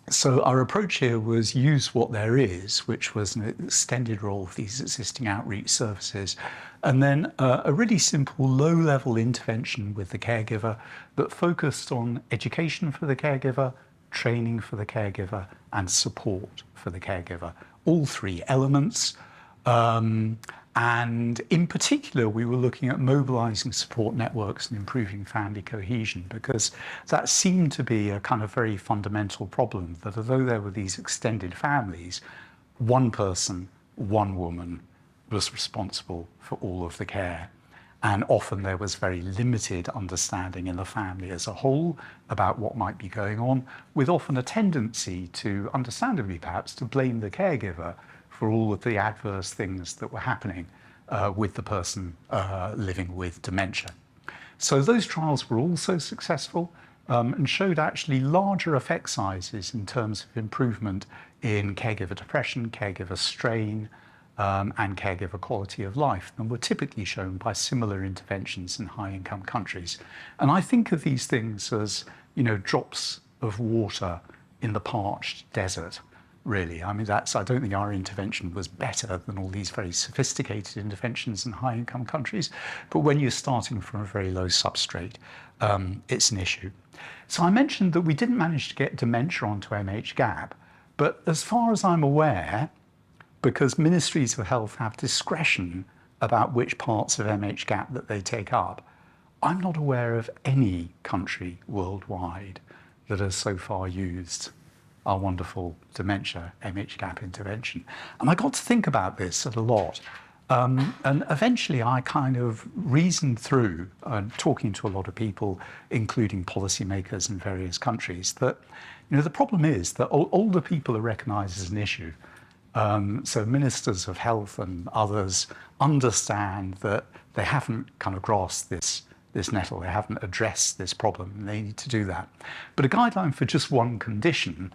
So our approach here was use what there is, which was an extended role of these existing outreach services, and then a really simple low-level intervention with the caregiver that focused on education for the caregiver, training for the caregiver, and support for the caregiver. All three elements. And in particular, we were looking at mobilizing support networks and improving family cohesion, because that seemed to be a kind of very fundamental problem, that although there were these extended families, one person, one woman was responsible for all of the care. And often there was very limited understanding in the family as a whole about what might be going on, with often a tendency to, understandably perhaps, to blame the caregiver for all of the adverse things that were happening with the person living with dementia. So those trials were also successful and showed actually larger effect sizes in terms of improvement in caregiver depression, caregiver strain, and caregiver quality of life than were typically shown by similar interventions in high-income countries. And I think of these things as, you know, drops of water in the parched desert. Really, I mean, I don't think our intervention was better than all these very sophisticated interventions in high-income countries, but when you're starting from a very low substrate, it's an issue. So I mentioned that we didn't manage to get dementia onto MHGAP, but as far as I'm aware, because ministries of health have discretion about which parts of MHGAP that they take up, I'm not aware of any country worldwide that has so far used our wonderful dementia MHGAP intervention. And I got to think about this a lot. And eventually I kind of reasoned through, talking to a lot of people, including policymakers in various countries, that, you know, the problem is that older people are recognised as an issue. So ministers of health and others understand that they haven't kind of grasped this nettle, they haven't addressed this problem, and they need to do that. But a guideline for just one condition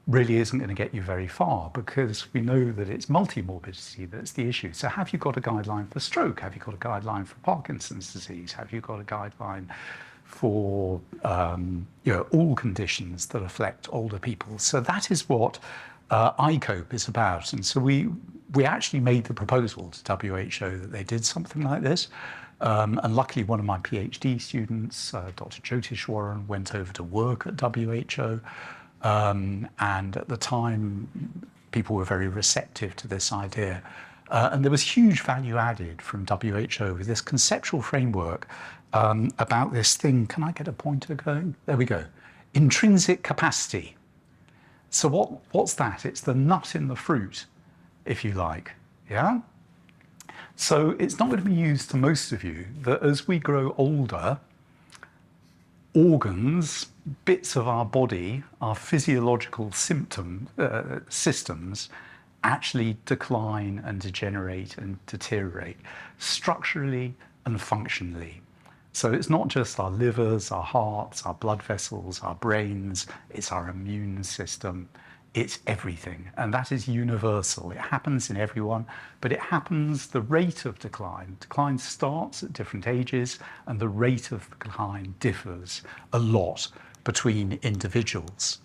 really isn't going to get you very far, because we know that it's multimorbidity that's the issue. So have you got a guideline for stroke? Have you got a guideline for Parkinson's disease? Have you got a guideline for you know, all conditions that affect older people? So that is what iCope is about. And so we actually made the proposal to WHO that they did something like this. And luckily, one of my PhD students, Dr. Jyotish Warren, went over to work at WHO. And at the time, people were very receptive to this idea. And there was huge value added from WHO with this conceptual framework about this thing. Can I get a pointer going? There we go. Intrinsic capacity. So what's that? It's the nut in the fruit, if you like. Yeah? So it's not going to be used to most of you that as we grow older, organs, bits of our body, our physiological systems actually decline and degenerate and deteriorate structurally and functionally. So it's not just our livers, our hearts, our blood vessels, our brains, it's our immune system, it's everything. And that is universal. It happens in everyone, but it happens, the rate of decline. Decline starts at different ages, and the rate of decline differs a lot between individuals.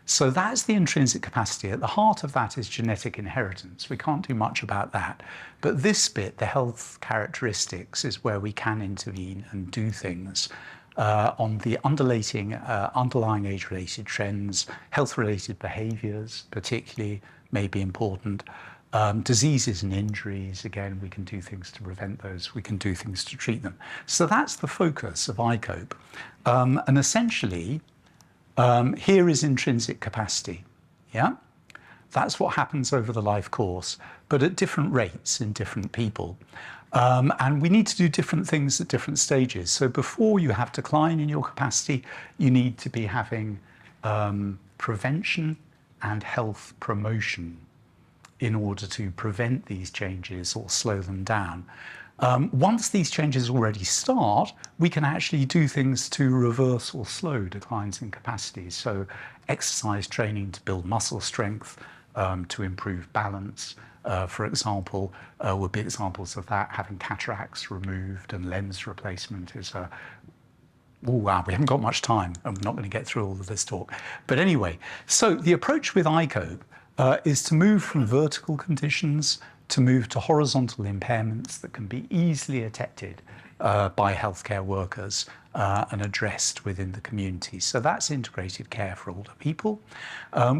So that's the intrinsic capacity. At the heart of that is genetic inheritance. We can't do much about that. But this bit, the health characteristics, is where we can intervene and do things on the underlying age-related trends, health-related behaviours particularly may be important. Diseases and injuries, again, we can do things to prevent those, we can do things to treat them. So that's the focus of iCope. And essentially, here is intrinsic capacity, yeah? That's what happens over the life course, but at different rates in different people. And we need to do different things at different stages. So before you have decline in your capacity, you need to be having prevention and health promotion in order to prevent these changes or slow them down. Once these changes already start, we can actually do things to reverse or slow declines in capacity. So exercise training to build muscle strength, to improve balance, for example, would be examples of that. Having cataracts removed and lens replacement is a... Oh, wow, we haven't got much time and we're not going to get through all of this talk. But anyway, so the approach with iCope is to move from vertical conditions to move to horizontal impairments that can be easily detected by healthcare workers and addressed within the community. So that's integrated care for older people.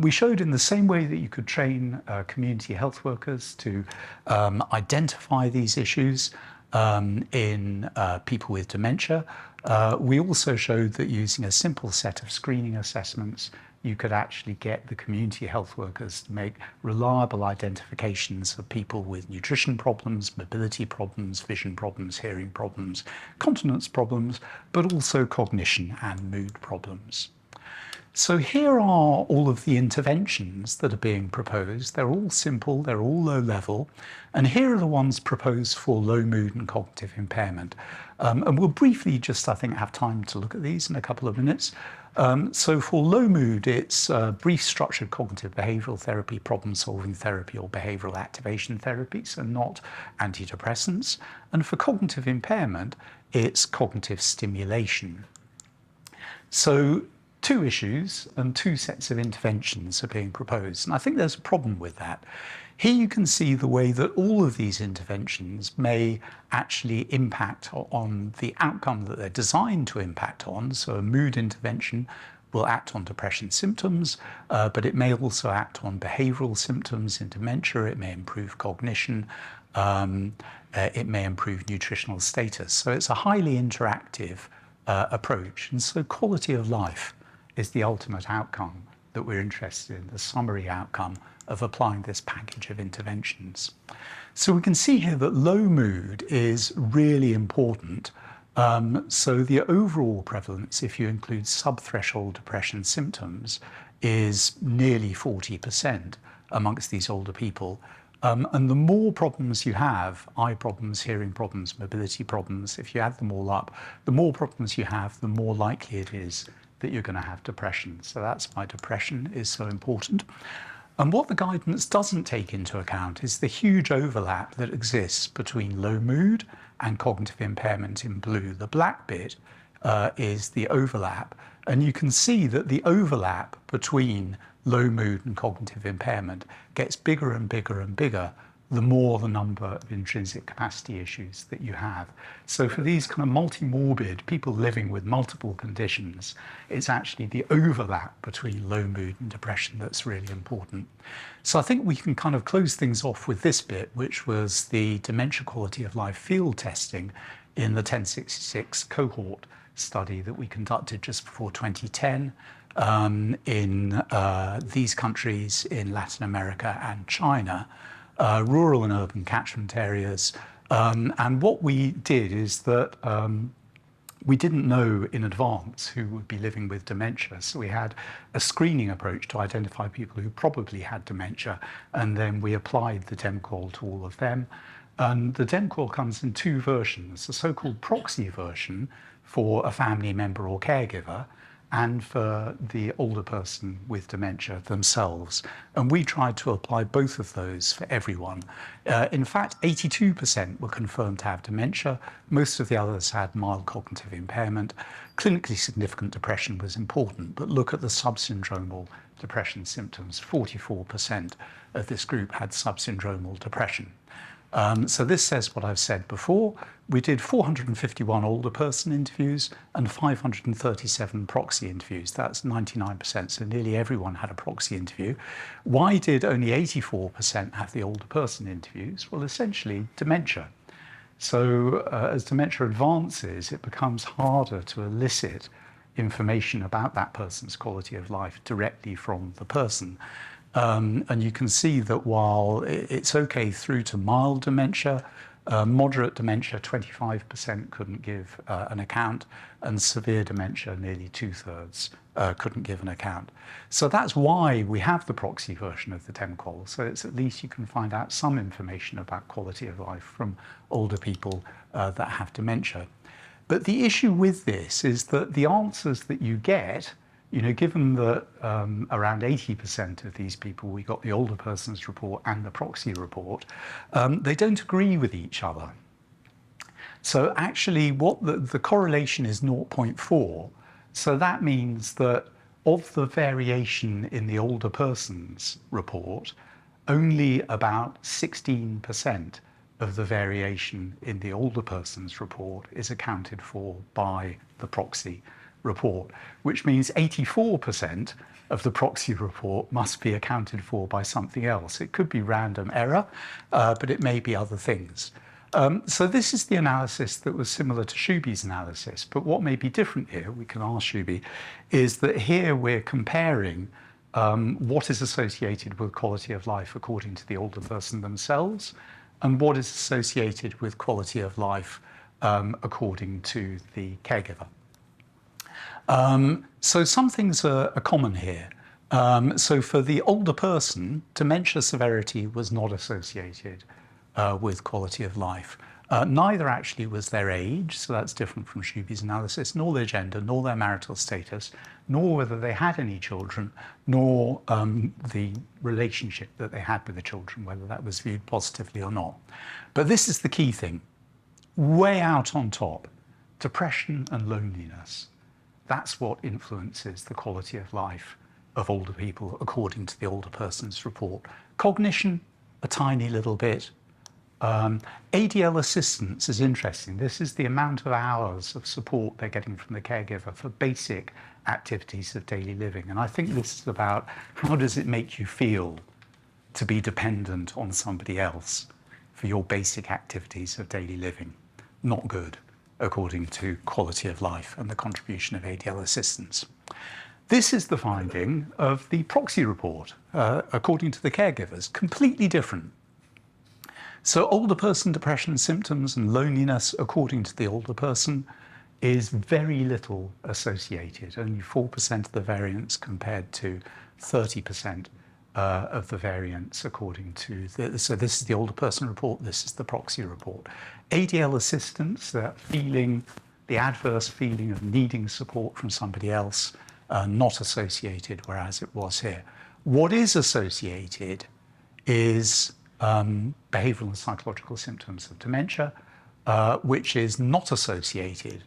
We showed in the same way that you could train community health workers to identify these issues in people with dementia. We also showed that using a simple set of screening assessments, you could actually get the community health workers to make reliable identifications of people with nutrition problems, mobility problems, vision problems, hearing problems, continence problems, but also cognition and mood problems. So here are all of the interventions that are being proposed. They're all simple, they're all low level, and here are the ones proposed for low mood and cognitive impairment. And we'll briefly just, I think, have time to look at these in a couple of minutes. So for low mood, it's brief structured cognitive behavioral therapy, problem-solving therapy, or behavioral activation therapy, so not antidepressants. And for cognitive impairment, it's cognitive stimulation. So two issues and two sets of interventions are being proposed. And I think there's a problem with that. Here you can see the way that all of these interventions may actually impact on the outcome that they're designed to impact on. So a mood intervention will act on depression symptoms, but it may also act on behavioral symptoms in dementia. It may improve cognition. It may improve nutritional status. So it's a highly interactive approach. And so quality of life is the ultimate outcome that we're interested in, the summary outcome of applying this package of interventions. So we can see here that low mood is really important. So the overall prevalence, if you include subthreshold depression symptoms, is nearly 40% amongst these older people. And the more problems you have, eye problems, hearing problems, mobility problems, if you add them all up, the more problems you have, the more likely it is that you're going to have depression. So that's why depression is so important. And what the guidance doesn't take into account is the huge overlap that exists between low mood and cognitive impairment in blue. The black bit is the overlap. And you can see that the overlap between low mood and cognitive impairment gets bigger and bigger and bigger the more the number of intrinsic capacity issues that you have. So for these kind of multi-morbid people living with multiple conditions, it's actually the overlap between low mood and depression that's really important. So I think we can kind of close things off with this bit, which was the dementia quality of life field testing in the 1066 cohort study that we conducted just before 2010 in these countries in Latin America and China. Rural and urban catchment areas. And what we did is that we didn't know in advance who would be living with dementia. So we had a screening approach to identify people who probably had dementia, and then we applied the DEMQual to all of them. And the DEMQual comes in two versions, the so-called proxy version for a family member or caregiver, and for the older person with dementia themselves. And we tried to apply both of those for everyone. In fact, 82% were confirmed to have dementia. Most of the others had mild cognitive impairment. Clinically significant depression was important, but look at the subsyndromal depression symptoms. 44% of this group had subsyndromal depression. So this says what I've said before. We did 451 older person interviews and 537 proxy interviews. That's 99%, so nearly everyone had a proxy interview. Why did only 84% have the older person interviews? Well, essentially, dementia. So as dementia advances, it becomes harder to elicit information about that person's quality of life directly from the person. And you can see that while it's okay through to mild dementia, moderate dementia, 25% couldn't give an account, and severe dementia, nearly 2/3 couldn't give an account. So that's why we have the proxy version of the DEMQual. So it's at least you can find out some information about quality of life from older people that have dementia. But the issue with this is that the answers that you get, given that around 80% of these people, we got the older person's report and the proxy report, they don't agree with each other. So actually what the correlation is 0.4. So that means that of the variation in the older person's report, only about 16% of the variation in the older person's report is accounted for by the proxy report, which means 84% of the proxy report must be accounted for by something else. It could be random error, but it may be other things. So this is the analysis that was similar to Sube's analysis, but what may be different here, we can ask Sube, is that here we're comparing what is associated with quality of life according to the older person themselves, and what is associated with quality of life according to the caregiver. So some things are common here. So for the older person, dementia severity was not associated with quality of life. Neither actually was their age, so that's different from Sube's analysis, nor their gender, nor their marital status, nor whether they had any children, nor the relationship that they had with the children, whether that was viewed positively or not. But this is the key thing. Way out on top, depression and loneliness. That's what influences the quality of life of older people according to the older person's report. Cognition, a tiny little bit. ADL assistance is interesting. This is the amount of hours of support they're getting from the caregiver for basic activities of daily living. And I think this is about how does it make you feel to be dependent on somebody else for your basic activities of daily living. Not good, according to quality of life and the contribution of ADL assistance. This is the finding of the proxy report, according to the caregivers, completely different. So older person depression symptoms and loneliness, according to the older person, is very little associated, only 4% of the variance compared to 30% of the variance according to, so this is the older person report, this is the proxy report. ADL assistance, that feeling, the adverse feeling of needing support from somebody else, not associated, whereas it was here. What is associated is behavioural and psychological symptoms of dementia, which is not associated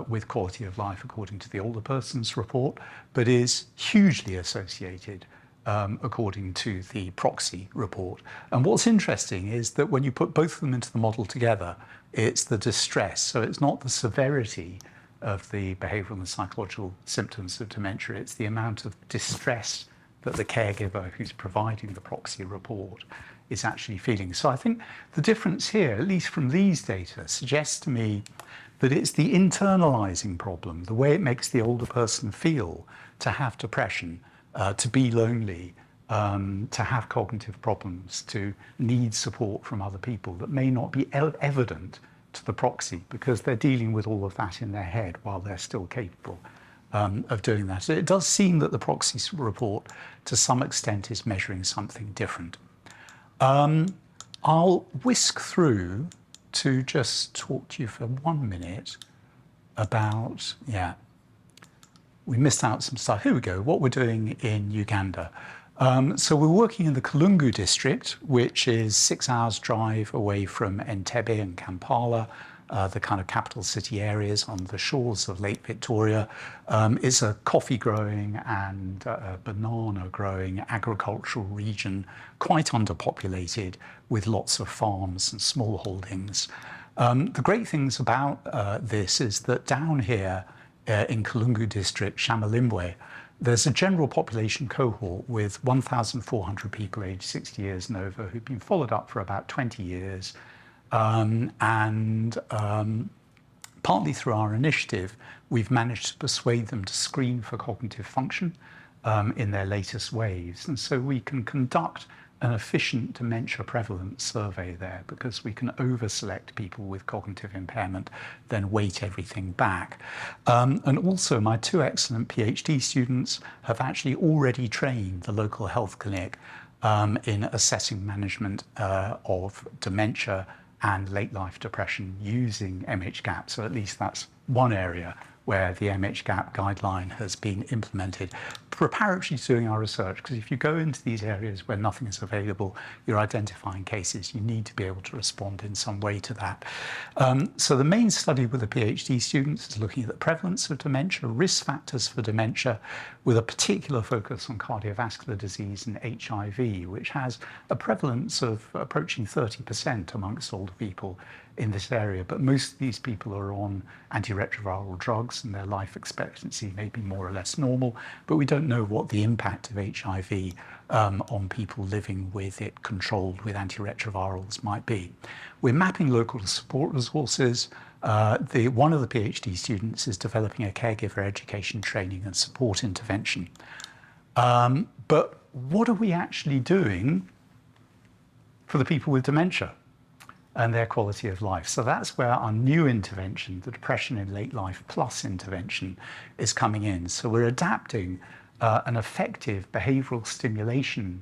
with quality of life according to the older person's report, but is hugely associated according to the proxy report. And what's interesting is that when you put both of them into the model together, it's the distress. So it's not the severity of the behavioural and psychological symptoms of dementia, it's the amount of distress that the caregiver who's providing the proxy report is actually feeling. So I think the difference here, at least from these data, suggests to me that it's the internalizing problem, the way it makes the older person feel to have depression, to be lonely, to have cognitive problems, to need support from other people that may not be evident to the proxy because they're dealing with all of that in their head while they're still capable of doing that. So it does seem that the proxy report, to some extent, is measuring something different. I'll whisk through to just talk to you for 1 minute about, we missed out some stuff. Here we go, what we're doing in Uganda. So we're working in the Kalungu district, which is 6 hours drive away from Entebbe and Kampala, the kind of capital city areas on the shores of Lake Victoria. It's a coffee growing and banana growing agricultural region, quite underpopulated with lots of farms and small holdings. The great things about this is that down here in Kalungu district, Shamalimbwe, there's a general population cohort with 1,400 people aged 60 years and over who've been followed up for about 20 years. Partly through our initiative, we've managed to persuade them to screen for cognitive function in their latest waves. And so we can conduct an efficient dementia prevalence survey there because we can over-select people with cognitive impairment, then weight everything back. And also my 2 excellent PhD students have actually already trained the local health clinic in assessing management of dementia and late life depression using MHGAP. So at least that's one area where the MHGAP guideline has been implemented preparatory to doing our research, because if you go into these areas where nothing is available, you're identifying cases, you need to be able to respond in some way to that. So the main study with the PhD students is looking at the prevalence of dementia, risk factors for dementia, with a particular focus on cardiovascular disease and HIV, which has a prevalence of approaching 30% amongst older people in this area, but most of these people are on antiretroviral drugs and their life expectancy may be more or less normal, but we don't know what the impact of HIV on people living with it controlled with antiretrovirals might be. We're mapping local support resources. One of the PhD students is developing a caregiver education training and support intervention. But what are we actually doing for the people with dementia and their quality of life? So that's where our new intervention, the Depression in Late Life Plus intervention, is coming in. So we're adapting an effective behavioral stimulation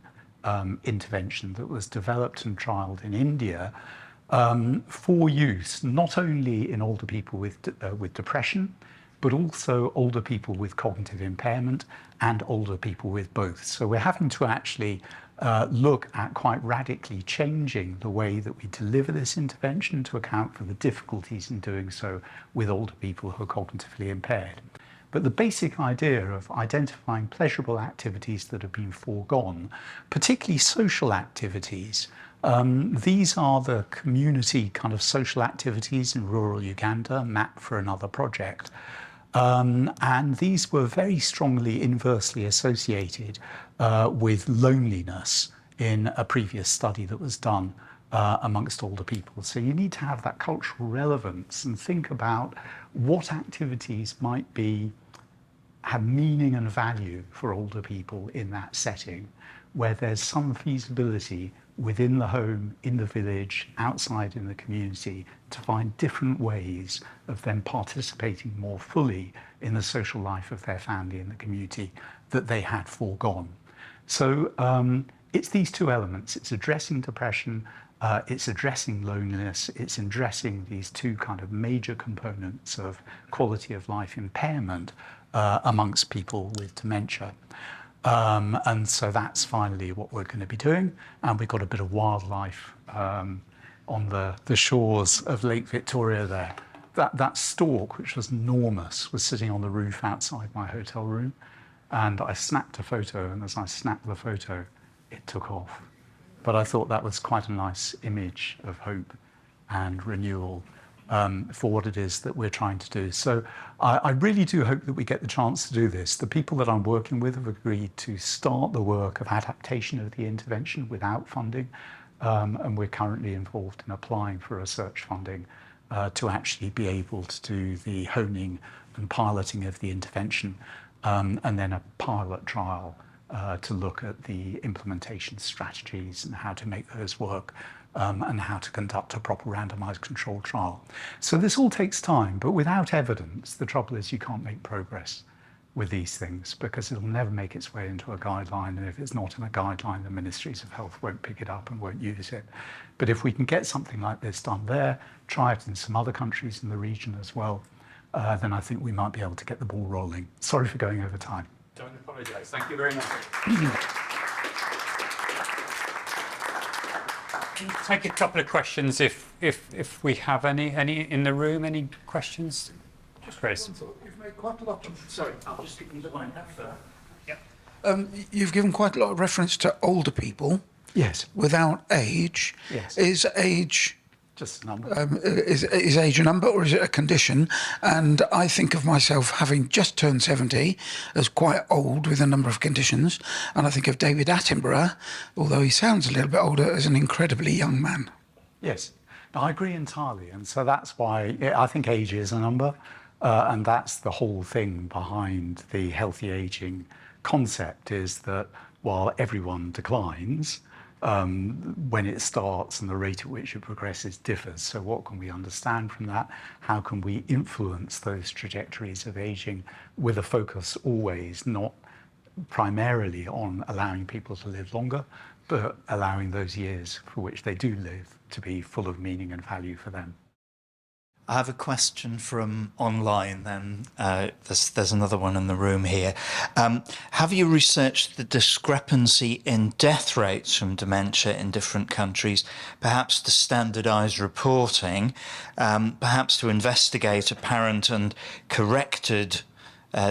intervention that was developed and trialed in India for use not only in older people with depression, but also older people with cognitive impairment and older people with both. So we're having to actually look at quite radically changing the way that we deliver this intervention to account for the difficulties in doing so with older people who are cognitively impaired. But the basic idea of identifying pleasurable activities that have been foregone, particularly social activities, these are the community kind of social activities in rural Uganda mapped for another project. And these were very strongly inversely associated with loneliness in a previous study that was done amongst older people. So you need to have that cultural relevance and think about what activities might have meaning and value for older people in that setting, where there's some feasibility within the home, in the village, outside in the community, to find different ways of them participating more fully in the social life of their family and the community that they had foregone. So it's these 2 elements. It's addressing depression, it's addressing loneliness, it's addressing these 2 kind of major components of quality of life impairment amongst people with dementia. And so that's finally what we're going to be doing. And we've got a bit of wildlife on the shores of Lake Victoria there. That stork, which was enormous, was sitting on the roof outside my hotel room. And I snapped a photo, and as I snapped the photo, it took off. But I thought that was quite a nice image of hope and renewal for what it is that we're trying to do. So I really do hope that we get the chance to do this. The people that I'm working with have agreed to start the work of adaptation of the intervention without funding, and we're currently involved in applying for research funding to actually be able to do the honing and piloting of the intervention, and then a pilot trial to look at the implementation strategies and how to make those work and how to conduct a proper randomized controlled trial. So this all takes time, but without evidence, the trouble is you can't make progress with these things because it'll never make its way into a guideline, and if it's not in a guideline, the ministries of health won't pick it up and won't use it. But if we can get something like this done there, try it in some other countries in the region as well, then I think we might be able to get the ball rolling. Sorry for going over time. Don't apologise. Thank you very much. Take a couple of questions if we have any in the room. Any questions? Just raise. You've made quite a lot of. Sorry, I'll just stick you behind that for. Yeah. You've given quite a lot of reference to older people. Yes. Without age. Yes. Is age. Just a number. Is age a number or is it a condition? And I think of myself having just turned 70 as quite old with a number of conditions. And I think of David Attenborough, although he sounds a little bit older, as an incredibly young man. Yes, I agree entirely. And so that's why I think age is a number. And that's the whole thing behind the healthy aging concept, is that while everyone declines, when it starts and the rate at which it progresses differs. So what can we understand from that? How can we influence those trajectories of aging with a focus always not primarily on allowing people to live longer, but allowing those years for which they do live to be full of meaning and value for them? I have a question from online, then there's another one in the room here. Have you researched the discrepancy in death rates from dementia in different countries, perhaps to standardise reporting, perhaps to investigate apparent and corrected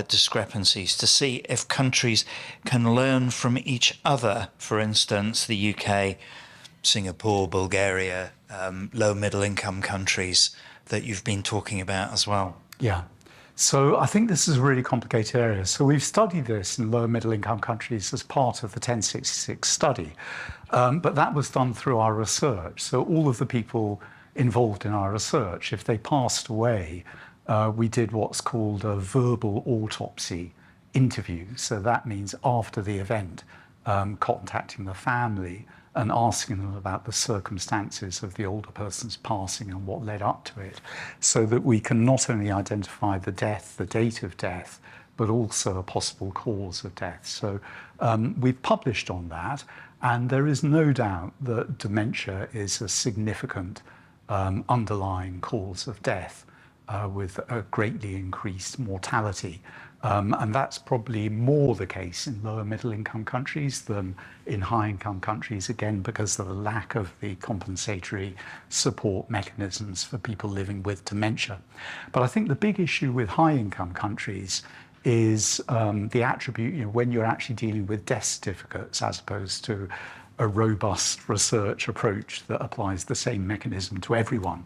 discrepancies to see if countries can learn from each other, for instance, the UK, Singapore, Bulgaria, low middle income countries that you've been talking about as well? Yeah. So I think this is a really complicated area. So we've studied this in low middle income countries as part of the 1066 study, but that was done through our research. So all of the people involved in our research, if they passed away, we did what's called a verbal autopsy interview. So that means after the event, contacting the family and asking them about the circumstances of the older person's passing and what led up to it, so that we can not only identify the death, the date of death, but also a possible cause of death. So we've published on that, and there is no doubt that dementia is a significant underlying cause of death with a greatly increased mortality. And that's probably more the case in lower middle income countries than in high income countries, again, because of the lack of the compensatory support mechanisms for people living with dementia. But I think the big issue with high income countries is the attribute, when you're actually dealing with death certificates as opposed to a robust research approach that applies the same mechanism to everyone.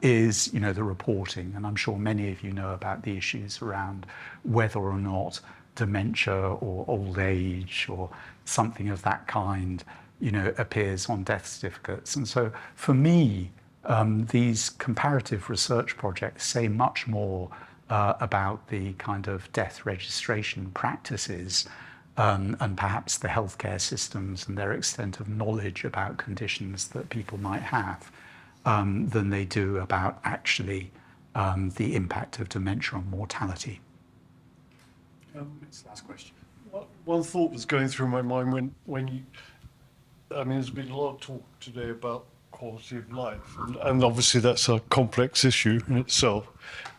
Is the reporting, and I'm sure many of you know about the issues around whether or not dementia or old age or something of that kind appears on death certificates. And so for me, these comparative research projects say much more about the kind of death registration practices and perhaps the healthcare systems and their extent of knowledge about conditions that people might have. Than they do about actually the impact of dementia on mortality. Last question. One thought was going through my mind when you, there's been a lot of talk today about quality of life, and obviously that's a complex issue in itself.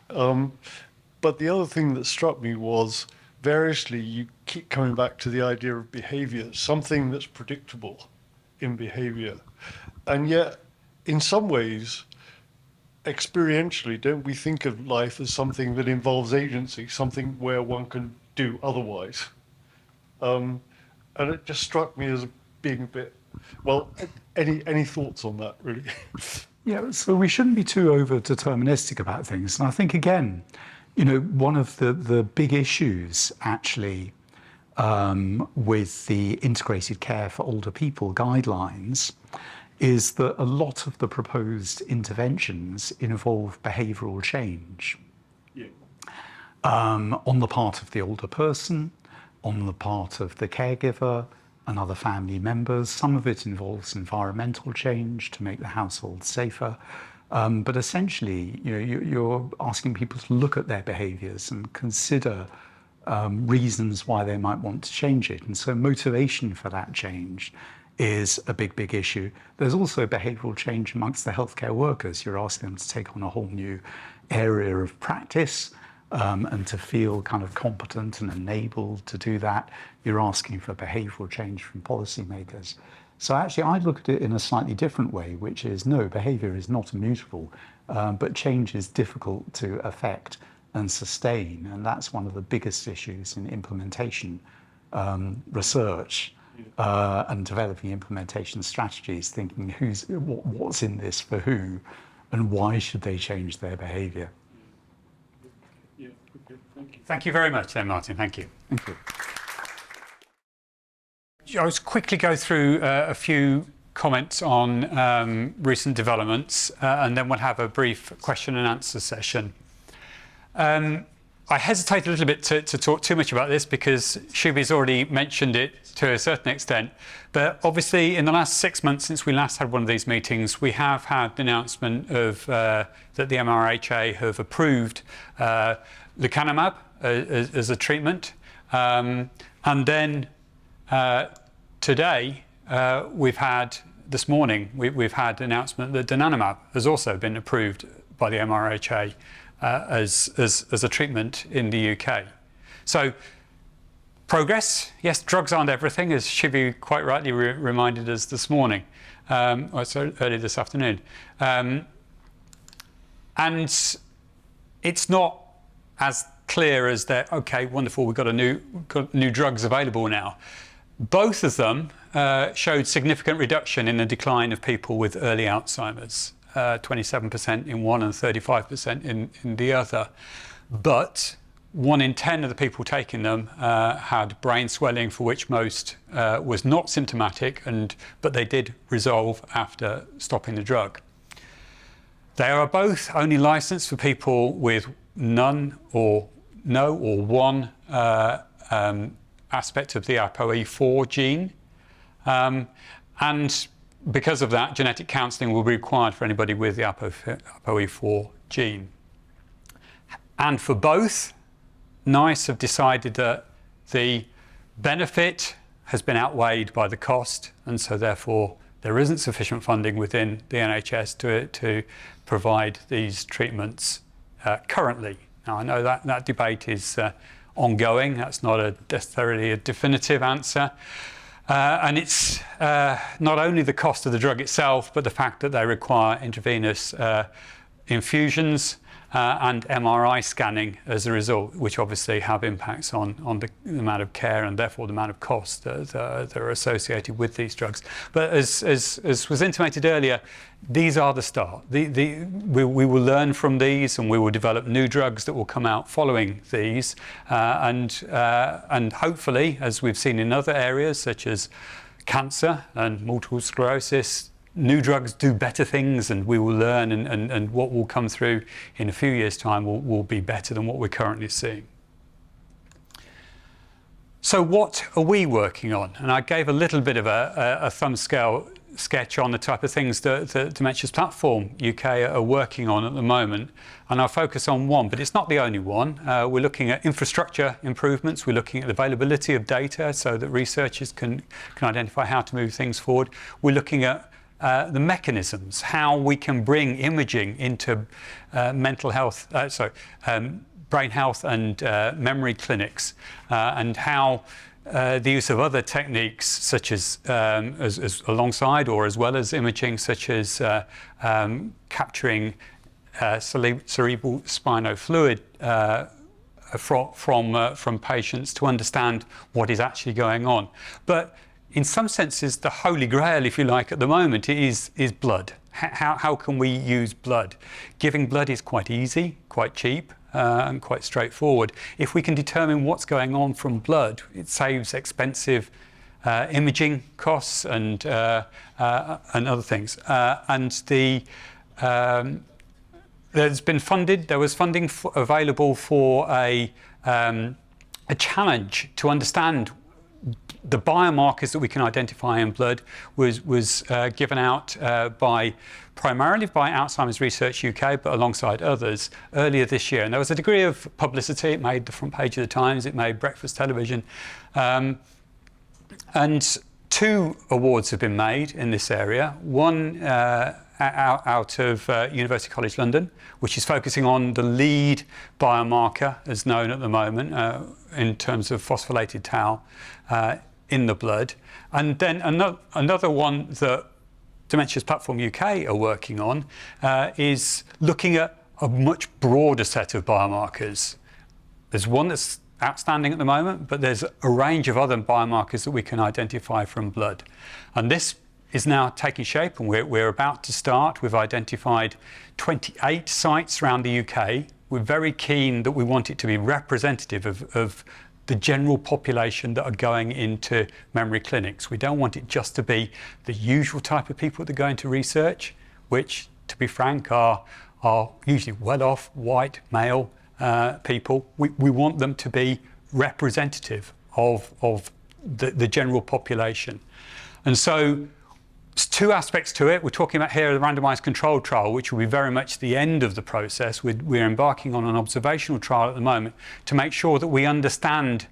But the other thing that struck me was, variously, you keep coming back to the idea of behavior, something that's predictable in behavior, and yet, in some ways, experientially, don't we think of life as something that involves agency, something where one can do otherwise? And it just struck me as being a bit, well, any thoughts on that, really? Yeah, so we shouldn't be too over-deterministic about things. And I think, again, one of the big issues, actually, with the integrated care for older people guidelines is that a lot of the proposed interventions involve behavioural change on the part of the older person, on the part of the caregiver, and other family members. Some of it involves environmental change to make the household safer. But essentially, you're asking people to look at their behaviours and consider reasons why they might want to change it. And so motivation for that change is a big, big issue. There's also behavioural change amongst the healthcare workers. You're asking them to take on a whole new area of practice and to feel kind of competent and enabled to do that. You're asking for behavioural change from policymakers. So actually, I look at it in a slightly different way, which is no, behaviour is not immutable, but change is difficult to affect and sustain. And that's one of the biggest issues in implementation research and developing implementation strategies, thinking what's in this for who and why should they change their behaviour. Yeah, okay, thank you. Thank you very much then, Martin. Thank you. Thank you. I'll just quickly go through a few comments on recent developments and then we'll have a brief question and answer session. I hesitate a little bit to talk too much about this because Sube's already mentioned it to a certain extent, but obviously in the last 6 months since we last had one of these meetings, we have had the announcement of that the MRHA have approved lecanemab as a treatment, and then today this morning we've had the announcement that donanemab has also been approved by the MRHA as a treatment in the UK. So progress, yes, drugs aren't everything, as Sube quite rightly reminded us this morning, or so early this afternoon. And it's not as clear as that, okay, wonderful, we've got new drugs available now. Both of them showed significant reduction in the decline of people with early Alzheimer's. 27% in one and 35% in the other. But 1 in 10 of the people taking them had brain swelling, for which most was not symptomatic, but they did resolve after stopping the drug. They are both only licensed for people with none or no or one aspect of the ApoE4 gene. And because of that, genetic counselling will be required for anybody with the ApoE4 gene. And for both, NICE have decided that the benefit has been outweighed by the cost, and so therefore there isn't sufficient funding within the NHS to provide these treatments currently. Now I know that debate is ongoing. That's not necessarily a definitive answer. And it's not only the cost of the drug itself, but the fact that they require intravenous infusions and MRI scanning as a result, which obviously have impacts on the amount of care and therefore the amount of cost that are associated with these drugs. But as was intimated earlier, these are the start. We will learn from these, and we will develop new drugs that will come out following these, and hopefully, as we've seen in other areas such as cancer and multiple sclerosis, new drugs do better things, and we will learn, and what will come through in a few years' time will be better than what we're currently seeing. So what are we working on? And I gave a little bit of a thumbscale sketch on the type of things that the Dementia's Platform UK are working on at the moment, and I'll focus on one, but it's not the only one. We're looking at infrastructure improvements, we're looking at the availability of data so that researchers can identify how to move things forward. We're looking at the mechanisms, how we can bring imaging into mental health, brain health and memory clinics, and how the use of other techniques such as alongside or as well as imaging, such as capturing cerebral spinal fluid from patients to understand what is actually going on. But in some senses, the holy grail, if you like, at the moment is blood. How can we use blood? Giving blood is quite easy, quite cheap, and quite straightforward. If we can determine what's going on from blood, it saves expensive imaging costs and other things. There was funding available for a challenge to understand the biomarkers that we can identify in blood was given out primarily by Alzheimer's Research UK, but alongside others earlier this year. And there was a degree of publicity. It made the front page of the Times, it made breakfast television. And 2 awards have been made in this area. One out of University College London, which is focusing on the lead biomarker as known at the moment in terms of phosphorylated tau in the blood. And then another one that Dementia's Platform UK are working on is looking at a much broader set of biomarkers. There's one that's outstanding at the moment, but there's a range of other biomarkers that we can identify from blood. And this is now taking shape, and we're about to start. We've identified 28 sites around the UK. We're very keen that we want it to be representative of the general population that are going into memory clinics. We don't want it just to be the usual type of people that go into research, which, to be frank, are usually well-off, white, male people. We want them to be representative of the general population. And so there's 2 aspects to it. We're talking about here the randomised controlled trial, which will be very much the end of the process. We're embarking on an observational trial at the moment to make sure that we understand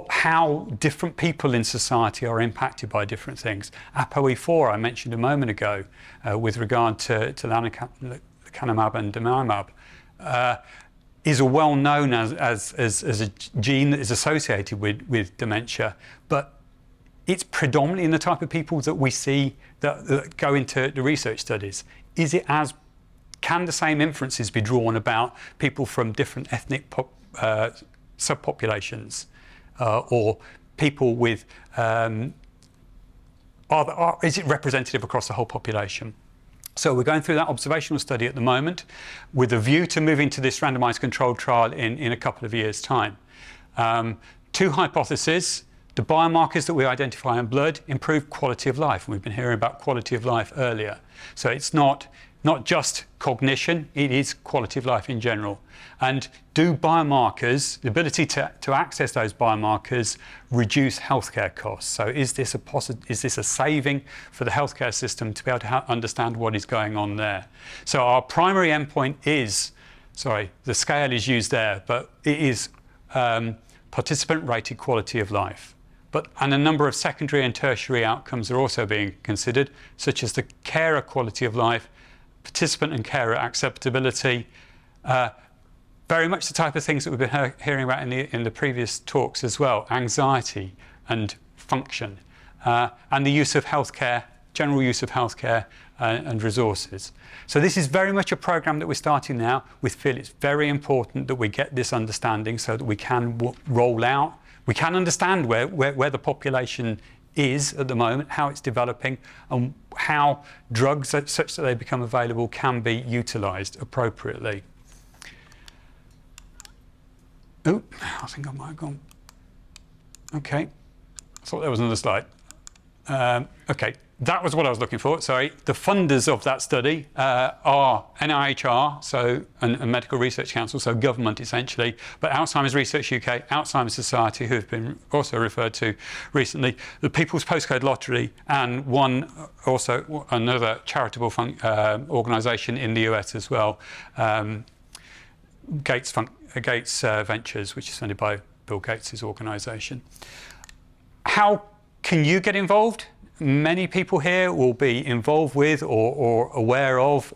how different people in society are impacted by different things. ApoE4, I mentioned a moment ago, with regard to lecanemab and donanemab, is a well-known as a gene that is associated with dementia, but it's predominantly in the type of people that we see that go into the research studies. Can the same inferences be drawn about people from different ethnic subpopulations or people with, is it representative across the whole population? So we're going through that observational study at the moment with a view to moving to this randomised controlled trial in a couple of years' time. 2 hypotheses. The biomarkers that we identify in blood improve quality of life. And we've been hearing about quality of life earlier. So it's not just cognition, it is quality of life in general. And do biomarkers, the ability to access those biomarkers, reduce healthcare costs? So is this a saving for the healthcare system to be able to understand what is going on there? So our primary endpoint is, the scale is used there, but it is participant-rated quality of life. And a number of secondary and tertiary outcomes are also being considered, such as the carer quality of life, participant and carer acceptability, very much the type of things that we've been hearing about in the previous talks as well, anxiety and function, and the use of healthcare, general use of healthcare and resources. So this is very much a programme that we're starting now. We feel it's very important that we get this understanding so that we can roll out. We can understand where the population is at the moment, how it's developing, and how drugs such that they become available can be utilised appropriately. Oh, I think I might have gone. Okay, I thought there was another slide. Okay, that was what I was looking for, sorry. The funders of that study are NIHR, and Medical Research Council, so government essentially, but Alzheimer's Research UK, Alzheimer's Society, who have been also referred to recently, the People's Postcode Lottery, and another charitable organisation in the US as well, Gates Ventures, which is funded by Bill Gates' organisation. How can you get involved? Many people here will be involved with or aware of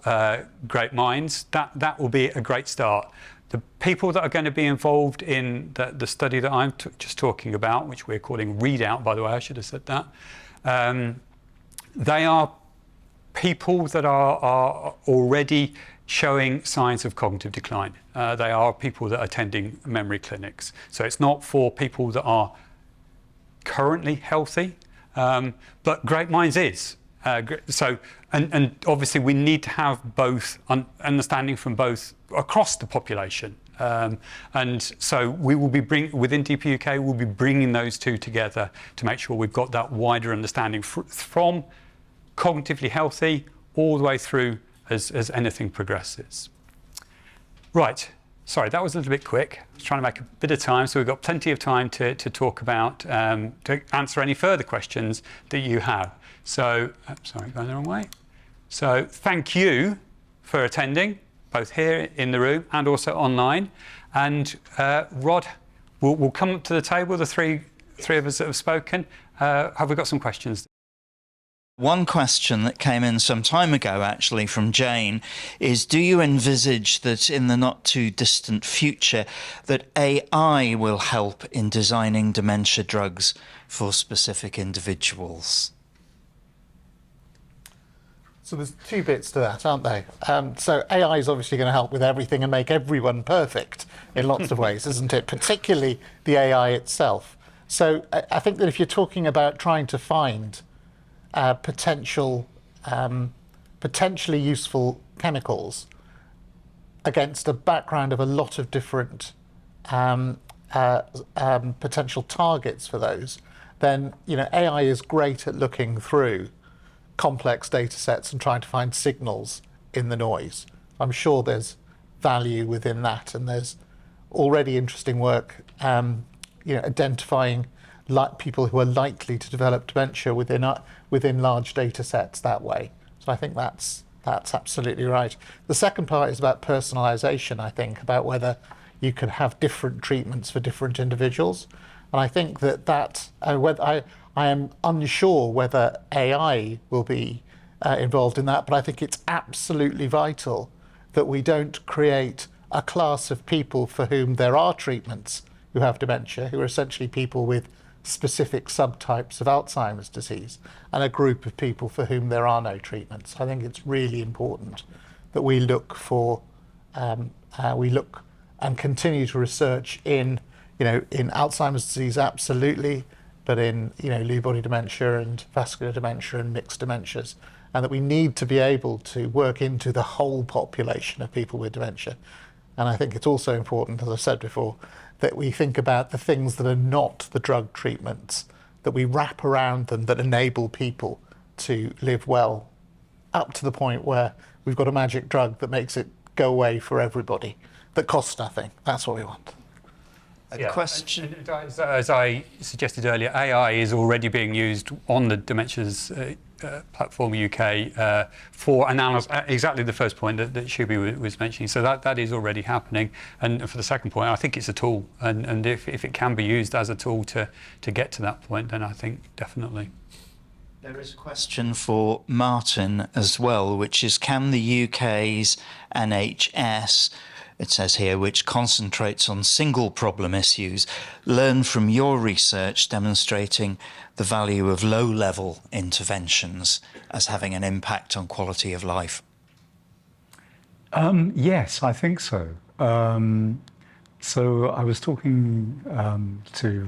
Great Minds. That will be a great start. The people that are going to be involved in the study that I'm just talking about, which we're calling Readout, by the way, I should have said that, they are people that are already showing signs of cognitive decline. They are people that are attending memory clinics. So it's not for people that are currently healthy, but Great Minds is. And obviously we need to have both understanding from both across the population. And so we will be within DPUK, we'll be bringing those 2 together to make sure we've got that wider understanding from cognitively healthy all the way through as anything progresses. Right, Sorry, that was a little bit quick. I was trying to make a bit of time, so we've got plenty of time to talk about, to answer any further questions that you have. So, sorry, going the wrong way. So thank you for attending, both here in the room and also online. And Rod, we'll come up to the table, the three of us that have spoken. Have we got some questions? One question that came in some time ago, actually, from Jane, is do you envisage that in the not too distant future that AI will help in designing dementia drugs for specific individuals? So there's two bits to that, aren't there? So AI is obviously going to help with everything and make everyone perfect in lots of ways, isn't it? Particularly the AI itself. So I think that if you're talking about trying to find potentially useful chemicals against a background of a lot of different potential targets for those, then AI is great at looking through complex data sets and trying to find signals in the noise. I'm sure there's value within that, and there's already interesting work identifying people who are likely to develop dementia within large data sets that way. So I think that's absolutely right. The second part is about personalisation, I think, about whether you can have different treatments for different individuals. And I think that I am unsure whether AI will be involved in that, but I think it's absolutely vital that we don't create a class of people for whom there are treatments who have dementia, who are essentially people with specific subtypes of Alzheimer's disease, and a group of people for whom there are no treatments. I think it's really important that we look and continue to research in Alzheimer's disease, absolutely, but in Lewy body dementia and vascular dementia and mixed dementias, and that we need to be able to work into the whole population of people with dementia. And I think it's also important, as I said before, that we think about the things that are not the drug treatments, that we wrap around them, that enable people to live well, up to the point where we've got a magic drug that makes it go away for everybody, that costs nothing. That's what we want. Question. And as I suggested earlier, AI is already being used on the Dementia's platform UK for analysis, exactly the first point that Sube was mentioning. So that is already happening. And for the second point, I think it's a tool. And if it can be used as a tool to get to that point, then I think definitely. There is a question for Martin as well, which is, can the UK's NHS, it says here, which concentrates on single problem issues, learn from your research demonstrating the value of low-level interventions as having an impact on quality of life? Yes, I think so. So I was talking to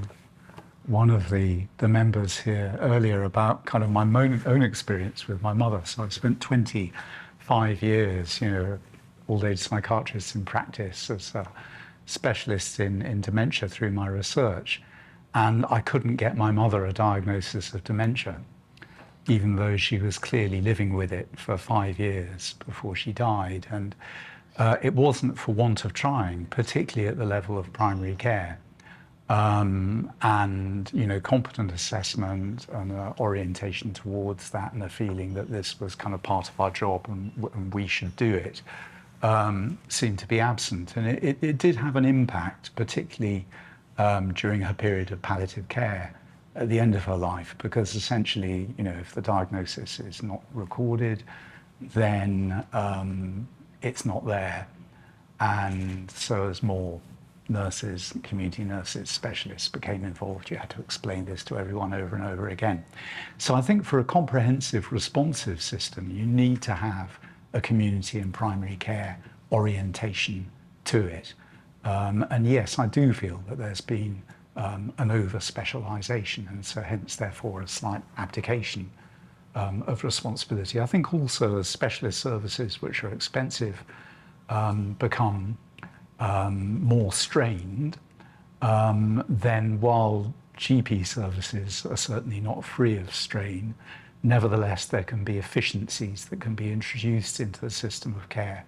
one of the members here earlier about kind of my own experience with my mother. So I've spent 25 years, all-age psychiatrist in practice as a specialist in dementia through my research. And I couldn't get my mother a diagnosis of dementia, even though she was clearly living with it for 5 years before she died. And it wasn't for want of trying, particularly at the level of primary care. And, competent assessment and orientation towards that, and a feeling that this was kind of part of our job and we should do it, seemed to be absent. And it did have an impact, particularly during her period of palliative care at the end of her life, because essentially, if the diagnosis is not recorded, then it's not there. And so as more nurses, community nurses, specialists became involved, you had to explain this to everyone over and over again. So I think for a comprehensive, responsive system, you need to have a community and primary care orientation to it. And yes, I do feel that there's been an over-specialisation, and so hence, therefore, a slight abdication of responsibility. I think also as specialist services, which are expensive, become more strained, then while GP services are certainly not free of strain, nevertheless, there can be efficiencies that can be introduced into the system of care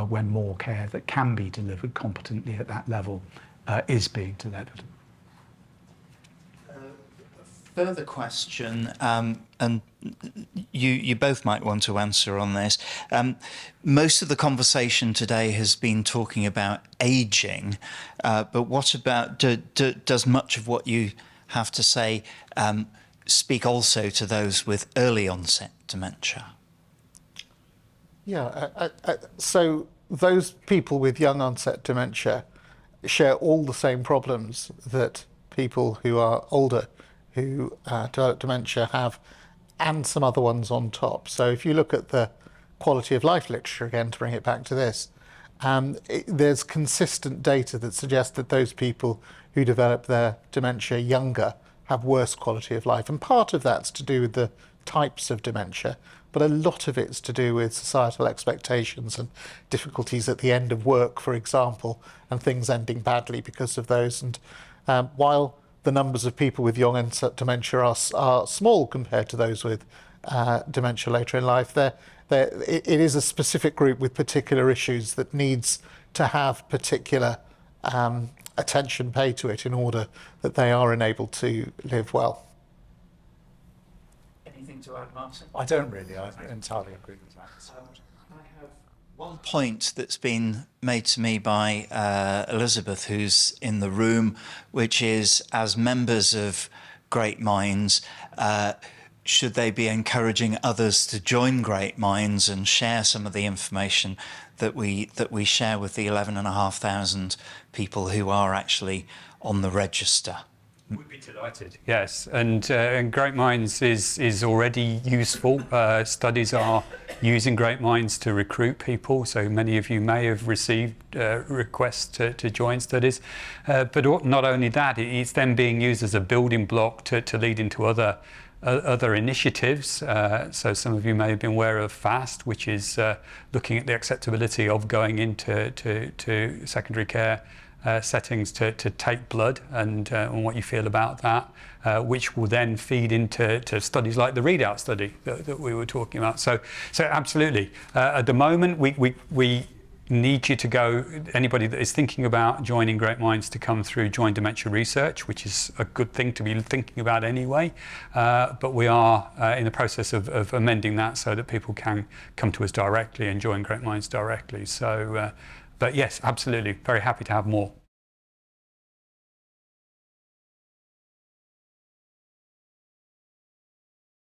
when more care that can be delivered competently at that level is being delivered. Further question, and you both might want to answer on this. Most of the conversation today has been talking about ageing, but what about, does much of what you have to say speak also to those with early onset dementia? Yeah, so those people with young onset dementia share all the same problems that people who are older who develop dementia have, and some other ones on top. So if you look at the quality of life literature, again, to bring it back to this, there's consistent data that suggests that those people who develop their dementia younger have worse quality of life. And part of that's to do with the types of dementia, but a lot of it's to do with societal expectations and difficulties at the end of work, for example, and things ending badly because of those. And while the numbers of people with young onset dementia are small compared to those with dementia later in life, it is a specific group with particular issues that needs to have particular attention paid to it in order that they are enabled to live well. Anything to add, Martin? I don't really. I entirely agree with that. I have one point that's been made to me by Elizabeth, who's in the room, which is, as members of Great Minds, should they be encouraging others to join Great Minds and share some of the information that we share with the 11,500 people who are actually on the register? We'd be delighted, yes. And Great Minds is already useful. Studies are using Great Minds to recruit people, so many of you may have received requests to join studies. But not only that, it's then being used as a building block to lead into other initiatives. So some of you may have been aware of FAST, which is looking at the acceptability of going into to secondary care settings to take blood and what you feel about that, which will then feed into studies like the readout study that we were talking about. So absolutely. At the moment, we need you to go, anybody that is thinking about joining Great Minds, to come through Join Dementia Research, which is a good thing to be thinking about anyway. But we are in the process of amending that so that people can come to us directly and join Great Minds directly. So, but yes, absolutely, very happy to have more.